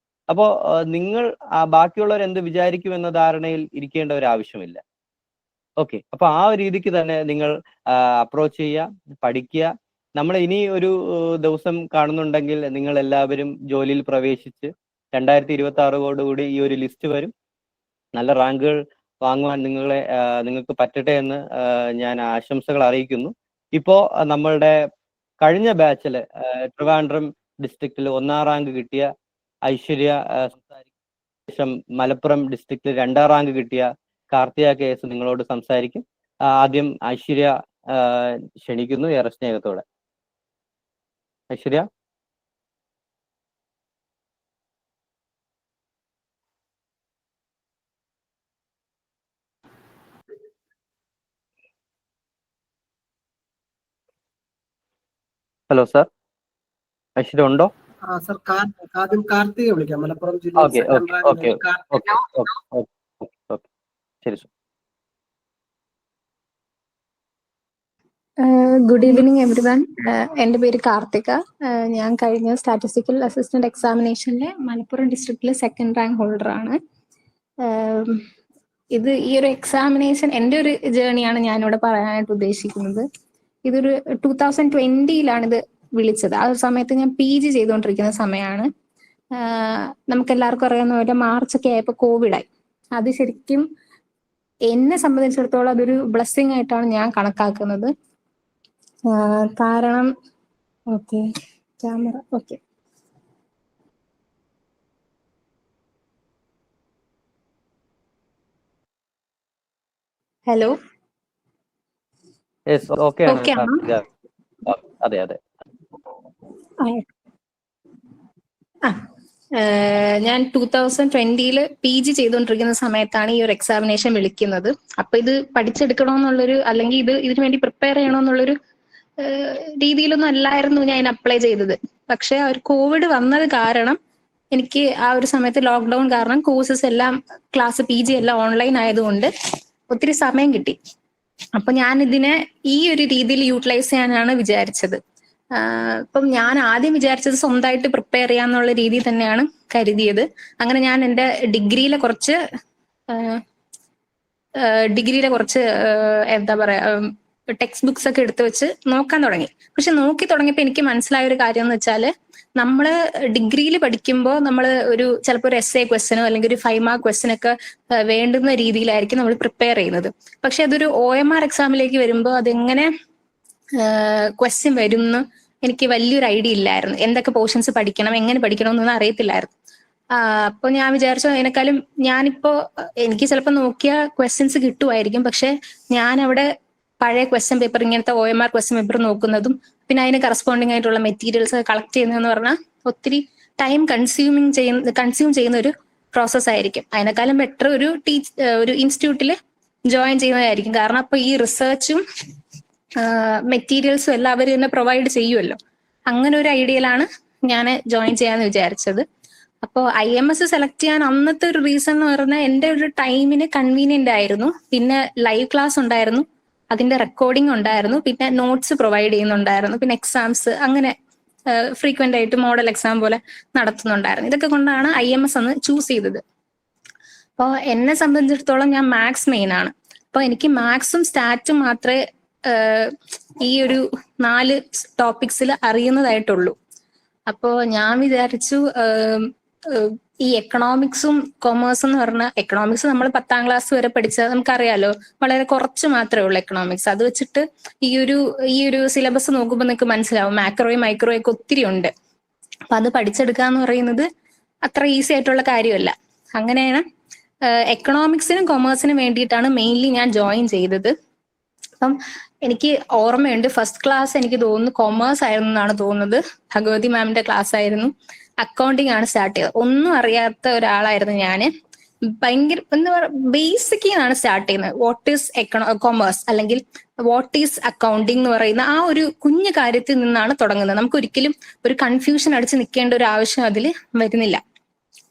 അപ്പോൾ നിങ്ങൾ ബാക്കിയുള്ളവർ എന്ത് വിചാരിക്കുമെന്ന ധാരണയിൽ ഇരിക്കേണ്ട ഒരു ആവശ്യമില്ല. ഓക്കെ, അപ്പൊ ആ ഒരു രീതിക്ക് തന്നെ നിങ്ങൾ അപ്രോച്ച് ചെയ്യുക, പഠിക്കുക. നമ്മൾ ഇനി ഒരു ദിവസം കാണുന്നുണ്ടെങ്കിൽ നിങ്ങൾ എല്ലാവരും ജോലിയിൽ പ്രവേശിച്ച് 2026 ഈ ഒരു ലിസ്റ്റ് വരും. നല്ല റാങ്കുകൾ വാങ്ങുവാൻ നിങ്ങൾക്ക് പറ്റട്ടെ എന്ന് ഞാൻ ആശംസകൾ അറിയിക്കുന്നു. ഇപ്പോ നമ്മളുടെ കഴിഞ്ഞ ബാച്ചില് ട്രിവാൻഡ്രം ഡിസ്ട്രിക്റ്റിൽ 1ാം റാങ്ക് കിട്ടിയ ഐശ്വര്യ ശേഷം മലപ്പുറം ഡിസ്ട്രിക്റ്റിൽ 2ാം റാങ്ക് കിട്ടിയ കാർത്തിക KS നിങ്ങളോട് സംസാരിക്കും. ആദ്യം ഐശ്വര്യ ക്ഷണിക്കുന്നു ഏറെ സ്നേഹത്തോടെ. ഐശ്വര്യ. ഹലോ സാർ, ഐശ്വര്യ ഉണ്ടോ? സർ ആദ്യം കാർത്തികയെ വിളിക്കാം. മലപ്പുറം ജില്ലയിൽ ശരി സർ. Good evening everyone. എൻ്റെ പേര് കാർത്തിക. ഞാൻ കഴിഞ്ഞ സ്റ്റാറ്റിസ്റ്റിക്കൽ അസിസ്റ്റന്റ് എക്സാമിനേഷനിലെ മലപ്പുറം ഡിസ്ട്രിക്റ്റിലെ 2nd റാങ്ക് ഹോൾഡറാണ്. ഈ ഒരു എക്സാമിനേഷൻ എൻ്റെ ഒരു ജേണിയാണ് ഞാനിവിടെ പറയാനായിട്ട് ഉദ്ദേശിക്കുന്നത്. ഇതൊരു 2020 ഇത് വിളിച്ചത്. ആ ഒരു സമയത്ത് ഞാൻ PG ചെയ്തുകൊണ്ടിരിക്കുന്ന സമയമാണ്. നമുക്ക് എല്ലാവർക്കും അറിയാവുന്ന പോലെ മാർച്ചൊക്കെ ആയപ്പോൾ കോവിഡായി. അത് ശരിക്കും എന്നെ സംബന്ധിച്ചിടത്തോളം അതൊരു ബ്ലെസ്സിങ് ആയിട്ടാണ് ഞാൻ കണക്കാക്കുന്നത്. കാരണം ക്യാമറ ഹലോ, ഓക്കെ ആണോ? അതെ അതെ. ഞാൻ 2020 PG ചെയ്തുകൊണ്ടിരിക്കുന്ന സമയത്താണ് ഈ ഒരു എക്സാമിനേഷൻ വിളിക്കുന്നത്. അപ്പൊ ഇത് പഠിച്ചെടുക്കണമെന്നുള്ളൊരു, അല്ലെങ്കിൽ ഇതിനു വേണ്ടി പ്രിപ്പയർ ചെയ്യണമെന്നുള്ളൊരു രീതിയിലൊന്നും അല്ലായിരുന്നു ഞാൻ അപ്ലൈ ചെയ്തത്. പക്ഷെ ആ ഒരു കോവിഡ് വന്നത് കാരണം എനിക്ക് ആ ഒരു സമയത്ത് ലോക്ക്ഡൌൺ കാരണം കോഴ്സസ് എല്ലാം, ക്ലാസ് PG എല്ലാം ഓൺലൈൻ ആയതുകൊണ്ട് ഒത്തിരി സമയം കിട്ടി. അപ്പൊ ഞാൻ ഇതിനെ ഈ ഒരു രീതിയിൽ യൂട്ടിലൈസ് ചെയ്യാനാണ് വിചാരിച്ചത്. ഇപ്പം ഞാൻ ആദ്യം വിചാരിച്ചത് സ്വന്തമായിട്ട് പ്രിപ്പയർ ചെയ്യാന്നുള്ള രീതിയിൽ തന്നെയാണ് കരുതിയത്. അങ്ങനെ ഞാൻ എൻ്റെ ഡിഗ്രിയിലെ കുറച്ച് എന്താ പറയാ ടെക്സ്റ്റ് ബുക്സ് ഒക്കെ എടുത്തു വെച്ച് നോക്കാൻ തുടങ്ങി. പക്ഷെ നോക്കി തുടങ്ങിയപ്പോൾ എനിക്ക് മനസ്സിലായ ഒരു കാര്യം എന്ന് വെച്ചാല്, നമ്മള് ഡിഗ്രിയിൽ പഠിക്കുമ്പോൾ നമ്മൾ ചിലപ്പോൾ ഒരു essay ക്വസ്റ്റനോ അല്ലെങ്കിൽ ഒരു 5 മാർക്ക് ക്വസ്റ്റനൊക്കെ വേണ്ടുന്ന രീതിയിലായിരിക്കും നമ്മൾ പ്രിപ്പയർ ചെയ്യുന്നത്. പക്ഷെ അതൊരു OMR എക്സാമിലേക്ക് വരുമ്പോൾ അതെങ്ങനെ ക്വസ്റ്റ്യൻ വരുമെന്ന് എനിക്ക് വലിയൊരു ഐഡിയ ഇല്ലായിരുന്നു. എന്തൊക്കെ പോർഷൻസ് പഠിക്കണം, എങ്ങനെ പഠിക്കണം എന്നൊന്നും അറിയത്തില്ലായിരുന്നു. അപ്പൊ ഞാൻ വിചാരിച്ചു അതിനേക്കാളും ഞാനിപ്പോ എനിക്ക് ചിലപ്പോൾ നോക്കിയ ക്വസ്റ്റ്യൻസ് കിട്ടുമായിരിക്കും, പക്ഷെ ഞാൻ അവിടെ പഴയ ക്വസ്റ്റ്യൻ പേപ്പർ, ഇങ്ങനത്തെ OMR ക്വസ്റ്റ്യൻ പേപ്പർ നോക്കുന്നതും പിന്നെ അതിന് കറസ്പോണ്ടിങ് ആയിട്ടുള്ള മെറ്റീരിയൽസ് കളക്ട് ചെയ്യുന്നതെന്ന് പറഞ്ഞാൽ ഒത്തിരി ടൈം കൺസ്യൂം ചെയ്യുന്ന ഒരു പ്രോസസ് ആയിരിക്കും. അതിനേക്കാളും ബെറ്റർ ഒരു ഇൻസ്റ്റിറ്റ്യൂട്ടിൽ ജോയിൻ ചെയ്യുന്നതായിരിക്കും. കാരണം അപ്പൊ ഈ റിസർച്ചും മെറ്റീരിയൽസും എല്ലാം അവർ തന്നെ പ്രൊവൈഡ് ചെയ്യുമല്ലോ. അങ്ങനെ ഒരു ഐഡിയയിലാണ് ഞാൻ ജോയിൻ ചെയ്യാന്ന് വിചാരിച്ചത്. അപ്പോൾ IMS സെലക്ട് ചെയ്യാൻ അന്നത്തെ ഒരു റീസൺ എന്ന് പറഞ്ഞാൽ എൻ്റെ ഒരു ടൈമിന് കൺവീനിയന്റ് ആയിരുന്നു. പിന്നെ ലൈവ് ക്ലാസ് ഉണ്ടായിരുന്നു, അതിന്റെ റെക്കോർഡിംഗ് ഉണ്ടായിരുന്നു, പിന്നെ നോട്ട്സ് പ്രൊവൈഡ് ചെയ്യുന്നുണ്ടായിരുന്നു, പിന്നെ എക്സാംസ് അങ്ങനെ ഫ്രീക്വന്റ് ആയിട്ട് മോഡൽ എക്സാം പോലെ നടത്തുന്നുണ്ടായിരുന്നു. ഇതൊക്കെ കൊണ്ടാണ് IMS അന്ന് ചൂസ് ചെയ്തത്. അപ്പോൾ എന്നെ സംബന്ധിച്ചിടത്തോളം ഞാൻ മാത്സ് മെയിൻ ആണ്. അപ്പോൾ എനിക്ക് മാത്സും സ്റ്റാറ്റും മാത്രമേ ഈ ഒരു 4 ടോപ്പിക്സിൽ അറിയുന്നതായിട്ടുള്ളൂ. അപ്പോൾ ഞാൻ വിചാരിച്ചു ഈ എക്കണോമിക്സും കൊമേഴ്സും എന്ന് പറഞ്ഞാൽ, എക്കണോമിക്സ് നമ്മൾ 10ാം ക്ലാസ് വരെ പഠിച്ചത് നമുക്കറിയാലോ, വളരെ കുറച്ച് മാത്രമേ ഉള്ളൂ എക്കണോമിക്സ്. അത് വെച്ചിട്ട് ഈ ഒരു സിലബസ് നോക്കുമ്പോൾ നിങ്ങൾക്ക് മനസ്സിലാവും മാക്രോയും മൈക്രോയും ഒക്കെ ഒത്തിരി ഉണ്ട്. അപ്പൊ അത് പഠിച്ചെടുക്കുക എന്ന് പറയുന്നത് അത്ര ഈസി ആയിട്ടുള്ള കാര്യമല്ല. അങ്ങനെയാണ് എക്കണോമിക്സിനും കൊമേഴ്സിനും വേണ്ടിയിട്ടാണ് മെയിൻലി ഞാൻ ജോയിൻ ചെയ്തത്. അപ്പം എനിക്ക് ഓർമ്മയുണ്ട്, ഫസ്റ്റ് ക്ലാസ് എനിക്ക് തോന്നുന്നു കൊമേഴ്സ് ആയിരുന്നു എന്നാണ് തോന്നുന്നത്. ഭഗവതി മാമിന്റെ ക്ലാസ് ആയിരുന്നു. അക്കൗണ്ടിങ് ആണ് സ്റ്റാർട്ട് ചെയ്തത്. ഒന്നും അറിയാത്ത ഒരാളായിരുന്നു ഞാന്. ഭയങ്കര എന്താ പറയുക, ബേസിക്കിൽ നിന്നാണ് സ്റ്റാർട്ട് ചെയ്യുന്നത്. വാട്ട് ഈസ് കൊമേഴ്സ് അല്ലെങ്കിൽ വാട്ട് ഈസ് അക്കൗണ്ടിങ് എന്ന് പറയുന്ന ആ ഒരു കുഞ്ഞു കാര്യത്തിൽ നിന്നാണ് തുടങ്ങുന്നത്. നമുക്ക് ഒരിക്കലും ഒരു കൺഫ്യൂഷൻ അടിച്ച് നിൽക്കേണ്ട ഒരു ആവശ്യം അതിൽ വരുന്നില്ല.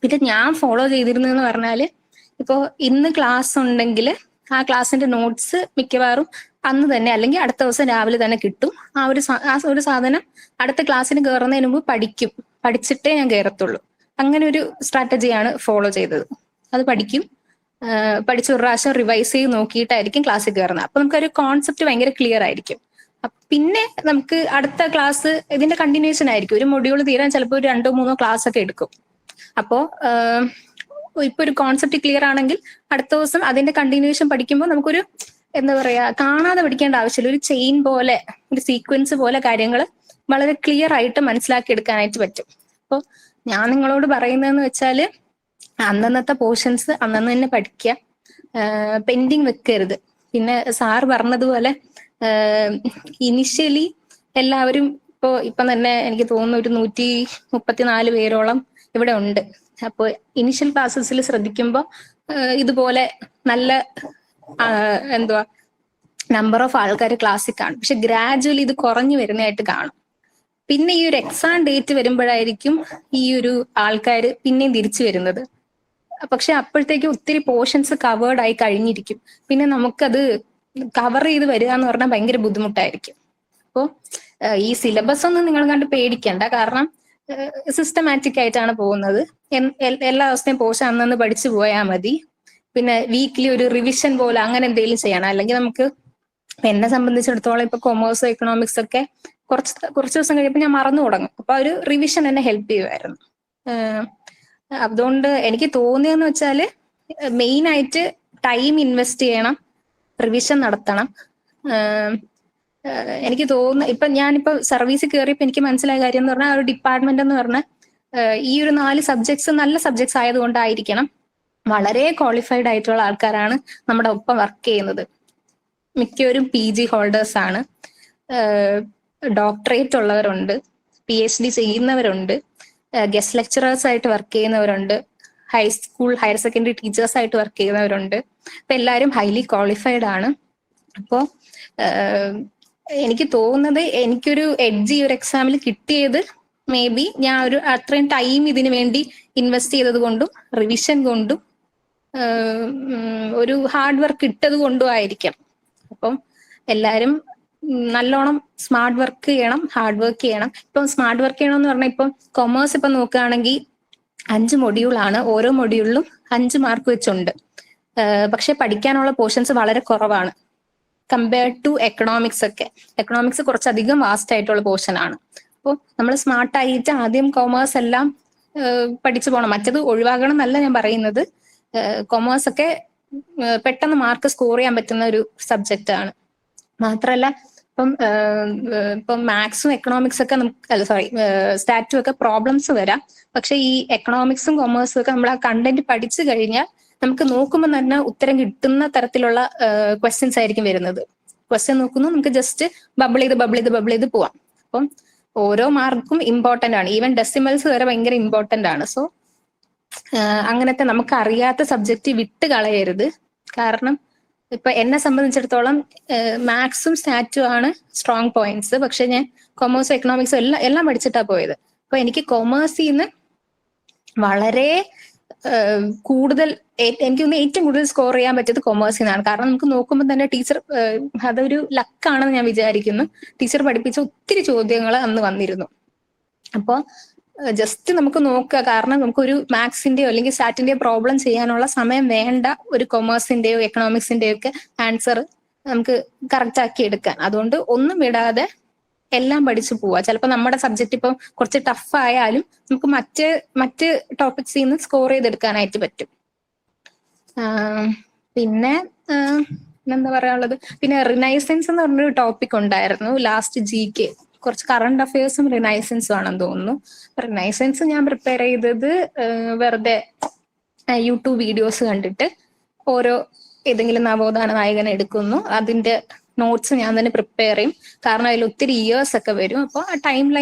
പിന്നെ ഞാൻ ഫോളോ ചെയ്തിരുന്നതെന്ന് പറഞ്ഞാല്, ഇപ്പോൾ ഇന്ന് ക്ലാസ് ഉണ്ടെങ്കിൽ ആ ക്ലാസ്സിന്റെ നോട്ട്സ് മിക്കവാറും അന്ന് തന്നെ അല്ലെങ്കിൽ അടുത്ത ദിവസം രാവിലെ തന്നെ കിട്ടും. ആ ഒരു സാധനം അടുത്ത ക്ലാസ്സിന് കയറുന്നതിന് മുമ്പ് പഠിച്ചിട്ടേ ഞാൻ കയറത്തുള്ളൂ. അങ്ങനെ ഒരു സ്ട്രാറ്റജിയാണ് ഫോളോ ചെയ്തത്. അത് പഠിച്ച് ഒരു പ്രാവശ്യം റിവൈസ് ചെയ്ത് നോക്കിയിട്ടായിരിക്കും ക്ലാസ്സിൽ കയറുന്നത്. അപ്പൊ നമുക്കൊരു കോൺസെപ്റ്റ് ഭയങ്കര ക്ലിയർ ആയിരിക്കും. പിന്നെ നമുക്ക് അടുത്ത ക്ലാസ് ഇതിന്റെ കണ്ടിന്യൂഷൻ ആയിരിക്കും. ഒരു മൊഡ്യൂൾ തീരാൻ ചിലപ്പോൾ ഒരു 2-3 ക്ലാസ് ഒക്കെ എടുക്കും. അപ്പോ ഇപ്പൊ ഒരു കോൺസെപ്റ്റ് ക്ലിയർ ആണെങ്കിൽ അടുത്ത ദിവസം അതിന്റെ കണ്ടിന്യൂഷൻ പഠിക്കുമ്പോൾ നമുക്കൊരു എന്താ പറയാ, കാണാതെ പഠിക്കേണ്ട ആവശ്യമില്ല. ഒരു ചെയിൻ പോലെ, ഒരു സീക്വൻസ് പോലെ കാര്യങ്ങൾ വളരെ ക്ലിയർ ആയിട്ട് മനസ്സിലാക്കി എടുക്കാനായിട്ട് പറ്റും. അപ്പോൾ ഞാൻ നിങ്ങളോട് പറയുന്നതെന്ന് വെച്ചാല്, അന്നന്നത്തെ പോർഷൻസ് അന്നന്ന് തന്നെ പഠിക്കുക, പെൻഡിങ് വെക്കരുത്. പിന്നെ സാർ പറഞ്ഞതുപോലെ ഇനിഷ്യലി എല്ലാവരും ഇപ്പം തന്നെ എനിക്ക് തോന്നുന്നു ഒരു 134 പേരോളം ഇവിടെ ഉണ്ട്. അപ്പോൾ ഇനിഷ്യൽ ക്ലാസ്സസിൽ ശ്രദ്ധിക്കുമ്പോൾ ഇതുപോലെ നല്ല നമ്പർ ഓഫ് ആൾക്കാർ ക്ലാസ്സിൽ കാണും. പക്ഷെ ഗ്രാജുവലി ഇത് കുറഞ്ഞു വരുന്നതായിട്ട് കാണും. പിന്നെ ഈ ഒരു എക്സാം ഡേറ്റ് വരുമ്പോഴായിരിക്കും ഈ ഒരു ആൾക്കാർ പിന്നെയും തിരിച്ചു വരുന്നത്. പക്ഷെ അപ്പോഴത്തേക്ക് ഒത്തിരി പോർഷൻസ് കവേർഡ് ആയി കഴിഞ്ഞിരിക്കും. പിന്നെ നമുക്കത് കവർ ചെയ്ത് വരിക എന്ന് പറഞ്ഞാൽ ഭയങ്കര ബുദ്ധിമുട്ടായിരിക്കും. അപ്പോൾ ഈ സിലബസ് ഒന്നും നിങ്ങൾ കണ്ട് പേടിക്കണ്ട. കാരണം സിസ്റ്റമാറ്റിക് ആയിട്ടാണ് പോകുന്നത്. എല്ലാ ദിവസത്തെയും പോർഷൻ അന്നന്ന് പഠിച്ചു പോയാൽ മതി. പിന്നെ വീക്ക്ലി ഒരു റിവിഷൻ പോലെ അങ്ങനെ എന്തെങ്കിലും ചെയ്യണം. അല്ലെങ്കിൽ നമുക്ക്, എന്നെ സംബന്ധിച്ചിടത്തോളം ഇപ്പൊ കൊമേഴ്സ് എക്കണോമിക്സ് ഒക്കെ കുറച്ച് ദിവസം കഴിയുമ്പോൾ ഞാൻ മറന്നു തുടങ്ങും. അപ്പൊ ഒരു റിവിഷൻ എന്നെ ഹെൽപ്പ് ചെയ്യുമായിരുന്നു. അതുകൊണ്ട് എനിക്ക് തോന്നിയെന്ന് വെച്ചാല് മെയിൻ ആയിട്ട് ടൈം ഇൻവെസ്റ്റ് ചെയ്യണം, റിവിഷൻ നടത്തണം. എനിക്ക് തോന്നുന്നു ഇപ്പൊ ഞാനിപ്പോ സർവീസിൽ കയറിയപ്പോ എനിക്ക് മനസ്സിലായ കാര്യം എന്ന് പറഞ്ഞാൽ, ആ ഒരു ഡിപ്പാർട്ട്മെന്റ് എന്ന് പറഞ്ഞാൽ ഈ ഒരു 4 സബ്ജക്ട്സ് നല്ല സബ്ജക്ട്സ് ആയതുകൊണ്ടായിരിക്കണം വളരെ ക്വാളിഫൈഡ് ആയിട്ടുള്ള ആൾക്കാരാണ് നമ്മുടെ ഒപ്പം വർക്ക് ചെയ്യുന്നത്. മിക്കവരും PG ഹോൾഡേഴ്സ് ആണ്, ഡോക്ടറേറ്റ് ഉള്ളവരുണ്ട്, PhD ചെയ്യുന്നവരുണ്ട്, ഗസ്റ്റ് ലെക്ചറേഴ്സ് ആയിട്ട് വർക്ക് ചെയ്യുന്നവരുണ്ട്, ഹൈസ്കൂൾ ഹയർ സെക്കൻഡറി ടീച്ചേഴ്സ് ആയിട്ട് വർക്ക് ചെയ്യുന്നവരുണ്ട്. അപ്പൊ എല്ലാവരും ഹൈലി ക്വാളിഫൈഡ് ആണ്. അപ്പോൾ എനിക്ക് തോന്നുന്നത് എനിക്കൊരു എഡ്ജ് ഈ ഒരു എക്സാമിൽ കിട്ടിയത് മേ ബി ഞാൻ അത്രയും ടൈം ഇതിനു വേണ്ടി ഇൻവെസ്റ്റ് ചെയ്തത് കൊണ്ടും റിവിഷൻ കൊണ്ടും ഒരു ഹാർഡ് വർക്ക് ഇട്ടത് കൊണ്ടും ആയിരിക്കാം. അപ്പം എല്ലാവരും നല്ലോണം സ്മാർട്ട് വർക്ക് ചെയ്യണം, ഹാർഡ് വർക്ക് ചെയ്യണം. ഇപ്പം സ്മാർട്ട് വർക്ക് ചെയ്യണം എന്ന് പറഞ്ഞാൽ ഇപ്പം കൊമേഴ്സ് ഇപ്പം നോക്കുകയാണെങ്കിൽ 5 മൊഡ്യൂളാണ്. ഓരോ മൊഡ്യൂളിലും 5 മാർക്ക് വെച്ചുണ്ട്. പക്ഷെ പഠിക്കാനുള്ള പോർഷൻസ് വളരെ കുറവാണ് കമ്പയർഡ് ടു എക്കണോമിക്സ് ഒക്കെ. എക്കണോമിക്സ് കുറച്ചധികം വാസ്റ്റ് ആയിട്ടുള്ള പോർഷൻ ആണ്. അപ്പോൾ നമ്മൾ സ്മാർട്ടായിട്ട് ആദ്യം കൊമേഴ്സ് എല്ലാം പഠിച്ചു പോകണം. മറ്റത് ഒഴിവാക്കണം എന്നല്ല ഞാൻ പറയുന്നത്. കൊമേഴ്സ് ഒക്കെ പെട്ടെന്ന് മാർക്ക് സ്കോർ ചെയ്യാൻ പറ്റുന്ന ഒരു സബ്ജക്റ്റ് ആണ്. മാത്രമല്ല ഇപ്പം മാത്സും എക്കണോമിക്സ് ഒക്കെ നമുക്ക് അല്ല സോറി സ്റ്റാറ്റും ഒക്കെ പ്രോബ്ലംസ് വരാം. പക്ഷെ ഈ എക്കണോമിക്സും കൊമേഴ്സും ഒക്കെ നമ്മൾ ആ കണ്ടന്റ് പഠിച്ചു കഴിഞ്ഞാൽ നമുക്ക് നോക്കുമ്പോൾ തന്നെ ഉത്തരം കിട്ടുന്ന തരത്തിലുള്ള ക്വസ്റ്റ്യൻസ് ആയിരിക്കും വരുന്നത്. ക്വസ്റ്റ്യൻ നോക്കുന്നു, നമുക്ക് ജസ്റ്റ് ബബിൾ ചെയ്ത് പോവാം. അപ്പം ഓരോ മാർക്കും ഇമ്പോർട്ടന്റ് ആണ്. ഈവൻ ഡെസിമൽസ് വരെ ഭയങ്കര ഇമ്പോർട്ടന്റ് ആണ്. സോ അങ്ങനത്തെ നമുക്ക് അറിയാത്ത സബ്ജക്റ്റ് വിട്ട് കളയരുത്. കാരണം ഇപ്പൊ എന്നെ സംബന്ധിച്ചിടത്തോളം മാത്സും സ്റ്റാറ്റും ആണ് സ്ട്രോങ് പോയിന്റ്സ്. പക്ഷെ ഞാൻ കൊമേഴ്സും എക്കണോമിക്സും എല്ലാം പഠിച്ചിട്ടാ പോയത്. അപ്പൊ എനിക്ക് കൊമേഴ്സിൽ നിന്ന് വളരെ കൂടുതൽ എനിക്ക് തോന്നുന്നു ഏറ്റവും കൂടുതൽ സ്കോർ ചെയ്യാൻ പറ്റിയത് കൊമേഴ്സിൽ നിന്നാണ്. കാരണം നമുക്ക് നോക്കുമ്പോൾ തന്നെ ടീച്ചർ അതൊരു ലക്കാണെന്ന് ഞാൻ വിചാരിക്കുന്നു. ടീച്ചർ പഠിപ്പിച്ച ഒത്തിരി ചോദ്യങ്ങൾ അന്ന് വന്നിരുന്നു. അപ്പോൾ ജസ്റ്റ് നമുക്ക് നോക്കുക. കാരണം നമുക്കൊരു മാത്സിന്റെയോ അല്ലെങ്കിൽ സ്റ്റാറ്റിന്റെയോ പ്രോബ്ലം ചെയ്യാനുള്ള സമയം വേണ്ട ഒരു കൊമേഴ്സിന്റെയോ എക്കണോമിക്സിന്റെയോ ഒക്കെ ആൻസർ നമുക്ക് കറക്റ്റ് ആക്കി എടുക്കാൻ. അതുകൊണ്ട് ഒന്നും വിടാതെ എല്ലാം പഠിച്ചു പോവുക. ചിലപ്പോൾ നമ്മുടെ സബ്ജക്റ്റ് ഇപ്പം കുറച്ച് ടഫ് ആയാലും നമുക്ക് മറ്റ് ടോപ്പിക്സിൽ നിന്ന് സ്കോർ ചെയ്തെടുക്കാനായിട്ട് പറ്റും. പിന്നെ എന്താ പറയാനുള്ളത്, പിന്നെ റിനൈസൻസ് എന്ന് പറഞ്ഞൊരു ടോപ്പിക് ഉണ്ടായിരുന്നു ലാസ്റ്റ് GK. കുറച്ച് കറണ്ട് അഫയേഴ്സും റിനൈസൻസും ആണെന്ന് തോന്നുന്നു. റിനൈസൻസ് ഞാൻ പ്രിപ്പയർ ചെയ്തത് വെറുതെ യൂട്യൂബ് വീഡിയോസ് കണ്ടിട്ട് ഏതെങ്കിലും നവോത്ഥാന നായകനെ എടുക്കുന്നു, അതിന്റെ നോട്ട്സ് ഞാൻ തന്നെ പ്രിപ്പയർ ചെയ്യും. കാരണം അതിൽ ഒത്തിരി ഇയേഴ്സ് ഒക്കെ വരും. അപ്പോൾ ആ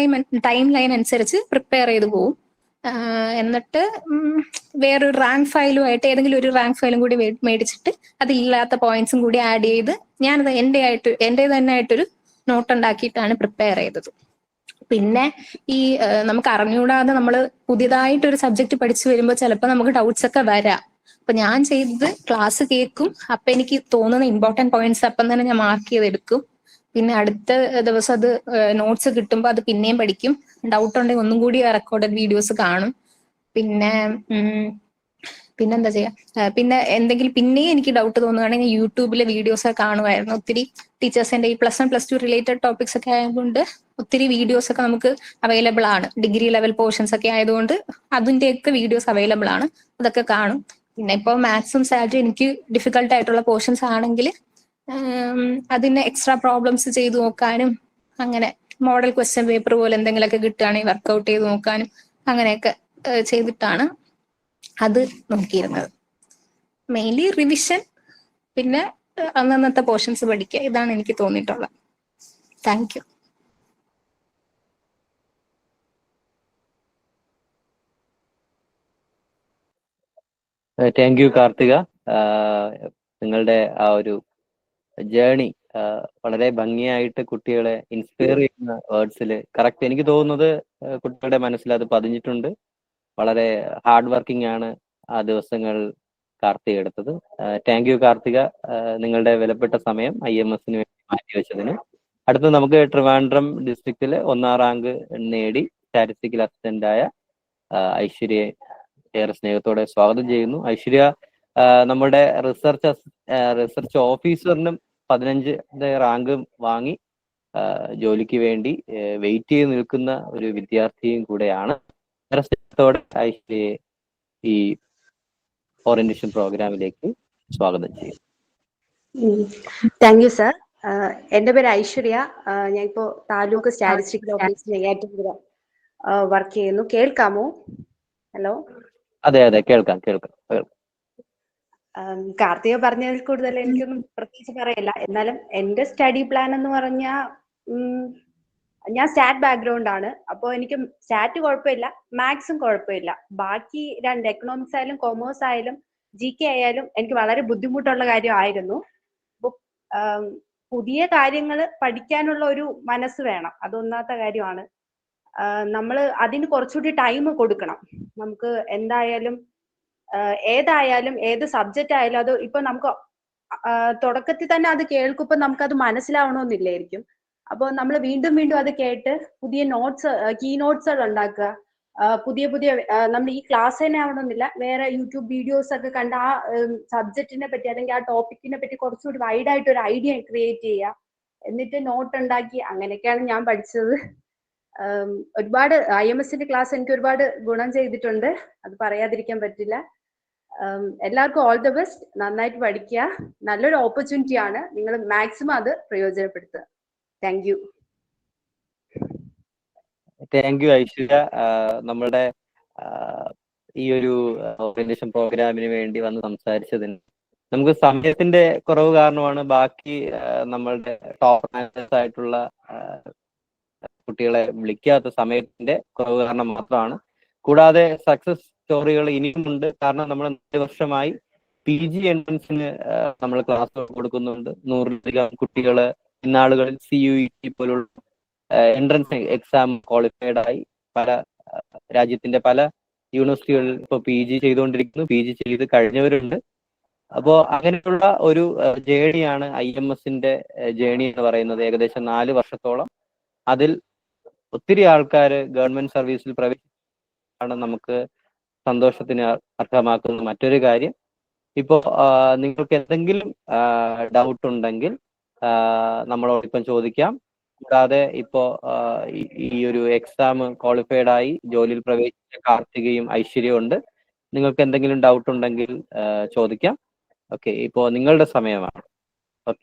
ടൈം ലൈൻ അനുസരിച്ച് പ്രിപ്പയർ ചെയ്ത് പോകും. എന്നിട്ട് വേറൊരു റാങ്ക് ഫയലുമായിട്ട് ഏതെങ്കിലും ഒരു റാങ്ക് ഫയലും കൂടി മേടിച്ചിട്ട് അതില്ലാത്ത പോയിന്റ്സും കൂടി ആഡ് ചെയ്ത് ഞാനത് എൻ്റെ തന്നെ ആയിട്ടൊരു നോട്ട് ഉണ്ടാക്കിയിട്ടാണ് പ്രിപ്പയർ ചെയ്തത്. പിന്നെ ഈ നമുക്ക് അറിഞ്ഞുകൂടാതെ നമ്മൾ പുതിയതായിട്ടൊരു സബ്ജക്ട് പഠിച്ചു വരുമ്പോൾ ചിലപ്പോൾ നമുക്ക് ഡൗട്ട്സ് ഒക്കെ വരാം. അപ്പൊ ഞാൻ ചെയ്തത് ക്ലാസ് കേൾക്കും, അപ്പൊ എനിക്ക് തോന്നുന്ന ഇമ്പോർട്ടന്റ് പോയിന്റ്സ് അപ്പം തന്നെ ഞാൻ മാർക്ക് ചെയ്തെടുക്കും. പിന്നെ അടുത്ത ദിവസം അത് നോട്ട്സ് കിട്ടുമ്പോൾ അത് പിന്നെയും പഠിക്കും. ഡൗട്ട് ഉണ്ടെങ്കിൽ ഒന്നും കൂടി റെക്കോർഡഡ് വീഡിയോസ് കാണും. പിന്നെന്താ ചെയ്യാ, പിന്നെ എന്തെങ്കിലും പിന്നെയും എനിക്ക് ഡൗട്ട് തോന്നുകയാണെങ്കിൽ യൂട്യൂബിലെ വീഡിയോസ് ഒക്കെ കാണുമായിരുന്നു. ഒത്തിരി ടീച്ചേഴ്സിന്റെ ഈ +1 +2 റിലേറ്റഡ് ടോപ്പിക്സ് ഒക്കെ ആയതുകൊണ്ട് ഒത്തിരി വീഡിയോസ് ഒക്കെ നമുക്ക് അവൈലബിൾ ആണ്. ഡിഗ്രി ലെവൽ പോർഷൻസ് ഒക്കെ ആയതുകൊണ്ട് അതിന്റെയൊക്കെ വീഡിയോസ് അവൈലബിൾ ആണ്, അതൊക്കെ കാണും. പിന്നെ ഇപ്പോൾ മാത്സും സ്റ്റാറ്റും എനിക്ക് ഡിഫിക്കൽട്ട് ആയിട്ടുള്ള പോർഷൻസ് ആണെങ്കിൽ അതിന് എക്സ്ട്രാ പ്രോബ്ലംസ് ചെയ്തു നോക്കാനും, അങ്ങനെ മോഡൽ ക്വസ്റ്റ്യൻ പേപ്പർ പോലെ എന്തെങ്കിലുമൊക്കെ കിട്ടുകയാണെങ്കിൽ വർക്ക്ഔട്ട് ചെയ്ത് നോക്കാനും അങ്ങനെയൊക്കെ ചെയ്തിട്ടാണ് അത് നോക്കിയിരുന്നത്. മെയിൻലി റിവിഷൻ, പിന്നെ അന്നത്തെ പോർഷൻസ് പഠിക്കുക, ഇതാണ് എനിക്ക് തോന്നിയിട്ടുള്ളത്. Thank you. Thank you Karthika. നിങ്ങളുടെ ആ ഒരു ജേണി വളരെ ഭംഗിയായിട്ട് കുട്ടികളെ ഇൻസ്പയർ ചെയ്യുന്ന വേർഡ്സിൽ കറക്റ്റ് എനിക്ക് തോന്നുന്നത് കുട്ടികളുടെ മനസ്സിൽ അത് പതിഞ്ഞിട്ടുണ്ട്. വളരെ ഹാർഡ് വർക്കിംഗ് ആണ് ആ ദിവസങ്ങൾ കാർത്തിക എടുത്തത്. താങ്ക് യു കാർത്തിക, നിങ്ങളുടെ വിലപ്പെട്ട സമയം IMSന് വേണ്ടി മാറ്റിവെച്ചതിന്. അടുത്ത് നമുക്ക് ട്രിവാൻഡ്രം ഡിസ്ട്രിക്റ്റിൽ 1ാം റാങ്ക് നേടി സ്റ്റാറ്റിസ്റ്റിക്കൽ അസിസ്റ്റന്റായ ഐശ്വര്യയെ ഏറെ സ്നേഹത്തോടെ സ്വാഗതം ചെയ്യുന്നു. ഐശ്വര്യ നമ്മുടെ റിസർച്ച് ഓഫീസറിനും 15 റാങ്ക് വാങ്ങി ജോലിക്ക് വേണ്ടി വെയിറ്റ് ചെയ്ത് നിൽക്കുന്ന ഒരു വിദ്യാർത്ഥിയും കൂടെയാണ്. ഏറെ സ്നേഹത്തോടെ ഐശ്വര്യയെ ഈ ഓറിയന്റേഷൻ പ്രോഗ്രാമിലേക്ക് സ്വാഗതം ചെയ്യും. Thank you sir. എൻ്റെ പേര് ഐശ്വര്യ. ഞാൻ ഇപ്പോൾ താലൂക്ക് സ്റ്റാറ്റിസ്റ്റിക്കൽ ഓഫീസിൽ നെയ്യാറ്റിൻകര വർക്ക് ചെയ്യുന്നു. കേൾക്കാമോ? ഹലോ. അതെ കേൾക്കാം. കാർത്തിക പറഞ്ഞതിൽ കൂടുതൽ എനിക്കൊന്നും പ്രത്യേകിച്ച് പറയില്ല. എന്നാലും എൻ്റെ സ്റ്റഡി പ്ലാൻ എന്ന് പറഞ്ഞാൽ ഞാൻ സ്റ്റാറ്റ് ബാക്ക്ഗ്രൗണ്ട് ആണ്. അപ്പോൾ എനിക്ക് സ്റ്റാറ്റ് കുഴപ്പമില്ല, മാത്സും കുഴപ്പമില്ല. ബാക്കി രണ്ട് എക്കണോമിക്സ് ആയാലും കൊമേഴ്സ് ആയാലും GK ആയാലും എനിക്ക് വളരെ ബുദ്ധിമുട്ടുള്ള കാര്യമായിരുന്നു. അപ്പോൾ പുതിയ കാര്യങ്ങൾ പഠിക്കാനുള്ള ഒരു മനസ്സ് വേണം, അതൊന്നാമത്തെ കാര്യമാണ്. നമ്മൾ അതിന് കുറച്ചുകൂടി ടൈം കൊടുക്കണം. നമുക്ക് ഏതായാലും ഏത് സബ്ജക്റ്റ് ആയാലും അത് ഇപ്പൊ നമുക്ക് തുടക്കത്തിൽ തന്നെ അത് കേൾക്കുമ്പോൾ നമുക്കത് മനസ്സിലാവണമെന്നില്ലായിരിക്കും. അപ്പോൾ നമ്മൾ വീണ്ടും അത് കേട്ട് പുതിയ കീ നോട്ട്സുകൾ ഉണ്ടാക്കുക. പുതിയ നമ്മൾ ഈ ക്ലാസ് തന്നെ ആവണമെന്നില്ല, വേറെ യൂട്യൂബ് വീഡിയോസ് ഒക്കെ കണ്ട് ആ സബ്ജക്റ്റിനെ പറ്റി അല്ലെങ്കിൽ ആ ടോപ്പിക്കിനെ പറ്റി കുറച്ചുകൂടി വൈഡായിട്ട് ഒരു ഐഡിയ ക്രിയേറ്റ് ചെയ്യുക. എന്നിട്ട് നോട്ട് ഉണ്ടാക്കി, അങ്ങനെയൊക്കെയാണ് ഞാൻ പഠിച്ചത്. ഒരുപാട് IMSന്റെ ക്ലാസ് എനിക്ക് ഒരുപാട് ഗുണം ചെയ്തിട്ടുണ്ട്, അത് പറയാതിരിക്കാൻ പറ്റില്ല. എല്ലാവർക്കും ഓൾ ദ ബെസ്റ്റ്. നന്നായിട്ട് പഠിക്കുക. നല്ലൊരു ഓപ്പർച്യൂണിറ്റി ആണ്, നിങ്ങൾ മാക്സിമം അത് പ്രയോജനപ്പെടുത്തുക. Thank you. Thank you Aishwarya. നമ്മളുടെ ഈ ഒരു ഓറിയന്റേഷൻ പ്രോഗ്രാമിന് വേണ്ടി വന്ന് സംസാരിച്ചതിന്. നമുക്ക് സമയത്തിന്റെ കുറവ് കാരണമാണ് ബാക്കി നമ്മളുടെ ടോപ്പ് മാനേജേഴ്സ് ആയിട്ടുള്ള കുട്ടികളെ വിളിക്കാത്ത, സമയത്തിന്റെ കുറവ് കാരണം മാത്രമാണ്. കൂടാതെ സക്സസ് സ്റ്റോറികൾ ഇനിയുമുണ്ട്. കാരണം നമ്മൾ 4 വർഷമായി PG എൻട്രൻസിന് നമ്മൾ ക്ലാസ് കൊടുക്കുന്നുണ്ട്. 100-ലധികം കുട്ടികൾ ഇന്നാളുകളിൽ CUET പോലുള്ള എൻട്രൻസ് എക്സാം ക്വാളിഫൈഡ് ആയി പല രാജ്യത്തിന്റെ പല യൂണിവേഴ്സിറ്റികളിൽ ഇപ്പോൾ PG ചെയ്തുകൊണ്ടിരിക്കുന്നു, PG ചെയ്ത് കഴിഞ്ഞവരുണ്ട്. അപ്പോൾ അങ്ങനെയുള്ള ഒരു ജേണിയാണ് IMSന്റെ ജേണി എന്ന് പറയുന്നത്. ഏകദേശം 4 വർഷത്തോളം അതിൽ ഒത്തിരി ആൾക്കാർ ഗവൺമെന്റ് സർവീസിൽ പ്രവേശിച്ചാണ് നമുക്ക് സന്തോഷത്തിന് അർഹമാക്കുന്ന മറ്റൊരു കാര്യം. ഇപ്പോൾ നിങ്ങൾക്ക് എന്തെങ്കിലും ഡൗട്ട് ഉണ്ടെങ്കിൽ നമ്മളോടൊപ്പം ചോദിക്കാം. കൂടാതെ ഇപ്പോ ഈ ഒരു എക്സാം ക്വാളിഫൈഡ് ആയി ജോലിയിൽ പ്രവേശിച്ച കാർത്തികയും ഐശ്വര്യയും ഉണ്ട്. നിങ്ങൾക്ക് എന്തെങ്കിലും ഡൗട്ട് ഉണ്ടെങ്കിൽ ചോദിക്കാം. ഓക്കെ, ഇപ്പോ നിങ്ങളുടെ സമയമാണ്. ഓക്കെ.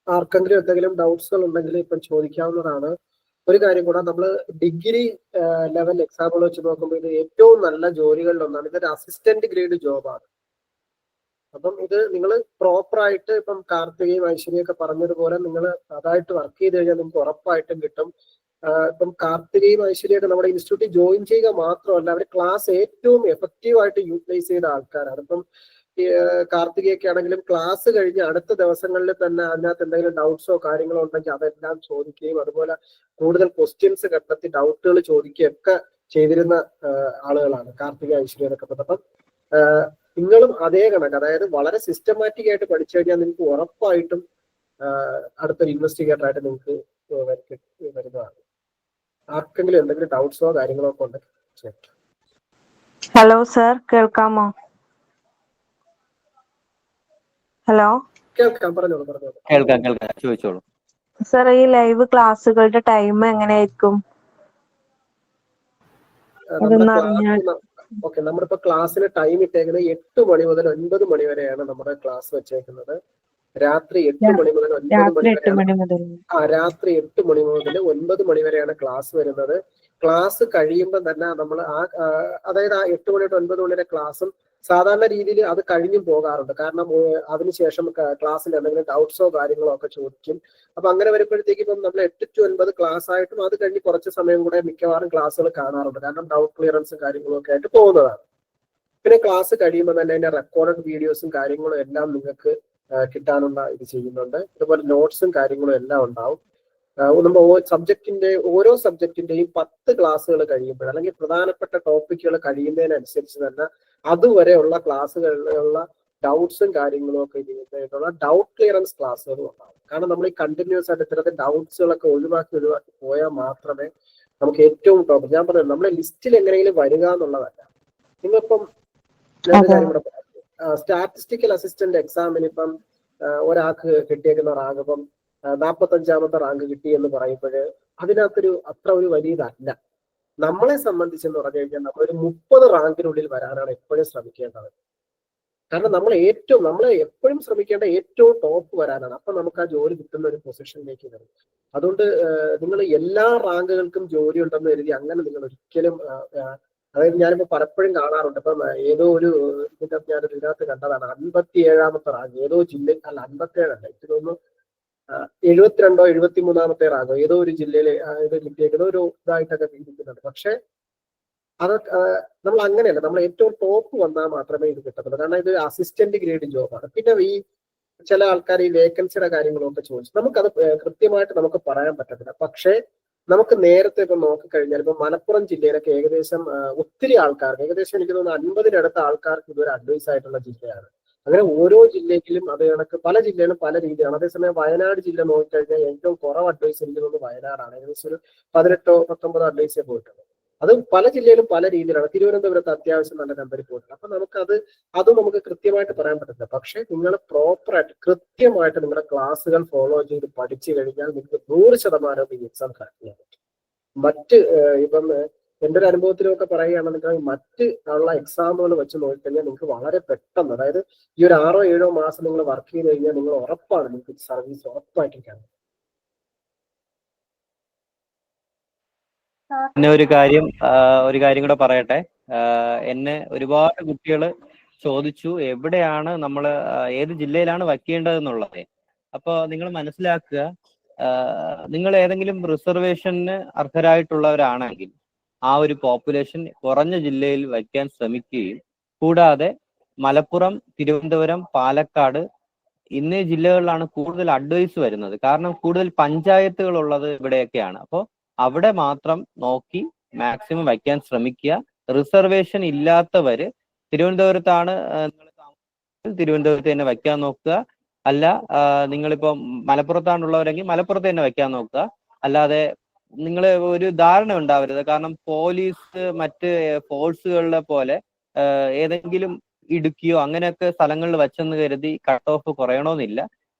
ആർക്കെങ്കിലും എന്തെങ്കിലും ഡൗട്ട്സുകൾ ഉണ്ടെങ്കിൽ ഇപ്പം ചോദിക്കാവുന്നതാണ്. ഒരു കാര്യം കൂടെ, നമ്മൾ ഡിഗ്രി ലെവൽ എക്സാമുകൾ വെച്ച് നോക്കുമ്പോൾ ഇത് ഏറ്റവും നല്ല ജോലികളിലൊന്നാണ്. ഇതൊരു അസിസ്റ്റന്റ് ഗ്രേഡ് ജോബാണ്. അപ്പം ഇത് നിങ്ങൾ പ്രോപ്പറായിട്ട് ഇപ്പം കാർത്തികയും ഐശ്വര്യയൊക്കെ പറഞ്ഞതുപോലെ നിങ്ങൾ അതായിട്ട് വർക്ക് ചെയ്ത് കഴിഞ്ഞാൽ നിങ്ങൾക്ക് ഉറപ്പായിട്ടും കിട്ടും. ഇപ്പം കാർത്തികയും ഐശ്വര്യയൊക്കെ നമ്മുടെ ഇൻസ്റ്റിറ്റ്യൂട്ടിൽ ജോയിൻ ചെയ്യുക മാത്രമല്ല, അവർ ക്ലാസ് ഏറ്റവും എഫക്റ്റീവായിട്ട് യൂട്ടിലൈസ് ചെയ്ത ആൾക്കാരാണ്. ഇപ്പം കാർത്തികയൊക്കെ ആണെങ്കിലും ക്ലാസ് കഴിഞ്ഞ് അടുത്ത ദിവസങ്ങളിൽ തന്നെ അതിനകത്ത് എന്തെങ്കിലും ഡൗട്ട്സോ കാര്യങ്ങളോ ഉണ്ടെങ്കിൽ അതെല്ലാം ചോദിക്കുകയും അതുപോലെ കൂടുതൽ ക്വസ്റ്റ്യൻസ് കണ്ടെത്തി ഡൗട്ടുകൾ ചോദിക്കുകയും ഒക്കെ ചെയ്തിരുന്ന ആളുകളാണ് കാർത്തിക ഐശ്വര്യ എന്നൊക്കെ പറഞ്ഞത്. അപ്പം നിങ്ങളും അതേ കണക്ക്, അതായത് വളരെ സിസ്റ്റമാറ്റിക് ആയിട്ട് പഠിച്ചു കഴിഞ്ഞാൽ നിങ്ങൾക്ക് ഉറപ്പായിട്ടും അടുത്തൊരു ഇൻവെസ്റ്റിഗേറ്റർ ആയിട്ട് നിങ്ങൾക്ക് വരുന്നതാണ്. ആർക്കെങ്കിലും എന്തെങ്കിലും ഡൗട്ട്സോ കാര്യങ്ങളോ ഒക്കെ ഉണ്ടെങ്കിൽ. ഹലോ സർ, കേൾക്കാമോ? ഹലോ, കേൾക്കാം, പറഞ്ഞോളൂ. കേൾക്കാം, ചോദിച്ചോളൂ. സർ, ഈ ലൈവ് ക്ലാസ്സുകളുടെ ടൈം എങ്ങനെയായിരിക്കും? നമ്മളിപ്പോ ക്ലാസ്സിന് ടൈം ഇട്ടേക്കുന്നത് 8 മണി മുതൽ 9 മണി വരെയാണ് നമ്മുടെ ക്ലാസ് വെച്ചേക്കുന്നത്. രാത്രി 8 മണി മുതൽ 9 മണി വരെയാണ്. രാത്രി 8 മണി മുതൽ 9 മണി വരെയാണ് ക്ലാസ് വരുന്നത്. ക്ലാസ് കഴിയുമ്പോൾ തന്നെ നമ്മൾ അതായത് ആ 8 മണി തൊട്ട് 9 മണിയുടെ ക്ലാസ്സും സാധാരണ രീതിയിൽ അത് കഴിഞ്ഞും പോകാറുണ്ട്. കാരണം അതിനുശേഷം ക്ലാസ്സിൽ എന്തെങ്കിലും ഡൗട്ട്സോ കാര്യങ്ങളോ ഒക്കെ ചോദിക്കും. അപ്പൊ അങ്ങനെ വരുമ്പോഴത്തേക്ക് ഇപ്പം നമ്മൾ 8 to 9 ക്ലാസ് ആയിട്ടും അത് കഴിഞ്ഞ് കുറച്ച് സമയം കൂടെ മിക്കവാറും ക്ലാസ്സുകൾ കാണാറുണ്ട്. കാരണം ഡൗട്ട് ക്ലിയറൻസും കാര്യങ്ങളും ഒക്കെ ആയിട്ട് പോകുന്നതാണ്. പിന്നെ ക്ലാസ് കഴിയുമ്പോൾ തന്നെ അതിന്റെ റെക്കോർഡഡ് വീഡിയോസും കാര്യങ്ങളും എല്ലാം നിങ്ങൾക്ക് കിട്ടാനുള്ള ഇത് ചെയ്യുന്നുണ്ട്. അതുപോലെ നോട്ട്സും കാര്യങ്ങളും എല്ലാം ഉണ്ടാവും. നമ്മൾ ഓരോ സബ്ജക്റ്റിന്റെയും 10 ക്ലാസ്സുകൾ കഴിയുമ്പോൾ അല്ലെങ്കിൽ പ്രധാനപ്പെട്ട ടോപ്പിക്കുകൾ കഴിയുന്നതിനനുസരിച്ച് തന്നെ അതുവരെയുള്ള ക്ലാസ്സുകളിലുള്ള ഡൗട്ട്സും കാര്യങ്ങളും ഒക്കെ ചെയ്യുന്നതിനുള്ള ഡൗട്ട് ക്ലിയറൻസ് ക്ലാസ്സുകളും ഉണ്ടാവും. കാരണം നമ്മൾ ഈ കണ്ടിന്യൂസ് ആയിട്ട് ഇത്തരത്തിൽ ഡൗട്ട്സുകളൊക്കെ ഒഴിവാക്കി പോയാൽ മാത്രമേ നമുക്ക് ഏറ്റവും ടോപ്പ്, ഞാൻ പറഞ്ഞത് നമ്മളെ ലിസ്റ്റിൽ എങ്ങനെയെങ്കിലും വരിക എന്നുള്ളതല്ല. നിങ്ങളിപ്പം കാര്യം കൂടെ സ്റ്റാറ്റിസ്റ്റിക്കൽ അസിസ്റ്റന്റ് എക്സാമിന് ഇപ്പം ഒരാൾക്ക് കിട്ടിയേക്കുന്ന റാങ്ക് ഇപ്പം 45ാമത്തെ റാങ്ക് കിട്ടി എന്ന് പറയുമ്പോൾ അതിനകത്തൊരു അത്ര ഒരു വലിയതല്ല. നമ്മളെ സംബന്ധിച്ചെന്ന് പറഞ്ഞു കഴിഞ്ഞാൽ നമ്മളൊരു 30 റാങ്കിനുള്ളിൽ വരാനാണ് എപ്പോഴും ശ്രമിക്കേണ്ടത്. കാരണം നമ്മളെ എപ്പോഴും ശ്രമിക്കേണ്ട ഏറ്റവും ടോപ്പ് വരാനാണ്. അപ്പൊ നമുക്ക് ആ ജോലി കിട്ടുന്ന ഒരു പൊസിഷനിലേക്ക് വരും. അതുകൊണ്ട് നിങ്ങൾ എല്ലാ റാങ്കുകൾക്കും ജോലി ഉണ്ടെന്ന് കരുതി അങ്ങനെ നിങ്ങൾ ഒരിക്കലും, അതായത് ഞാനിപ്പോ പലപ്പോഴും കാണാറുണ്ട്. ഇപ്പം ഏതോ ഒരു ഞാനൊരു ഇതിനകത്ത് കണ്ടതാണ് 57ാമത്തെ റാങ്ക് ഏതോ ജില്ല, അല്ല 57 അല്ല, എനിക്ക് തോന്നുന്നു 72ഓ 73ാമത്തെ റാങ്കോ ഏതോ ഒരു ജില്ലയിൽ ഇത് കിട്ടിയേക്കുന്ന ഒരു ഇതായിട്ടൊക്കെ ചിന്തിക്കുന്നുണ്ട്. പക്ഷെ അത് നമ്മൾ അങ്ങനെയല്ല, നമ്മൾ ഏറ്റവും ടോപ്പ് വന്നാൽ മാത്രമേ ഇത് കിട്ടത്തുള്ളൂ. കാരണം ഇത് അസിസ്റ്റന്റ് ഗ്രേഡ് ജോബാണ്. പിന്നെ ഈ ചില ആൾക്കാർ ഈ വേക്കൻസിയുടെ കാര്യങ്ങളൊക്കെ ചോദിച്ചു നമുക്കത് കൃത്യമായിട്ട് നമുക്ക് പറയാൻ പറ്റത്തില്ല. പക്ഷേ നമുക്ക് നേരത്തെ ഇപ്പം നോക്കിക്കഴിഞ്ഞാൽ ഇപ്പം മലപ്പുറം ജില്ലയിലൊക്കെ ഏകദേശം ഒത്തിരി ആൾക്കാർക്ക്, ഏകദേശം എനിക്ക് തോന്നുന്നു 50-നടുത്ത ആൾക്കാർക്ക് ഇതൊരു അഡ്വൈസ് ആയിട്ടുള്ള ജില്ലയാണ്. അങ്ങനെ ഓരോ ജില്ലയിലും അത് കണക്ക് പല ജില്ലയിലും പല രീതിയാണ്. അതേസമയം വയനാട് ജില്ല നോക്കിക്കഴിഞ്ഞാൽ ഏറ്റവും കുറവ് അഡ്വൈസ് എനിക്ക് തോന്നുന്നു വയനാടാണ്. ഏകദേശം ഒരു 18-19 അഡ്വൈസേ പോയിട്ടുണ്ട്. അത് പല ജില്ലയിലും പല രീതിയിലാണ്. തിരുവനന്തപുരത്ത് അത്യാവശ്യം നല്ല നമ്പർ പോയിട്ടുണ്ട്. അപ്പൊ അത് നമുക്ക് കൃത്യമായിട്ട് പറയാൻ പറ്റില്ല. പക്ഷെ നിങ്ങൾ പ്രോപ്പറായിട്ട് കൃത്യമായിട്ട് നിങ്ങളുടെ ക്ലാസ്സുകൾ ഫോളോ ചെയ്ത് പഠിച്ചു കഴിഞ്ഞാൽ നിങ്ങൾക്ക് 100% ഈ എക്സാം ക്രാക്ക് ചെയ്യാൻ പറ്റും. മറ്റ് ഇപ്പം എൻ്റെ ഒരു അനുഭവത്തിലൊക്കെ പറയുകയാണെന്നുണ്ടെങ്കിൽ മറ്റ് ഉള്ള എക്സാമുകൾ വെച്ച് നോക്കിക്കഴിഞ്ഞാൽ നിങ്ങൾക്ക് വളരെ പെട്ടെന്ന്, അതായത് ഈ ഒരു 6-7 മാസം നിങ്ങൾ വർക്ക് ചെയ്ത് കഴിഞ്ഞാൽ നിങ്ങൾ ഉറപ്പാണ് നിങ്ങൾക്ക് സർവീസ് ഉറപ്പായിട്ടിരിക്കാൻ. പിന്നെ ഒരു കാര്യം കൂടെ പറയട്ടെ. എന്നെ ഒരുപാട് കുട്ടികൾ ചോദിച്ചു എവിടെയാണ് നമ്മൾ ഏത് ജില്ലയിലാണ് വയ്ക്കേണ്ടതെന്നുള്ളത്. അപ്പോൾ നിങ്ങൾ മനസ്സിലാക്കുക, നിങ്ങൾ ഏതെങ്കിലും റിസർവേഷന് അർഹരായിട്ടുള്ളവരാണെങ്കിൽ ആ ഒരു പോപ്പുലേഷൻ കുറഞ്ഞ ജില്ലയിൽ വയ്ക്കാൻ ശ്രമിക്കുകയും, കൂടാതെ മലപ്പുറം, തിരുവനന്തപുരം, പാലക്കാട് എന്നീ ജില്ലകളിലാണ് കൂടുതൽ അഡ്വൈസ് വരുന്നത്. കാരണം കൂടുതൽ പഞ്ചായത്തുകൾ ഉള്ളത് ഇവിടെയൊക്കെയാണ്. അപ്പോൾ അവിടെ മാത്രം നോക്കി മാക്സിമം വയ്ക്കാൻ ശ്രമിക്കുക. റിസർവേഷൻ ഇല്ലാത്തവര് തിരുവനന്തപുരത്താണ് തിരുവനന്തപുരത്ത് തന്നെ വയ്ക്കാൻ നോക്കുക. അല്ല, നിങ്ങളിപ്പോൾ മലപ്പുറത്താണുള്ളവരെങ്കിൽ മലപ്പുറത്ത് തന്നെ വയ്ക്കാൻ നോക്കുക. അല്ലാതെ നിങ്ങൾ ഒരു ധാരണ ഉണ്ടാവരുത്. കാരണം പോലീസ് മറ്റ് ഫോഴ്സുകളിലെ പോലെ ഏതെങ്കിലും ഇടുക്കിയോ അങ്ങനെയൊക്കെ സ്ഥലങ്ങളിൽ വച്ചെന്ന് കരുതി കട്ട് ഓഫ് കുറയണമെന്നില്ല.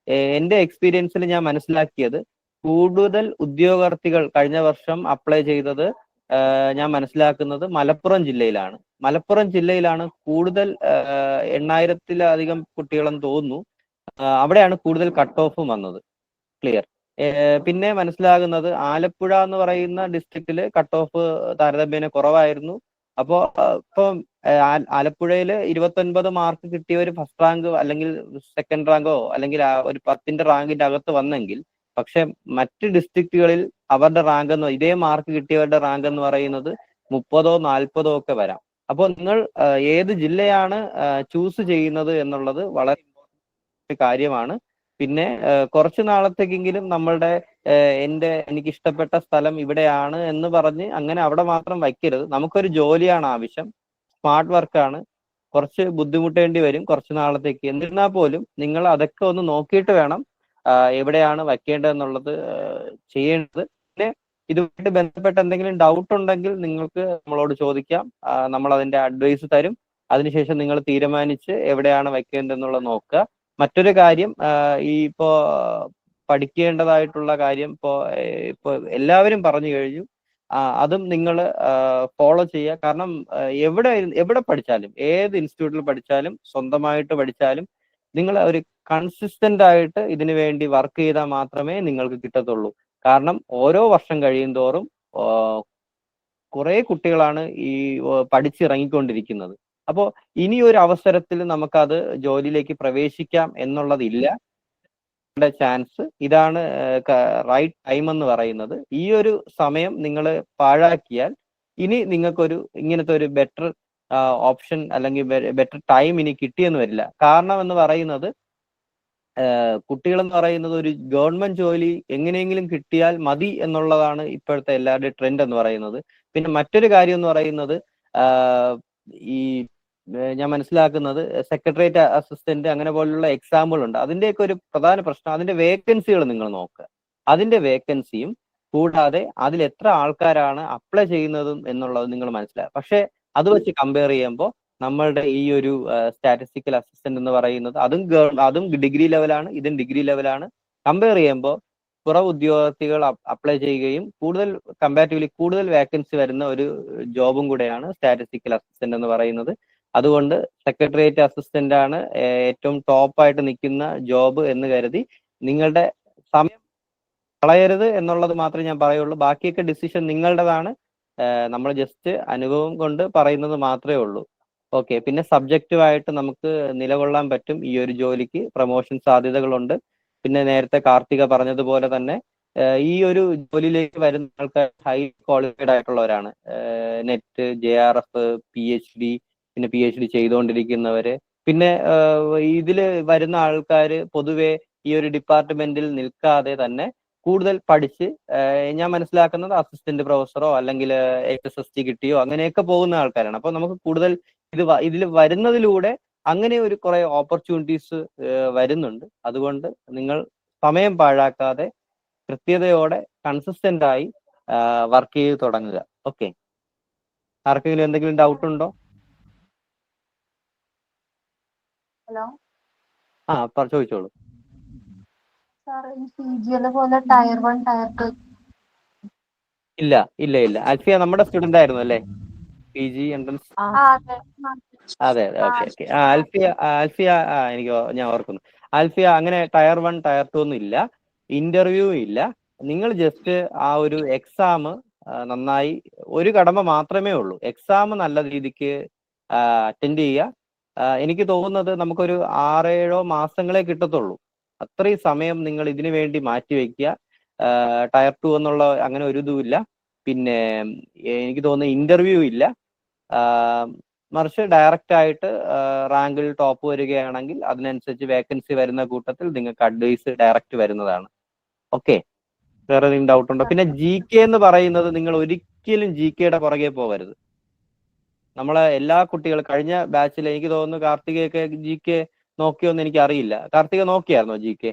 എൻ്റെ എക്സ്പീരിയൻസിൽ ഞാൻ മനസ്സിലാക്കിയത്, കൂടുതൽ ഉദ്യോഗാർത്ഥികൾ കഴിഞ്ഞ വർഷം അപ്ലൈ ചെയ്തത് ഞാൻ മനസ്സിലാക്കുന്നത് മലപ്പുറം ജില്ലയിലാണ്. മലപ്പുറം ജില്ലയിലാണ് കൂടുതൽ 8000-ലധികം കുട്ടികളെന്ന് തോന്നുന്നു. അവിടെയാണ് കൂടുതൽ കട്ട് ഓഫും വന്നത്. ക്ലിയർ. പിന്നെ മനസ്സിലാകുന്നത് ആലപ്പുഴ എന്ന് പറയുന്ന ഡിസ്ട്രിക്റ്റിൽ കട്ട് ഓഫ് താരതമ്യേന കുറവായിരുന്നു. അപ്പോൾ ഇപ്പം ആലപ്പുഴയിൽ 29 മാർക്ക് കിട്ടിയവർ ഫസ്റ്റ് റാങ്ക് അല്ലെങ്കിൽ സെക്കൻഡ് റാങ്കോ അല്ലെങ്കിൽ ഒരു 10ന്റെ റാങ്കിന്റെ അകത്ത് വന്നെങ്കിൽ, പക്ഷെ മറ്റ് ഡിസ്ട്രിക്റ്റുകളിൽ അവരുടെ റാങ്ക് ഇതേ മാർക്ക് കിട്ടിയവരുടെ റാങ്ക് എന്ന് പറയുന്നത് 30-40 ഒക്കെ വരാം. അപ്പോൾ നിങ്ങൾ ഏത് ജില്ലയാണ് ചൂസ് ചെയ്യുന്നത് എന്നുള്ളത് വളരെ ഇമ്പോർട്ടൻ്റ് കാര്യമാണ്. പിന്നെ കുറച്ച് നാളത്തേക്കെങ്കിലും നമ്മളുടെ എനിക്ക് ഇഷ്ടപ്പെട്ട സ്ഥലം ഇവിടെയാണ് എന്ന് പറഞ്ഞ് അങ്ങനെ അവിടെ മാത്രം വയ്ക്കരുത്. നമുക്കൊരു ജോലിയാണ് ആവശ്യം, സ്മാർട്ട് വർക്കാണ്, കുറച്ച് ബുദ്ധിമുട്ടേണ്ടി വരും കുറച്ച് നാളത്തേക്ക്. എന്നിരുന്നാൽ പോലും നിങ്ങൾ അതൊക്കെ ഒന്ന് നോക്കിയിട്ട് വേണം എവിടെയാണ് വയ്ക്കേണ്ടതെന്നുള്ളത് ചെയ്യേണ്ടത്. പിന്നെ ഇതുമായിട്ട് ബന്ധപ്പെട്ട എന്തെങ്കിലും ഡൗട്ട് ഉണ്ടെങ്കിൽ നിങ്ങൾക്ക് നമ്മളോട് ചോദിക്കാം. നമ്മൾ അതിന്റെ അഡ്വൈസ് തരും. അതിനുശേഷം നിങ്ങൾ തീരുമാനിച്ച് എവിടെയാണ് വയ്ക്കേണ്ടതെന്നുള്ളത് നോക്കുക. മറ്റൊരു കാര്യം, ഇപ്പോ പഠിക്കേണ്ടതായിട്ടുള്ള കാര്യം ഇപ്പോ എല്ലാവരും പറഞ്ഞു കഴിഞ്ഞു. അതും നിങ്ങൾ ഫോളോ ചെയ്യുക. കാരണം എവിടെ പഠിച്ചാലും, ഏത് ഇൻസ്റ്റിറ്റ്യൂട്ടിൽ പഠിച്ചാലും, സ്വന്തമായിട്ട് പഠിച്ചാലും, നിങ്ങൾ ഒരു കൺസിസ്റ്റന്റ് ആയിട്ട് ഇതിനു വേണ്ടി വർക്ക് ചെയ്താൽ മാത്രമേ നിങ്ങൾക്ക് കിട്ടത്തുള്ളൂ. കാരണം ഓരോ വർഷം കഴിയും തോറും കുറെ കുട്ടികളാണ് ഈ പഠിച്ചിറങ്ങിക്കൊണ്ടിരിക്കുന്നത്. അപ്പോൾ ഇനി ഒരു അവസരത്തിൽ നമുക്കത് ജോലിയിലേക്ക് പ്രവേശിക്കാം എന്നുള്ളതില്ല. ചാൻസ് ഇതാണ് റൈറ്റ് ടൈം എന്ന് പറയുന്നത്. ഈ ഒരു സമയം നിങ്ങൾ പാഴാക്കിയാൽ ഇനി നിങ്ങൾക്കൊരു ഇങ്ങനത്തെ ഒരു ബെറ്റർ ഓപ്ഷൻ അല്ലെങ്കിൽ ബെറ്റർ ടൈം ഇനി കിട്ടിയെന്ന് വരില്ല. കാരണം എന്ന് പറയുന്നത്, കുട്ടികളെന്ന് പറയുന്നത് ഒരു ഗവൺമെന്റ് ജോലി എങ്ങനെയെങ്കിലും കിട്ടിയാൽ മതി എന്നുള്ളതാണ് ഇപ്പോഴത്തെ എല്ലാവരുടെയും ട്രെൻഡ് എന്ന് പറയുന്നത്. പിന്നെ മറ്റൊരു കാര്യം എന്ന് പറയുന്നത്, ഈ ഞാൻ മനസ്സിലാക്കുന്നത് സെക്രട്ടേറിയറ്റ് അസിസ്റ്റന്റ് അങ്ങനെ പോലുള്ള എക്സാമുകളുണ്ട്. അതിന്റെയൊക്കെ ഒരു പ്രധാന പ്രശ്നം അതിന്റെ വേക്കൻസികൾ നിങ്ങൾ നോക്കുക. അതിന്റെ വേക്കൻസിയും കൂടാതെ അതിൽ എത്ര ആൾക്കാരാണ് അപ്ലൈ ചെയ്യുന്നതും എന്നുള്ളത് നിങ്ങൾ മനസ്സിലാക്കുക. പക്ഷെ അത് വെച്ച് കമ്പയർ ചെയ്യുമ്പോൾ നമ്മളുടെ ഈ ഒരു സ്റ്റാറ്റിസ്റ്റിക്കൽ അസിസ്റ്റന്റ് എന്ന് പറയുന്നത് അതും ഡിഗ്രി ലെവലാണ്, ഇതും ഡിഗ്രി ലെവലാണ്. കമ്പയർ ചെയ്യുമ്പോൾ കുറവ് ഉദ്യോഗാർത്ഥികൾ അപ്ലൈ ചെയ്യുകയും കമ്പാരിറ്റീവ്ലി കൂടുതൽ വേക്കൻസി വരുന്ന ഒരു ജോബും കൂടെയാണ് സ്റ്റാറ്റിസ്റ്റിക്കൽ അസിസ്റ്റന്റ് എന്ന് പറയുന്നത്. അതുകൊണ്ട് സെക്രട്ടേറിയറ്റ് അസിസ്റ്റന്റ് ആണ് ഏറ്റവും ടോപ്പായിട്ട് നിൽക്കുന്ന ജോബ് എന്ന് കരുതി നിങ്ങളുടെ സമയം കളയരുത് എന്നുള്ളത് മാത്രമേ ഞാൻ പറയുള്ളൂ. ബാക്കിയൊക്കെ ഡിസിഷൻ നിങ്ങളുടേതാണ്. നമ്മൾ ജസ്റ്റ് അനുഭവം കൊണ്ട് പറയുന്നത് മാത്രമേ ഉള്ളൂ. ഓക്കെ. പിന്നെ സബ്ജക്റ്റീവായിട്ട് നമുക്ക് നിലകൊള്ളാൻ പറ്റും. ഈ ഒരു ജോലിക്ക് പ്രൊമോഷൻ സാധ്യതകളുണ്ട്. പിന്നെ നേരത്തെ കാർത്തിക പറഞ്ഞതുപോലെ തന്നെ ഈ ഒരു ജോലിയിലേക്ക് വരുന്ന ആൾക്കാർ ഹൈ ക്വാളിഫൈഡ് ആയിട്ടുള്ളവരാണ്. നെറ്റ്, JRF, PhD, പിന്നെ PhD ചെയ്തുകൊണ്ടിരിക്കുന്നവര്. പിന്നെ ഇതിൽ വരുന്ന ആൾക്കാർ പൊതുവെ ഈ ഒരു ഡിപ്പാർട്ട്മെന്റിൽ നിൽക്കാതെ തന്നെ കൂടുതൽ പഠിച്ച് ഞാൻ മനസ്സിലാക്കുന്നത് അസിസ്റ്റന്റ് പ്രൊഫസറോ അല്ലെങ്കിൽ HSST കിട്ടിയോ അങ്ങനെയൊക്കെ പോകുന്ന ആൾക്കാരാണ്. അപ്പൊ നമുക്ക് കൂടുതൽ ഇതിൽ വരുന്നതിലൂടെ അങ്ങനെ ഒരു കുറെ ഓപ്പർച്യൂണിറ്റീസ് വരുന്നുണ്ട്. അതുകൊണ്ട് നിങ്ങൾ സമയം പാഴാക്കാതെ കൃത്യതയോടെ കൺസിസ്റ്റന്റ് ആയി വർക്ക് ചെയ്ത് തുടങ്ങുക. ഓക്കെ. ആർക്കെങ്കിലും എന്തെങ്കിലും ഡൗട്ട് ഉണ്ടോ? ഹലോ ചോദിച്ചോളൂ. സാർ, ഈ PG പോലെ ടയർ 1 ടയർ 2 ഇല്ല ഇല്ല ഇല്ല. അൽഫിയ നമ്മുടെ സ്റ്റുഡന്റ് ആയിരുന്നു അല്ലേ? PG entrance. അതെ ഓക്കെ ഓക്കെ. അൽഫിയ ഞാൻ ഓർക്കുന്നു. അൽഫിയ അങ്ങനെ ടയർ 1 ടയർ 2 ഒന്നും ഇല്ല, ഇന്റർവ്യൂ ഇല്ല. നിങ്ങൾ ജസ്റ്റ് ആ ഒരു എക്സാം നന്നായി, ഒരു കടമ മാത്രമേ ഉള്ളൂ, എക്സാം നല്ല രീതിക്ക് അറ്റൻഡ് ചെയ്യുക. എനിക്ക് തോന്നുന്നത് നമുക്കൊരു 6-7 മാസങ്ങളെ കിട്ടത്തുള്ളൂ. അത്രയും സമയം നിങ്ങൾ ഇതിനു വേണ്ടി മാറ്റിവെക്കുക. ടയർ 2 എന്നുള്ള അങ്ങനെ ഒരു ഇതുമില്ല. പിന്നെ എനിക്ക് തോന്നുന്നു ഇന്റർവ്യൂ ഇല്ല. മറിച്ച് ഡയറക്റ്റ് ആയിട്ട് റാങ്കിൽ ടോപ്പ് വരികയാണെങ്കിൽ അതിനനുസരിച്ച് വേക്കൻസി വരുന്ന കൂട്ടത്തിൽ നിങ്ങൾക്ക് അഡ്വൈസ് ഡയറക്റ്റ് വരുന്നതാണ്. ഓക്കെ, വേറെ എന്തെങ്കിലും ഡൗട്ട് ഉണ്ടോ? പിന്നെ GK എന്ന് പറയുന്നത് നിങ്ങൾ ഒരിക്കലും GKയുടെ പുറകെ പോകരുത്. നമ്മളെ എല്ലാ കുട്ടികളും കഴിഞ്ഞ ബാച്ചിൽ എനിക്ക് തോന്നുന്നു കാർത്തികയൊക്കെ GK നോക്കിയോന്ന് എനിക്ക് അറിയില്ല. കാർത്തിക നോക്കിയായിരുന്നോ GK?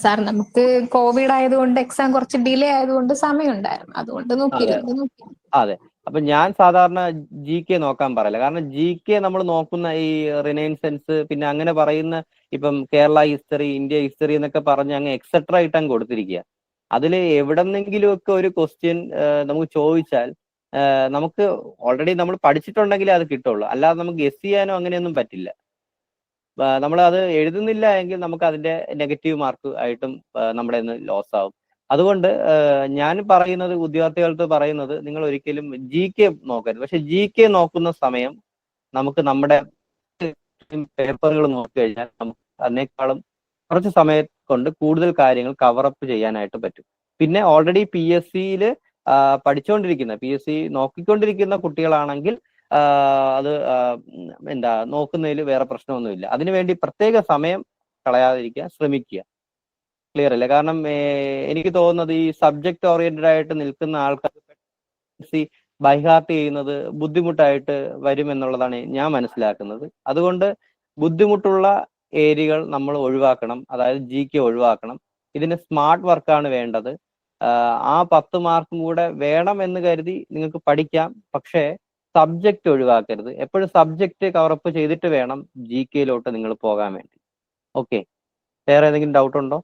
സാർ നമുക്ക് കോവിഡ് ആയതുകൊണ്ട് എക്സാം കുറച്ച് ഡിലേ ആയതുകൊണ്ട് സമയമുണ്ടായിരുന്നു, അതുകൊണ്ട് നോക്കിയിരുന്നു. അതെ. അപ്പൊ ഞാൻ സാധാരണ GK നോക്കാൻ പറയില്ല. കാരണം GK നമ്മൾ നോക്കുന്ന ഈ റിനൈൻസൻസ് പിന്നെ അങ്ങനെ പറയുന്ന ഇപ്പം കേരള ഹിസ്റ്ററി, ഇന്ത്യ ഹിസ്റ്ററി എന്നൊക്കെ പറഞ്ഞ് അങ്ങ് എക്സെട്ര ആയിട്ടങ്ങ് കൊടുത്തിരിക്കുക. അതിൽ എവിടെന്നെങ്കിലും ഒക്കെ ഒരു ക്വസ്റ്റ്യൻ നമുക്ക് ചോദിച്ചാൽ നമുക്ക് ഓൾറെഡി നമ്മൾ പഠിച്ചിട്ടുണ്ടെങ്കിലേ അത് കിട്ടുള്ളൂ. അല്ലാതെ നമുക്ക് ഗസ് ചെയ്യാനോ അങ്ങനെയൊന്നും പറ്റില്ല. നമ്മൾ അത് എഴുതുന്നില്ല എങ്കിൽ നമുക്ക് അതിന്റെ നെഗറ്റീവ് മാർക്ക് ആയിട്ടും നമ്മുടെ ലോസ് ആവും. അതുകൊണ്ട് ഞാൻ പറയുന്നത്, വിദ്യാർത്ഥികൾക്ക് പറയുന്നത്, നിങ്ങൾ ഒരിക്കലും GK നോക്കരുത്. പക്ഷെ GK നോക്കുന്ന സമയം നമുക്ക് നമ്മുടെ പേപ്പറുകൾ നോക്കി കഴിഞ്ഞാൽ നമുക്ക് അതിനേക്കാളും കുറച്ച് സമയം കൊണ്ട് കൂടുതൽ കാര്യങ്ങൾ കവറപ്പ് ചെയ്യാനായിട്ട് പറ്റും. പിന്നെ ഓൾറെഡി PSCയിൽ പഠിച്ചുകൊണ്ടിരിക്കുന്ന, PSC നോക്കിക്കൊണ്ടിരിക്കുന്ന കുട്ടികളാണെങ്കിൽ അത് നോക്കുന്നതിൽ വേറെ പ്രശ്നമൊന്നുമില്ല. അതിനുവേണ്ടി പ്രത്യേക സമയം കളയാതിരിക്കാൻ ശ്രമിക്കുക. ക്ലിയർ അല്ലേ? കാരണം എനിക്ക് തോന്നുന്നത് ഈ സബ്ജക്ട് ഓറിയന്റഡ് ആയിട്ട് നിൽക്കുന്ന ആൾക്കാർ ബൈഹാർട്ട് ചെയ്യുന്നത് ബുദ്ധിമുട്ടായിട്ട് വരുമെന്നുള്ളതാണ് ഞാൻ മനസ്സിലാക്കുന്നത്. അതുകൊണ്ട് ബുദ്ധിമുട്ടുള്ള ഏരിയകൾ നമ്മൾ ഒഴിവാക്കണം, അതായത് GK ഒഴിവാക്കണം. ഇതിന് സ്മാർട്ട് വർക്കാണ് വേണ്ടത്. ആ 10 മാർക്കും കൂടെ വേണം എന്ന് കരുതി നിങ്ങൾക്ക് പഠിക്കാം, പക്ഷേ സബ്ജക്റ്റ് ഒഴിവാക്കരുത്. എപ്പോഴും സബ്ജക്റ്റ് കവറപ്പ് ചെയ്തിട്ട് വേണം GKയിലോട്ട് നിങ്ങൾ പോകാൻ വേണ്ടി. ഓക്കെ, വേറെ ഏതെങ്കിലും ഡൗട്ട് ഉണ്ടോ?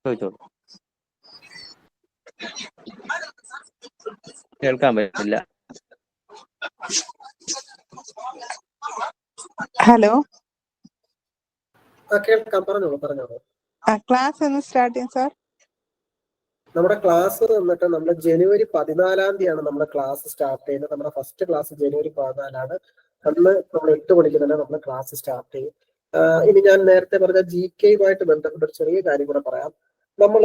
ചോദിച്ചോളൂ. കേൾക്കാൻ പറ്റില്ല. ഹലോ, കേൾക്കാം, പറഞ്ഞോളൂ. ക്ലാസ് എന്ന് സ്റ്റാർട്ട് ചെയ്യും സാർ? നമ്മുടെ ക്ലാസ് വന്നിട്ട് നമ്മൾ ജനുവരി 14 തീയതിയാണ് നമ്മുടെ ക്ലാസ് സ്റ്റാർട്ട് ചെയ്യുന്നത്. നമ്മുടെ ഫസ്റ്റ് ക്ലാസ് ജനുവരി 14 അന്ന് നമ്മൾ 8 മണിക്ക് തന്നെ നമ്മുടെ ക്ലാസ് സ്റ്റാർട്ട് ചെയ്യും. ഇനി ഞാൻ നേരത്തെ പറഞ്ഞ GKയുമായിട്ട് ബന്ധപ്പെട്ട ഒരു ചെറിയ കാര്യം കൂടെ പറയാം. നമ്മൾ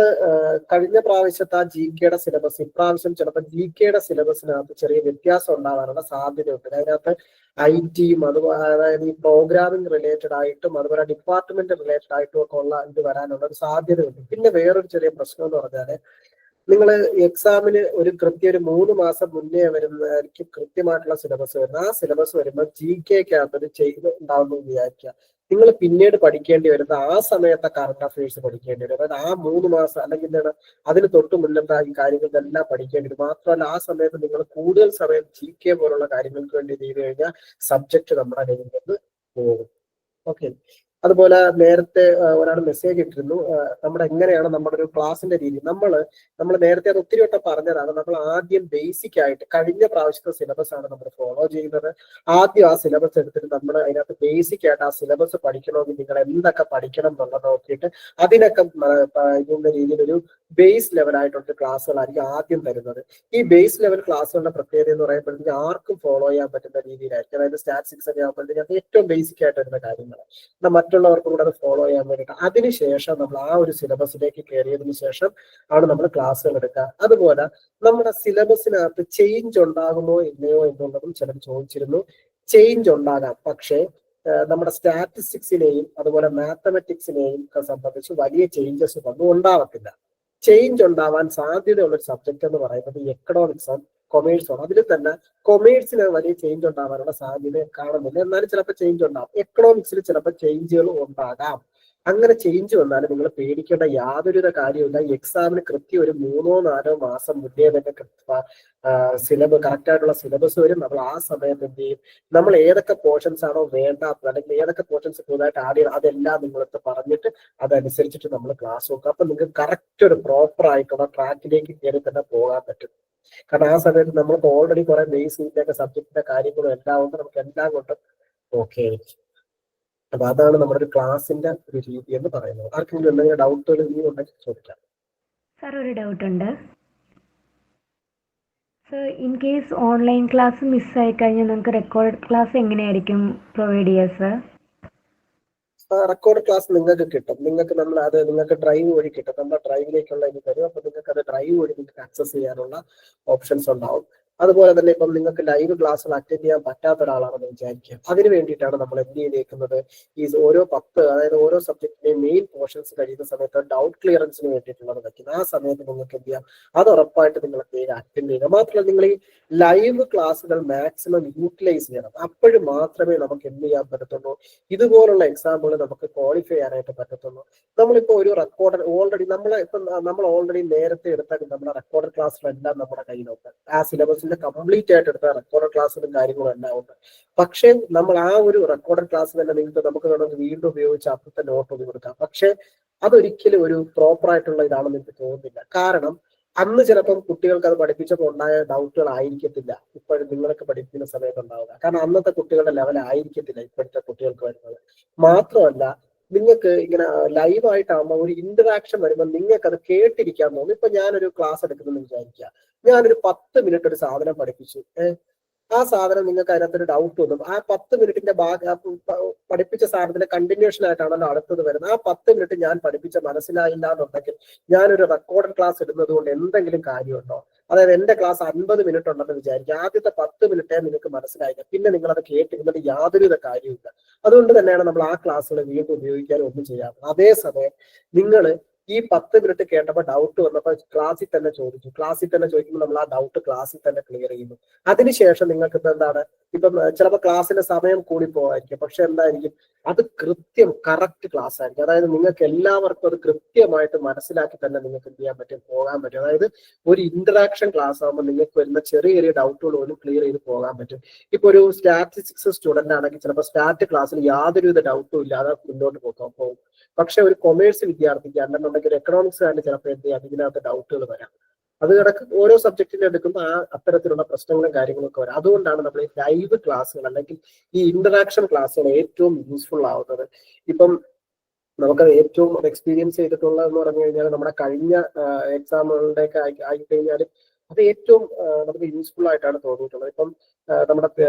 കഴിഞ്ഞ പ്രാവശ്യത്തെ ആ GKയുടെ സിലബസ് ഇപ്രാവശ്യം ചിലപ്പോൾ GKയുടെ സിലബസിനകത്ത് ചെറിയ വ്യത്യാസം ഉണ്ടാവാനുള്ള സാധ്യതയുണ്ട്. അതിനകത്ത് IT-യും അതായത് ഈ പ്രോഗ്രാമിംഗ് റിലേറ്റഡ് ആയിട്ടും അതുപോലെ ഡിപ്പാർട്ട്മെന്റ് റിലേറ്റഡ് ആയിട്ടും ഒക്കെ ഉള്ള ഇത് വരാനുള്ള ഒരു സാധ്യതയുണ്ട്. പിന്നെ വേറൊരു ചെറിയ പ്രശ്നം എന്ന് പറഞ്ഞാൽ, നിങ്ങൾ എക്സാമിന് ഒരു 3 മാസം മുന്നേ വരുന്നതായിരിക്കും കൃത്യമായിട്ടുള്ള സിലബസ് വരുന്നത്. ആ സിലബസ് വരുമ്പോൾ GKക്കകത്ത് ചെയ്ത് ഉണ്ടാവുമെന്ന് വിചാരിക്കുക. നിങ്ങൾ പിന്നീട് പഠിക്കേണ്ടി വരുന്നത് ആ സമയത്തെ കറണ്ട് അഫയേഴ്സ് പഠിക്കേണ്ടി വരും. അതായത് ആ 3 മാസം അല്ലെങ്കിൽ എന്താണ് അതിന് തൊട്ട് മുന്നത്തെ ഈ കാര്യങ്ങളെല്ലാം പഠിക്കേണ്ടി വരും. മാത്രമല്ല ആ സമയത്ത് നിങ്ങൾ കൂടുതൽ സമയം GK പോലുള്ള കാര്യങ്ങൾക്ക് വേണ്ടി ചെയ്ത് കഴിഞ്ഞാൽ സബ്ജക്ട് നമ്മുടെ കയ്യിൽ നിന്ന് പോകും. ഓക്കെ, അതുപോലെ നേരത്തെ ഒരാൾ മെസ്സേജ് ഇട്ടിരുന്നു, നമ്മുടെ എങ്ങനെയാണ് നമ്മുടെ ഒരു ക്ലാസിന്റെ രീതി. നമ്മൾ നേരത്തെ അത് ഒത്തിരി വട്ടം പറഞ്ഞതാണ്. നമ്മൾ ആദ്യം ബേസിക് ആയിട്ട് കഴിഞ്ഞ പ്രാവശ്യത്തെ സിലബസ് ആണ് നമ്മൾ ഫോളോ ചെയ്യുന്നത്. ആദ്യം ആ സിലബസ് എടുത്തിട്ട് നമ്മൾ അതിനകത്ത് ബേസിക് ആയിട്ട് ആ സിലബസ് പഠിക്കണമെങ്കിൽ നിങ്ങൾ എന്തൊക്കെ പഠിക്കണം എന്നുള്ളത് നോക്കിയിട്ട് അതിനൊക്കെ ഇതിന്റെ രീതിയിൽ ഒരു ബേസ് ലെവലായിട്ടുള്ള ക്ലാസ്സുകളായിരിക്കും ആദ്യം തരുന്നത്. ഈ ബേസ് ലെവൽ ക്ലാസ്സുകളുടെ പ്രത്യേകത എന്ന് പറയുമ്പോഴത്തേക്ക് ആർക്കും ഫോളോ ചെയ്യാൻ പറ്റുന്ന രീതിയിലായിരിക്കും. അതായത് സ്റ്റാറ്റിസ്റ്റിക്സ് ഒക്കെ ആകുമ്പോഴത്തേക്ക് അത് ഏറ്റവും ബേസിക് ആയിട്ട് വരുന്ന കാര്യങ്ങൾ മറ്റുള്ളവർക്കും കൂടെ അത് ഫോളോ ചെയ്യാൻ വേണ്ടിയിട്ട്. അതിനുശേഷം നമ്മൾ ആ ഒരു സിലബസിലേക്ക് കയറിയതിനു ശേഷം ആണ് നമ്മൾ ക്ലാസ്സുകൾ എടുക്കുക. അതുപോലെ നമ്മുടെ സിലബസിനകത്ത് ചേഞ്ച് ഉണ്ടാകുമോ ഇല്ലയോ എന്നുള്ളതും ചിലർ ചോദിച്ചിരുന്നു. ചേഞ്ച് ഉണ്ടാകാം, പക്ഷേ നമ്മുടെ സ്റ്റാറ്റിസ്റ്റിക്സിനെയും അതുപോലെ മാത്തമെറ്റിക്സിനെയും ഒക്കെ സംബന്ധിച്ച് വലിയ ചേഞ്ചസ് ഒന്നും ഉണ്ടാവത്തില്ല. ചേഞ്ച് ഉണ്ടാവാൻ സാധ്യതയുള്ള ഒരു സബ്ജക്ട് എന്ന് പറയുന്നത് എക്കണോമിക്സ് ആണ്, കൊമേഴ്സ് ആണ്. അതിൽ തന്നെ കൊമേഴ്സിന് വലിയ ചേഞ്ച് ഉണ്ടാവാനുള്ള സാധ്യത കാണുന്നില്ല. എന്നാലും ചിലപ്പോൾ ചേഞ്ച് ഉണ്ടാവും. എക്കണോമിക്സിൽ ചിലപ്പോൾ ചേഞ്ചുകൾ ഉണ്ടാകാം. അങ്ങനെ ചേഞ്ച് വന്നാൽ നിങ്ങൾ പേടിക്കേണ്ട യാതൊരുവിധ കാര്യമില്ല. ഈ എക്സാമിന് കൃത്യം ഒരു 3-4 മാസം മുന്നേ തന്നെ സിലബസ് കറക്റ്റ് ആയിട്ടുള്ള സിലബസ് വരും. നമ്മൾ ആ സമയത്ത് എന്ത് ചെയ്യും, നമ്മൾ ഏതൊക്കെ പോർഷൻസ് ആണോ വേണ്ടാത്തത് അല്ലെങ്കിൽ ഏതൊക്കെ പോർഷൻസ് പുതുതായിട്ട് ആഡ് ചെയ്യണം അതെല്ലാം നിങ്ങളടുത്ത് പറഞ്ഞിട്ട് അതനുസരിച്ചിട്ട് നമ്മൾ ക്ലാസ് നോക്കുക. അപ്പൊ നിങ്ങൾക്ക് കറക്റ്റ് ഒരു പ്രോപ്പർ ആയിട്ടുള്ള ട്രാക്കിലേക്ക് കയറി തന്നെ പോകാൻ പറ്റും. കാരണം ആ സമയത്ത് നമ്മൾക്ക് ഓൾറെഡി കുറെ ബേസിന്റെ സബ്ജക്റ്റിന്റെ കാര്യങ്ങളും എല്ലാം കൊണ്ട് നമുക്ക് എല്ലാം കൊണ്ടും ഓക്കെ ആയിരിക്കും. അപ്പൊ അതാണ് നമ്മുടെ ഒരു ക്ലാസിന്റെ ഒരു രീതി എന്ന് പറയുന്നത്. ആർക്കെങ്കിലും എന്തെങ്കിലും ഡൗട്ടുകൾ ഇനി ഉണ്ടെങ്കിൽ ചോദിക്കാം. സാർ ഒരു ഡൗട്ട് ഉണ്ട്. Sir in case online class മിസ്സായി കഴിഞ്ഞാൽ നിങ്ങൾക്ക് റെക്കോർഡ് ക്ലാസ് എങ്ങനെയായിരിക്കും പ്രൊവൈഡ് ചെയ്യുക സർ? റെക്കോർഡ് ക്ലാസ് നിങ്ങൾക്ക് കിട്ടും. നിങ്ങൾക്ക് ഡ്രൈവ് വഴി കിട്ടും. നമ്മുടെ ഡ്രൈവിലേക്കുള്ള ഇത് തരും. അപ്പൊ നിങ്ങൾക്ക് അത് ഡ്രൈവ് വഴി നിങ്ങൾക്ക് ആക്സസ് ചെയ്യാനുള്ള ഓപ്ഷൻസ് ഉണ്ടാവും. അതുപോലെ തന്നെ ഇപ്പം നിങ്ങൾക്ക് ലൈവ് ക്ലാസ്സുകൾ അറ്റൻഡ് ചെയ്യാൻ പറ്റാത്ത ഒരാളാണെന്ന് വിചാരിക്കുക. അതിന് വേണ്ടിയിട്ടാണ് നമ്മൾ എന്ത് ചെയ്തേക്കുന്നത്, ഈ ഓരോ 10 അതായത് ഓരോ സബ്ജക്റ്റിന്റെയും മെയിൻ പോർഷൻസ് കഴിയുന്ന സമയത്ത് ഡൗട്ട് ക്ലിയറൻസിന് വേണ്ടിയിട്ടുള്ളത് വയ്ക്കുന്നത്. ആ സമയത്ത് നിങ്ങൾക്ക് എന്ത് ചെയ്യാം, അത് ഉറപ്പായിട്ട് നിങ്ങൾ അറ്റൻഡ് ചെയ്യുക. മാത്രമല്ല നിങ്ങൾ ഈ ലൈവ് ക്ലാസ്സുകൾ മാക്സിമം യൂട്ടിലൈസ് ചെയ്യണം. അപ്പോഴും മാത്രമേ നമുക്ക് എന്ത് ചെയ്യാൻ പറ്റത്തുള്ളൂ, ഇതുപോലുള്ള എക്സാമ്പിൾ നമുക്ക് ക്വാളിഫൈ ചെയ്യാനായിട്ട് പറ്റത്തുള്ളൂ. നമ്മളിപ്പോൾ ഒരു റെക്കോർഡർ ഓൾറെഡി നമ്മൾ ഓൾറെഡി നേരത്തെ എടുത്ത നമ്മുടെ റെക്കോർഡർ ക്ലാസ്സുകളെല്ലാം നമ്മുടെ കയ്യിലുണ്ട്. ആ സിലബസിൽ കംപ്ലീറ്റ് ആയിട്ട് എടുത്ത റെക്കോർഡർ ക്ലാസ്സിലും കാര്യങ്ങളും എല്ലാം ഉണ്ട്. പക്ഷേ നമ്മൾ ആ ഒരു റെക്കോർഡർ ക്ലാസ് തന്നെ നമുക്ക് വേണമെങ്കിൽ വീണ്ടും ഉപയോഗിച്ച് അപ്പത്തെ നോട്ട് ഒന്നും കൊടുക്കാം. പക്ഷെ അതൊരിക്കലും ഒരു പ്രോപ്പർ ആയിട്ടുള്ള ഇതാണെന്ന് എനിക്ക് തോന്നുന്നില്ല. കാരണം അന്ന് ചിലപ്പം കുട്ടികൾക്ക് അത് പഠിപ്പിച്ചപ്പോൾ ഉണ്ടായ ഡൗട്ടുകൾ ആയിരിക്കത്തില്ല ഇപ്പോഴും നിങ്ങൾക്ക് പഠിപ്പിക്കുന്ന സമയത്ത് ഉണ്ടാവുക. കാരണം അന്നത്തെ കുട്ടികളുടെ ലെവൽ ആയിരിക്കത്തില്ല ഇപ്പോഴത്തെ കുട്ടികൾക്ക് വരുന്നത്. മാത്രമല്ല നിങ്ങൾക്ക് ഇങ്ങനെ ലൈവായിട്ടാകുമ്പോൾ ഒരു ഇന്ററാക്ഷൻ വരുമ്പോൾ നിങ്ങൾക്ക് അത് കേട്ടിരിക്കാൻ തോന്നും. ഇപ്പൊ ഞാനൊരു ക്ലാസ് എടുക്കുന്നെന്ന് വിചാരിക്കുക, ഞാനൊരു 10 മിനിറ്റ് ഒരു സാധനം പഠിപ്പിച്ചു. ആ സാധനം നിങ്ങൾക്ക് അതിനകത്തൊരു ഡൗട്ട് വന്നു. ആ 10 മിനിറ്റിന്റെ പഠിപ്പിച്ച സാധനത്തിന്റെ കണ്ടിന്യൂഷൻ ആയിട്ടാണല്ലോ അടുത്തത് വരുന്നത്. ആ 10 മിനിറ്റ് ഞാൻ പഠിപ്പിച്ച മനസ്സിലായില്ല എന്നുണ്ടെങ്കിൽ ഞാനൊരു റെക്കോർഡഡ് ക്ലാസ് ഇടുന്നത് കൊണ്ട് എന്തെങ്കിലും കാര്യമുണ്ടോ? അതായത് എന്റെ ക്ലാസ് 50 മിനിറ്റ് ഉണ്ടെന്ന് വിചാരിക്കുക. ആദ്യത്തെ 10 മിനിറ്റേ നിങ്ങൾക്ക് മനസ്സിലായില്ല, പിന്നെ നിങ്ങൾ അത് കേട്ടിരുന്നിട്ട് യാതൊരുവിധ കാര്യമില്ല. അതുകൊണ്ട് തന്നെയാണ് നമ്മൾ ആ ക്ലാസ്സുകൾ വീണ്ടും ഉപയോഗിക്കാനും ഒന്നും ചെയ്യാത്തത്. അതേസമയം നിങ്ങൾ ഈ 10 മിനിറ്റ് കേട്ടപ്പോൾ ഡൗട്ട് വന്നപ്പോൾ ക്ലാസ്സിൽ തന്നെ ചോദിക്കുമ്പോൾ നമ്മൾ ആ ഡൗട്ട് ക്ലാസ്സിൽ തന്നെ ക്ലിയർ ചെയ്യുന്നു. അതിനുശേഷം നിങ്ങൾക്ക് ഇപ്പൊ എന്താണ്, ഇപ്പം ചിലപ്പോൾ ക്ലാസ്സിന്റെ സമയം കൂടി പോകായിരിക്കും, പക്ഷെ എന്തായിരിക്കും, അത് കൃത്യം കറക്റ്റ് ക്ലാസ് ആയിരിക്കും. അതായത് നിങ്ങൾക്ക് എല്ലാവർക്കും അത് കൃത്യമായിട്ട് മനസ്സിലാക്കി തന്നെ നിങ്ങൾക്ക് എന്ത് ചെയ്യാൻ പറ്റും, പോകാൻ പറ്റും. അതായത് ഒരു ഇന്ററാക്ഷൻ ക്ലാസ് ആകുമ്പോൾ നിങ്ങൾക്ക് വരുന്ന ചെറിയ ചെറിയ ഡൗട്ടുകൾ പോലും ക്ലിയർ ചെയ്ത് പോകാൻ പറ്റും. ഇപ്പൊ ഒരു സ്റ്റാറ്റിസ്റ്റിക്സ് സ്റ്റുഡന്റ് ആണെങ്കിൽ ചിലപ്പോൾ സ്റ്റാറ്റ് ക്ലാസ്സിൽ യാതൊരുവിധ ഡൗട്ടും ഇല്ലാതെ മുന്നോട്ട് പോകും. പക്ഷെ ഒരു കൊമേഴ്സ് വിദ്യാർത്ഥിക്ക് അല്ലെന്നുണ്ടെങ്കിൽ എക്കണോമിക്സ് ആയിട്ട് ചിലപ്പോൾ എന്ത് ചെയ്യാം, ഇതിനകത്ത് ഡൗട്ടുകൾ വരാം. അത് കിടക്ക് ഓരോ സബ്ജക്റ്റിനെ എടുക്കുമ്പോൾ ആ അത്തരത്തിലുള്ള പ്രശ്നങ്ങളും കാര്യങ്ങളൊക്കെ വരാം. അതുകൊണ്ടാണ് നമ്മൾ ഈ ലൈവ് ക്ലാസ്സുകൾ അല്ലെങ്കിൽ ഈ ഇന്ററാക്ഷൻ ക്ലാസ്സുകൾ ഏറ്റവും യൂസ്ഫുൾ ആവുന്നത്. ഇപ്പം നമുക്കത് ഏറ്റവും എക്സ്പീരിയൻസ് ചെയ്തിട്ടുള്ളതെന്ന് പറഞ്ഞു കഴിഞ്ഞാൽ നമ്മുടെ കഴിഞ്ഞ എക്സാമുകളുടെ ഒക്കെ ആയിക്കഴിഞ്ഞാൽ അത് ഏറ്റവും നമുക്ക് യൂസ്ഫുൾ ആയിട്ടാണ് തോന്നിയിട്ടുള്ളത്. ഇപ്പം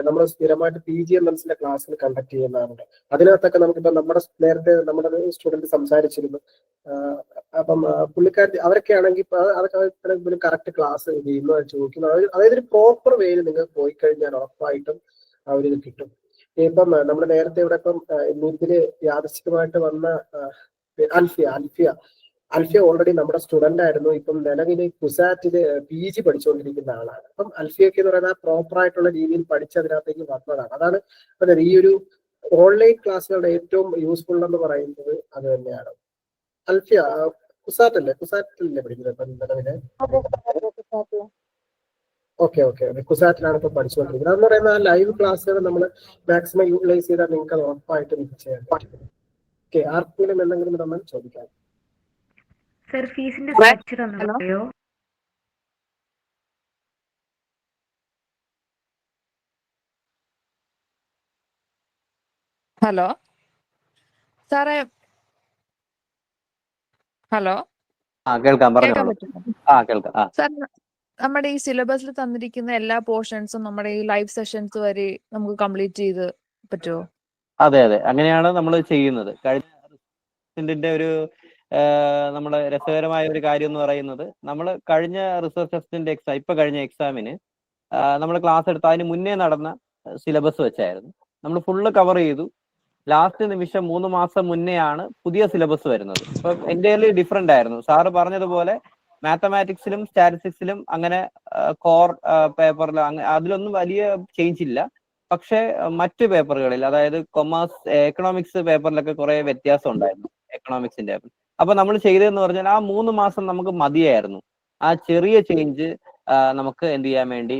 നമ്മൾ സ്ഥിരമായിട്ട് PGMS ക്ലാസ്സിൽ കണ്ടക്ട് ചെയ്യുന്നതാണ്. അതിനകത്തൊക്കെ നമുക്കിപ്പം നേരത്തെ നമ്മുടെ സ്റ്റുഡന്റ് സംസാരിച്ചിരുന്നു. അപ്പം പുള്ളിക്കാരി അവരൊക്കെ ആണെങ്കിൽ അതൊക്കെ കറക്റ്റ് ക്ലാസ് ചെയ്യുന്നു ചോദിക്കുന്നു. അതായത് ഒരു പ്രോപ്പർ വേയിൽ നിങ്ങൾക്ക് പോയി കഴിഞ്ഞാൽ ഉറപ്പായിട്ടും ആ ഒരു ഇത് കിട്ടും. ഇപ്പം നമ്മൾ നേരത്തെ ഇവിടെ ഇപ്പം ഇതില് യാദൃശ്ചികമായിട്ട് വന്ന അൽഫിയ ഓൾറെഡി നമ്മുടെ സ്റ്റുഡന്റ് ആയിരുന്നു. ഇപ്പം നിലവിൽ കുസാറ്റില് PG പഠിച്ചുകൊണ്ടിരിക്കുന്ന ആളാണ്. അപ്പം അൽഫിയൊക്കെ എന്ന് പറയുന്നത് പ്രോപ്പർ ആയിട്ടുള്ള രീതിയിൽ പഠിച്ചതിനകത്തേക്ക് വന്നതാണ്. അതാണ് അതായത് ഈ ഒരു ഓൺലൈൻ ക്ലാസ്സുകളുടെ ഏറ്റവും യൂസ്ഫുൾ എന്ന് പറയുന്നത് അത് തന്നെയാണ്. അൽഫിയ കുസാറ്റല്ലേ പഠിക്കുന്നത് ഇപ്പം നിലവില്? ഓക്കെ കുസാറ്റിലാണ് ഇപ്പൊ പഠിച്ചുകൊണ്ടിരിക്കുന്നത്. അതെന്ന് പറയുന്ന ആ ലൈവ് ക്ലാസ്സുകൾ നമ്മൾ മാക്സിമം യൂട്ടിലൈസ് ചെയ്താൽ നിങ്ങൾക്ക് അത് ഉറപ്പായിട്ടും ചെയ്യാൻ പറ്റും. ഓക്കെ, ആർക്കെങ്കിലും എന്തെങ്കിലും നമ്മൾ ചോദിക്കാം? സർ ഫീസിന്റെ സ്ട്രക്ചർ ഒന്ന് പറയോ? ഹലോ സാറേ, ഹലോ കേൾക്കാം, കേൾക്കാൻ പറഞ്ഞോളൂ. പറ്റുമോ? കേൾക്കാം. സാർ, നമ്മുടെ ഈ സിലബസിൽ തന്നിരിക്കുന്ന എല്ലാ പോർഷൻസും നമ്മുടെ ഈ ലൈവ് സെഷൻസ് വരെ നമുക്ക് കംപ്ലീറ്റ് ചെയ്ത് പറ്റുമോ? അതെ, അങ്ങനെയാണ് നമ്മൾ ചെയ്യുന്നത്. കഴിഞ്ഞ ഒരു നമ്മുടെ രസകരമായ ഒരു കാര്യം എന്ന് പറയുന്നത്, നമ്മൾ കഴിഞ്ഞ റിസർച്ച് അസിസ്റ്റന്റ് എക്സാം, ഇപ്പൊ കഴിഞ്ഞ എക്സാമിന് നമ്മൾ ക്ലാസ് എടുത്ത അതിന് മുന്നേ നടന്ന സിലബസ് വെച്ചായിരുന്നു നമ്മൾ ഫുള്ള് കവർ ചെയ്തു. ലാസ്റ്റ് നിമിഷം 3 മാസം മുന്നെയാണ് പുതിയ സിലബസ് വരുന്നത്. ഇപ്പൊ എൻ്റയർലി ഡിഫറെന്റ് ആയിരുന്നു. സാറ് പറഞ്ഞതുപോലെ മാത്തമാറ്റിക്സിലും സ്റ്റാറ്റിസ്റ്റിക്സിലും അങ്ങനെ കോർ പേപ്പറിലും അതിലൊന്നും വലിയ ചേഞ്ച് ഇല്ല. പക്ഷെ മറ്റു പേപ്പറുകളിൽ, അതായത് കൊമേഴ്സ് എക്കണോമിക്സ് പേപ്പറിലൊക്കെ കുറെ വ്യത്യാസം ഉണ്ടായിരുന്നു. എക്കണോമിക്സിന്റെ. അപ്പൊ നമ്മൾ ചെയ്തതെന്ന് പറഞ്ഞാൽ ആ 3 മാസം നമുക്ക് മതിയായിരുന്നു. ആ ചെറിയ ചേഞ്ച് നമുക്ക് എന്ത് ചെയ്യാൻ വേണ്ടി,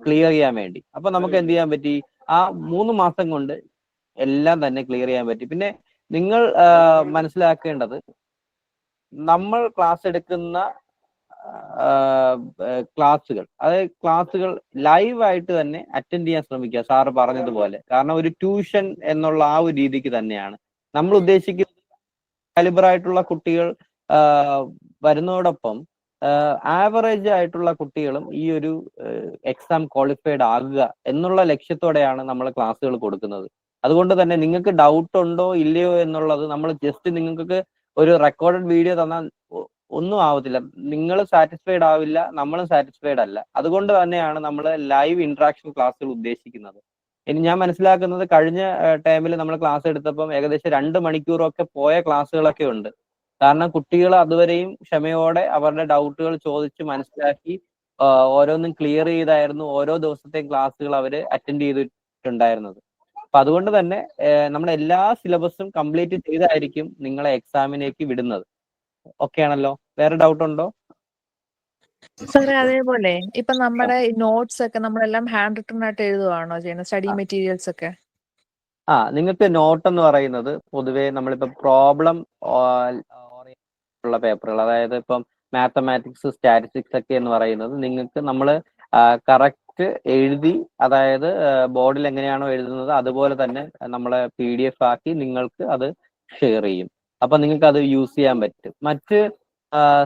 ക്ലിയർ ചെയ്യാൻ വേണ്ടി. അപ്പൊ നമുക്ക് എന്ത് ചെയ്യാൻ പറ്റി, ആ 3 മാസം കൊണ്ട് എല്ലാം തന്നെ ക്ലിയർ ചെയ്യാൻ പറ്റി. പിന്നെ നിങ്ങൾ മനസ്സിലാക്കേണ്ടത്, നമ്മൾ ക്ലാസ് എടുക്കുന്ന ക്ലാസ്സുകൾ, അതായത് ക്ലാസ്സുകൾ ലൈവായിട്ട് തന്നെ അറ്റൻഡ് ചെയ്യാൻ ശ്രമിക്കുക, സാറ് പറഞ്ഞതുപോലെ. കാരണം ഒരു ട്യൂഷൻ എന്നുള്ള ആ ഒരു രീതിക്ക് തന്നെയാണ് നമ്മൾ ഉദ്ദേശിക്കുന്നത്. കാലിബറായിട്ടുള്ള കുട്ടികൾ വരുന്നതോടൊപ്പം ആവറേജ് ആയിട്ടുള്ള കുട്ടികളും ഈ ഒരു എക്സാം ക്വാളിഫൈഡ് ആകുക എന്നുള്ള ലക്ഷ്യത്തോടെയാണ് നമ്മൾ ക്ലാസ്സുകൾ കൊടുക്കുന്നത്. അതുകൊണ്ട് തന്നെ നിങ്ങൾക്ക് ഡൗട്ട് ഉണ്ടോ ഇല്ലയോ എന്നുള്ളത് നമ്മൾ ജസ്റ്റ് നിങ്ങൾക്ക് ഒരു റെക്കോർഡഡ് വീഡിയോ തന്നാൽ ഒന്നും ആവത്തില്ല. നിങ്ങൾ സാറ്റിസ്ഫൈഡ് ആവില്ല, നമ്മളും സാറ്റിസ്ഫൈഡ് അല്ല. അതുകൊണ്ട് തന്നെയാണ് നമ്മൾ ലൈവ് ഇന്ററാക്ഷൻ ക്ലാസ്സുകൾ ഉദ്ദേശിക്കുന്നത്. ഇനി ഞാൻ മനസ്സിലാക്കുന്നത്, കഴിഞ്ഞ ടൈമിൽ നമ്മൾ ക്ലാസ് എടുത്തപ്പം ഏകദേശം 2 മണിക്കൂറൊക്കെ പോയ ക്ലാസ്സുകളൊക്കെ ഉണ്ട്. കാരണം കുട്ടികൾ അതുവരെയും ക്ഷമയോടെ അവരുടെ ഡൗട്ടുകൾ ചോദിച്ച് മനസ്സിലാക്കി ഓരോന്നും ക്ലിയർ ചെയ്തായിരുന്നു ഓരോ ദിവസത്തെയും ക്ലാസ്സുകൾ അവർ അറ്റൻഡ് ചെയ്തിട്ടുണ്ടായിരുന്നത്. അപ്പൊ അതുകൊണ്ട് തന്നെ നമ്മുടെ എല്ലാ സിലബസും കംപ്ലീറ്റ് ചെയ്തായിരിക്കും നിങ്ങളെ എക്സാമിലേക്ക് വിടുന്നത്. ഓക്കെ ആണല്ലോ? വേറെ ഡൗട്ട് ഉണ്ടോ? സാറേ അതേപോലെ ഇപ്പൊ നമ്മുടെ നോട്ട്സ് ഒക്കെ നമ്മളെല്ലാം ഹാൻഡ് റിട്ടൺ ആയിട്ട് എഴുതുവാണോ ചെയ്യുന്നത്, സ്റ്റഡി മെറ്റീരിയൽസ് ഒക്കെ? നിങ്ങൾക്ക് നോട്ട് എന്ന് പറയുന്നത് പൊതുവെ നമ്മളിപ്പോ പ്രോബ്ലം ഉള്ള പേപ്പറുകൾ, അതായത് ഇപ്പം മാത്തമാറ്റിക്സ്, സ്റ്റാറ്റിസ്റ്റിക്സ് ഒക്കെ എന്ന് പറയുന്നത് നിങ്ങൾക്ക് നമ്മൾ കറക്റ്റ് എഴുതി, അതായത് ബോർഡിൽ എങ്ങനെയാണോ എഴുതുന്നത് അതുപോലെ തന്നെ നമ്മളെ PDF ആക്കി നിങ്ങൾക്ക് അത് ഷെയർ ചെയ്യും. അപ്പൊ നിങ്ങൾക്ക് അത് യൂസ് ചെയ്യാൻ പറ്റും. മറ്റ്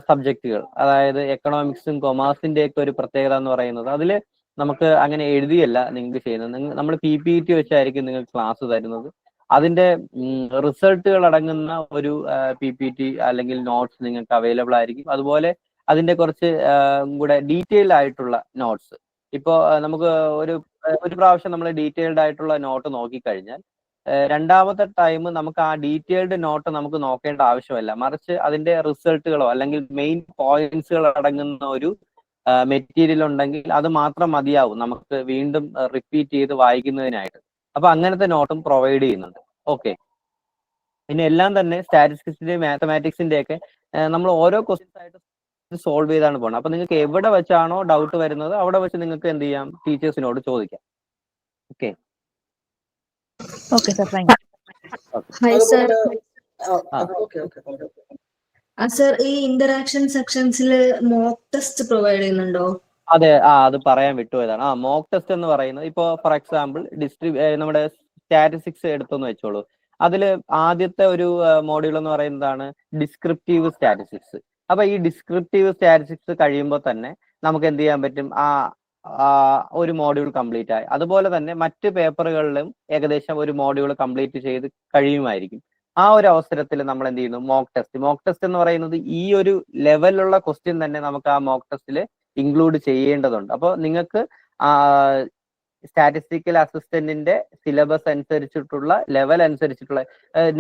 സബ്ജക്റ്റുകൾ, അതായത് എക്കണോമിക്സും കൊമേഴ്സിന്റെ ഒക്കെ ഒരു പ്രത്യേകത എന്ന് പറയുന്നത്, അതിൽ നമുക്ക് അങ്ങനെ എഴുതിയല്ല നിങ്ങൾക്ക് ചെയ്യുന്നത്. നമ്മൾ PPT വെച്ചായിരിക്കും നിങ്ങൾക്ക് ക്ലാസ് തരുന്നത്. അതിന്റെ റിസൾട്ടുകൾ അടങ്ങുന്ന ഒരു PPT അല്ലെങ്കിൽ നോട്ട്സ് നിങ്ങൾക്ക് അവൈലബിൾ ആയിരിക്കും. അതുപോലെ അതിന്റെ കുറച്ച് കൂടെ ഡീറ്റെയിൽഡ് ആയിട്ടുള്ള നോട്ട്സ്. ഇപ്പോൾ നമുക്ക് ഒരു പ്രാവശ്യം നമ്മൾ ഡീറ്റെയിൽഡ് ആയിട്ടുള്ള നോട്ട് നോക്കിക്കഴിഞ്ഞാൽ രണ്ടാമത്തെ ടൈം നമുക്ക് ആ ഡീറ്റെയിൽഡ് നോട്ട് നമുക്ക് നോക്കേണ്ട ആവശ്യമല്ല, മറിച്ച് അതിന്റെ റിസൾട്ടുകളോ അല്ലെങ്കിൽ മെയിൻ പോയിന്റ്സുകൾ അടങ്ങുന്ന ഒരു മെറ്റീരിയൽ ഉണ്ടെങ്കിൽ അത് മാത്രം മതിയാവും നമുക്ക് വീണ്ടും റിപ്പീറ്റ് ചെയ്ത് വായിക്കുന്നതിനായിട്ട്. അപ്പൊ അങ്ങനത്തെ നോട്ടും പ്രൊവൈഡ് ചെയ്യുന്നുണ്ട്. ഓക്കെ. പിന്നെ എല്ലാം തന്നെ സ്റ്റാറ്റിസ്റ്റിക്സിന്റെ മാത്തമാറ്റിക്സിന്റെ ഒക്കെ നമ്മൾ ഓരോ ക്വസ്റ്റ്യൻസ് ആയിട്ട് സോൾവ് ചെയ്താണ് പോകുന്നത്. അപ്പൊ നിങ്ങൾക്ക് എവിടെ വെച്ചാണോ ഡൗട്ട് വരുന്നത് അവിടെ വെച്ച് നിങ്ങൾക്ക് എന്ത് ചെയ്യാം, ടീച്ചേഴ്സിനോട് ചോദിക്കാം. Okay. Okay sir, thank you. Hi sir. ആ സർ, ഈ ഇന്ററാക്ഷൻ സെക്ഷൻസിൽ മോക്ക് ടെസ്റ്റ് പ്രൊവൈഡ് ചെയ്യുന്നുണ്ടോ? അതെ, അത് പറയാൻ വിട്ടുപോയതാണ്. മോക്ക് ടെസ്റ്റ് എന്ന് പറയുന്നത്, ഇപ്പോൾ ഫോർ എക്സാമ്പിൾ നമ്മുടെ സ്റ്റാറ്റിസ്റ്റിക്സ് എടുത്തെന്ന് വെച്ചോളൂ. അതിൽ ആദ്യത്തെ ഒരു മോഡ്യൂൾ എന്ന് പറയുന്നതാണ് ഡിസ്ക്രിപ്റ്റീവ് സ്റ്റാറ്റിസ്റ്റിക്സ്. അപ്പൊ ഈ ഡിസ്ക്രിപ്റ്റീവ് സ്റ്റാറ്റിസ്റ്റിക്സ് കഴിയുമ്പോൾ തന്നെ നമുക്ക് എന്ത് ചെയ്യാൻ പറ്റും, ഒരു മോഡ്യൂൾ കംപ്ലീറ്റ് ആയി. അതുപോലെ തന്നെ മറ്റ് പേപ്പറുകളിലും ഏകദേശം ഒരു മോഡ്യൂൾ കംപ്ലീറ്റ് ചെയ്ത് കഴിയുമായിരിക്കും. ആ ഒരു അവസരത്തിൽ നമ്മൾ എന്ത് ചെയ്യുന്നു, മോക്ക് ടെസ്റ്റ് എന്ന് പറയുന്നത് ഈ ഒരു ലെവലിലുള്ള ക്വസ്റ്റ്യൻ തന്നെ നമുക്ക് ആ മോക്ക് ടെസ്റ്റിൽ ഇൻക്ലൂഡ് ചെയ്യേണ്ടതുണ്ട്. അപ്പോൾ നിങ്ങൾക്ക് സ്റ്റാറ്റിസ്റ്റിക്കൽ അസിസ്റ്റന്റിന്റെ സിലബസ് അനുസരിച്ചിട്ടുള്ള ലെവൽ അനുസരിച്ചിട്ടുള്ള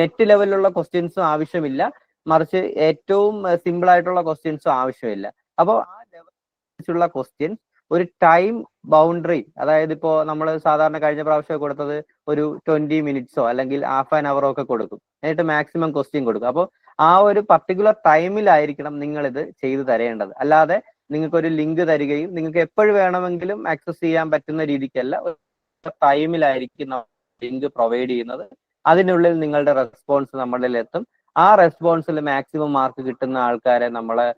നെറ്റ് ലെവലിലുള്ള ക്വസ്റ്റ്യൻസും ആവശ്യമില്ല, മറിച്ച് ഏറ്റവും സിമ്പിൾ ആയിട്ടുള്ള ക്വസ്റ്റ്യൻസും ആവശ്യമില്ല. അപ്പോൾ ആ ലെവൽ അനുസരിച്ചുള്ള ക്വസ്റ്റ്യൻസ് ഒരു ടൈം ബൗണ്ടറി, അതായത് ഇപ്പോൾ നമ്മൾ സാധാരണ കഴിഞ്ഞ പ്രാവശ്യം കൊടുത്തത് ഒരു 20 മിനിറ്റ്സോ അല്ലെങ്കിൽ ഹാഫ് ആൻ അവറോ ഒക്കെ കൊടുക്കും, എന്നിട്ട് മാക്സിമം ക്വസ്റ്റ്യൻ കൊടുക്കും. അപ്പോൾ ആ ഒരു പർട്ടിക്കുലർ ടൈമിലായിരിക്കണം നിങ്ങൾ ഇത് ചെയ്തു തരേണ്ടത്. അല്ലാതെ നിങ്ങൾക്ക് ഒരു ലിങ്ക് തരികയും നിങ്ങൾക്ക് എപ്പോഴും വേണമെങ്കിലും ആക്സസ് ചെയ്യാൻ പറ്റുന്ന രീതിക്കല്ല, ടൈമിലായിരിക്കും ലിങ്ക് പ്രൊവൈഡ് ചെയ്യുന്നത്. അതിനുള്ളിൽ നിങ്ങളുടെ റെസ്പോൺസ് നമ്മളിൽ എത്തും. ആ റെസ്പോൺസിൽ മാക്സിമം മാർക്ക് കിട്ടുന്ന ആൾക്കാരെ നമ്മളെ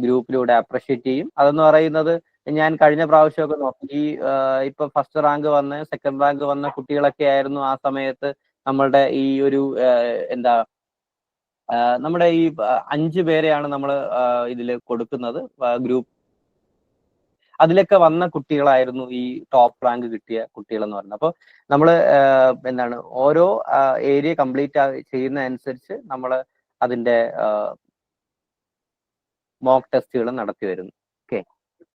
ഗ്രൂപ്പിലൂടെ അപ്രിഷ്യേറ്റ് ചെയ്യും. അതെന്ന് പറയുന്നത്, ഞാൻ കഴിഞ്ഞ പ്രാവശ്യമൊക്കെ നോക്കി, ഇപ്പൊ ഫസ്റ്റ് റാങ്ക് വന്ന് സെക്കൻഡ് റാങ്ക് വന്ന കുട്ടികളൊക്കെ ആയിരുന്നു ആ സമയത്ത് നമ്മളുടെ ഈ ഒരു നമ്മുടെ ഈ 5 പേരെയാണ് നമ്മൾ ഇതിൽ കൊടുക്കുന്നത് ഗ്രൂപ്പ്. അതിലൊക്കെ വന്ന കുട്ടികളായിരുന്നു ഈ ടോപ്പ് റാങ്ക് കിട്ടിയ കുട്ടികൾ എന്ന് പറയുന്നത്. അപ്പോൾ നമ്മൾ ഓരോ ഏരിയ കംപ്ലീറ്റ് ചെയ്യുന്ന അനുസരിച്ച് നമ്മൾ അതിന്റെ മോക്ക് ടെസ്റ്റുകൾ നടത്തി വരുന്നു.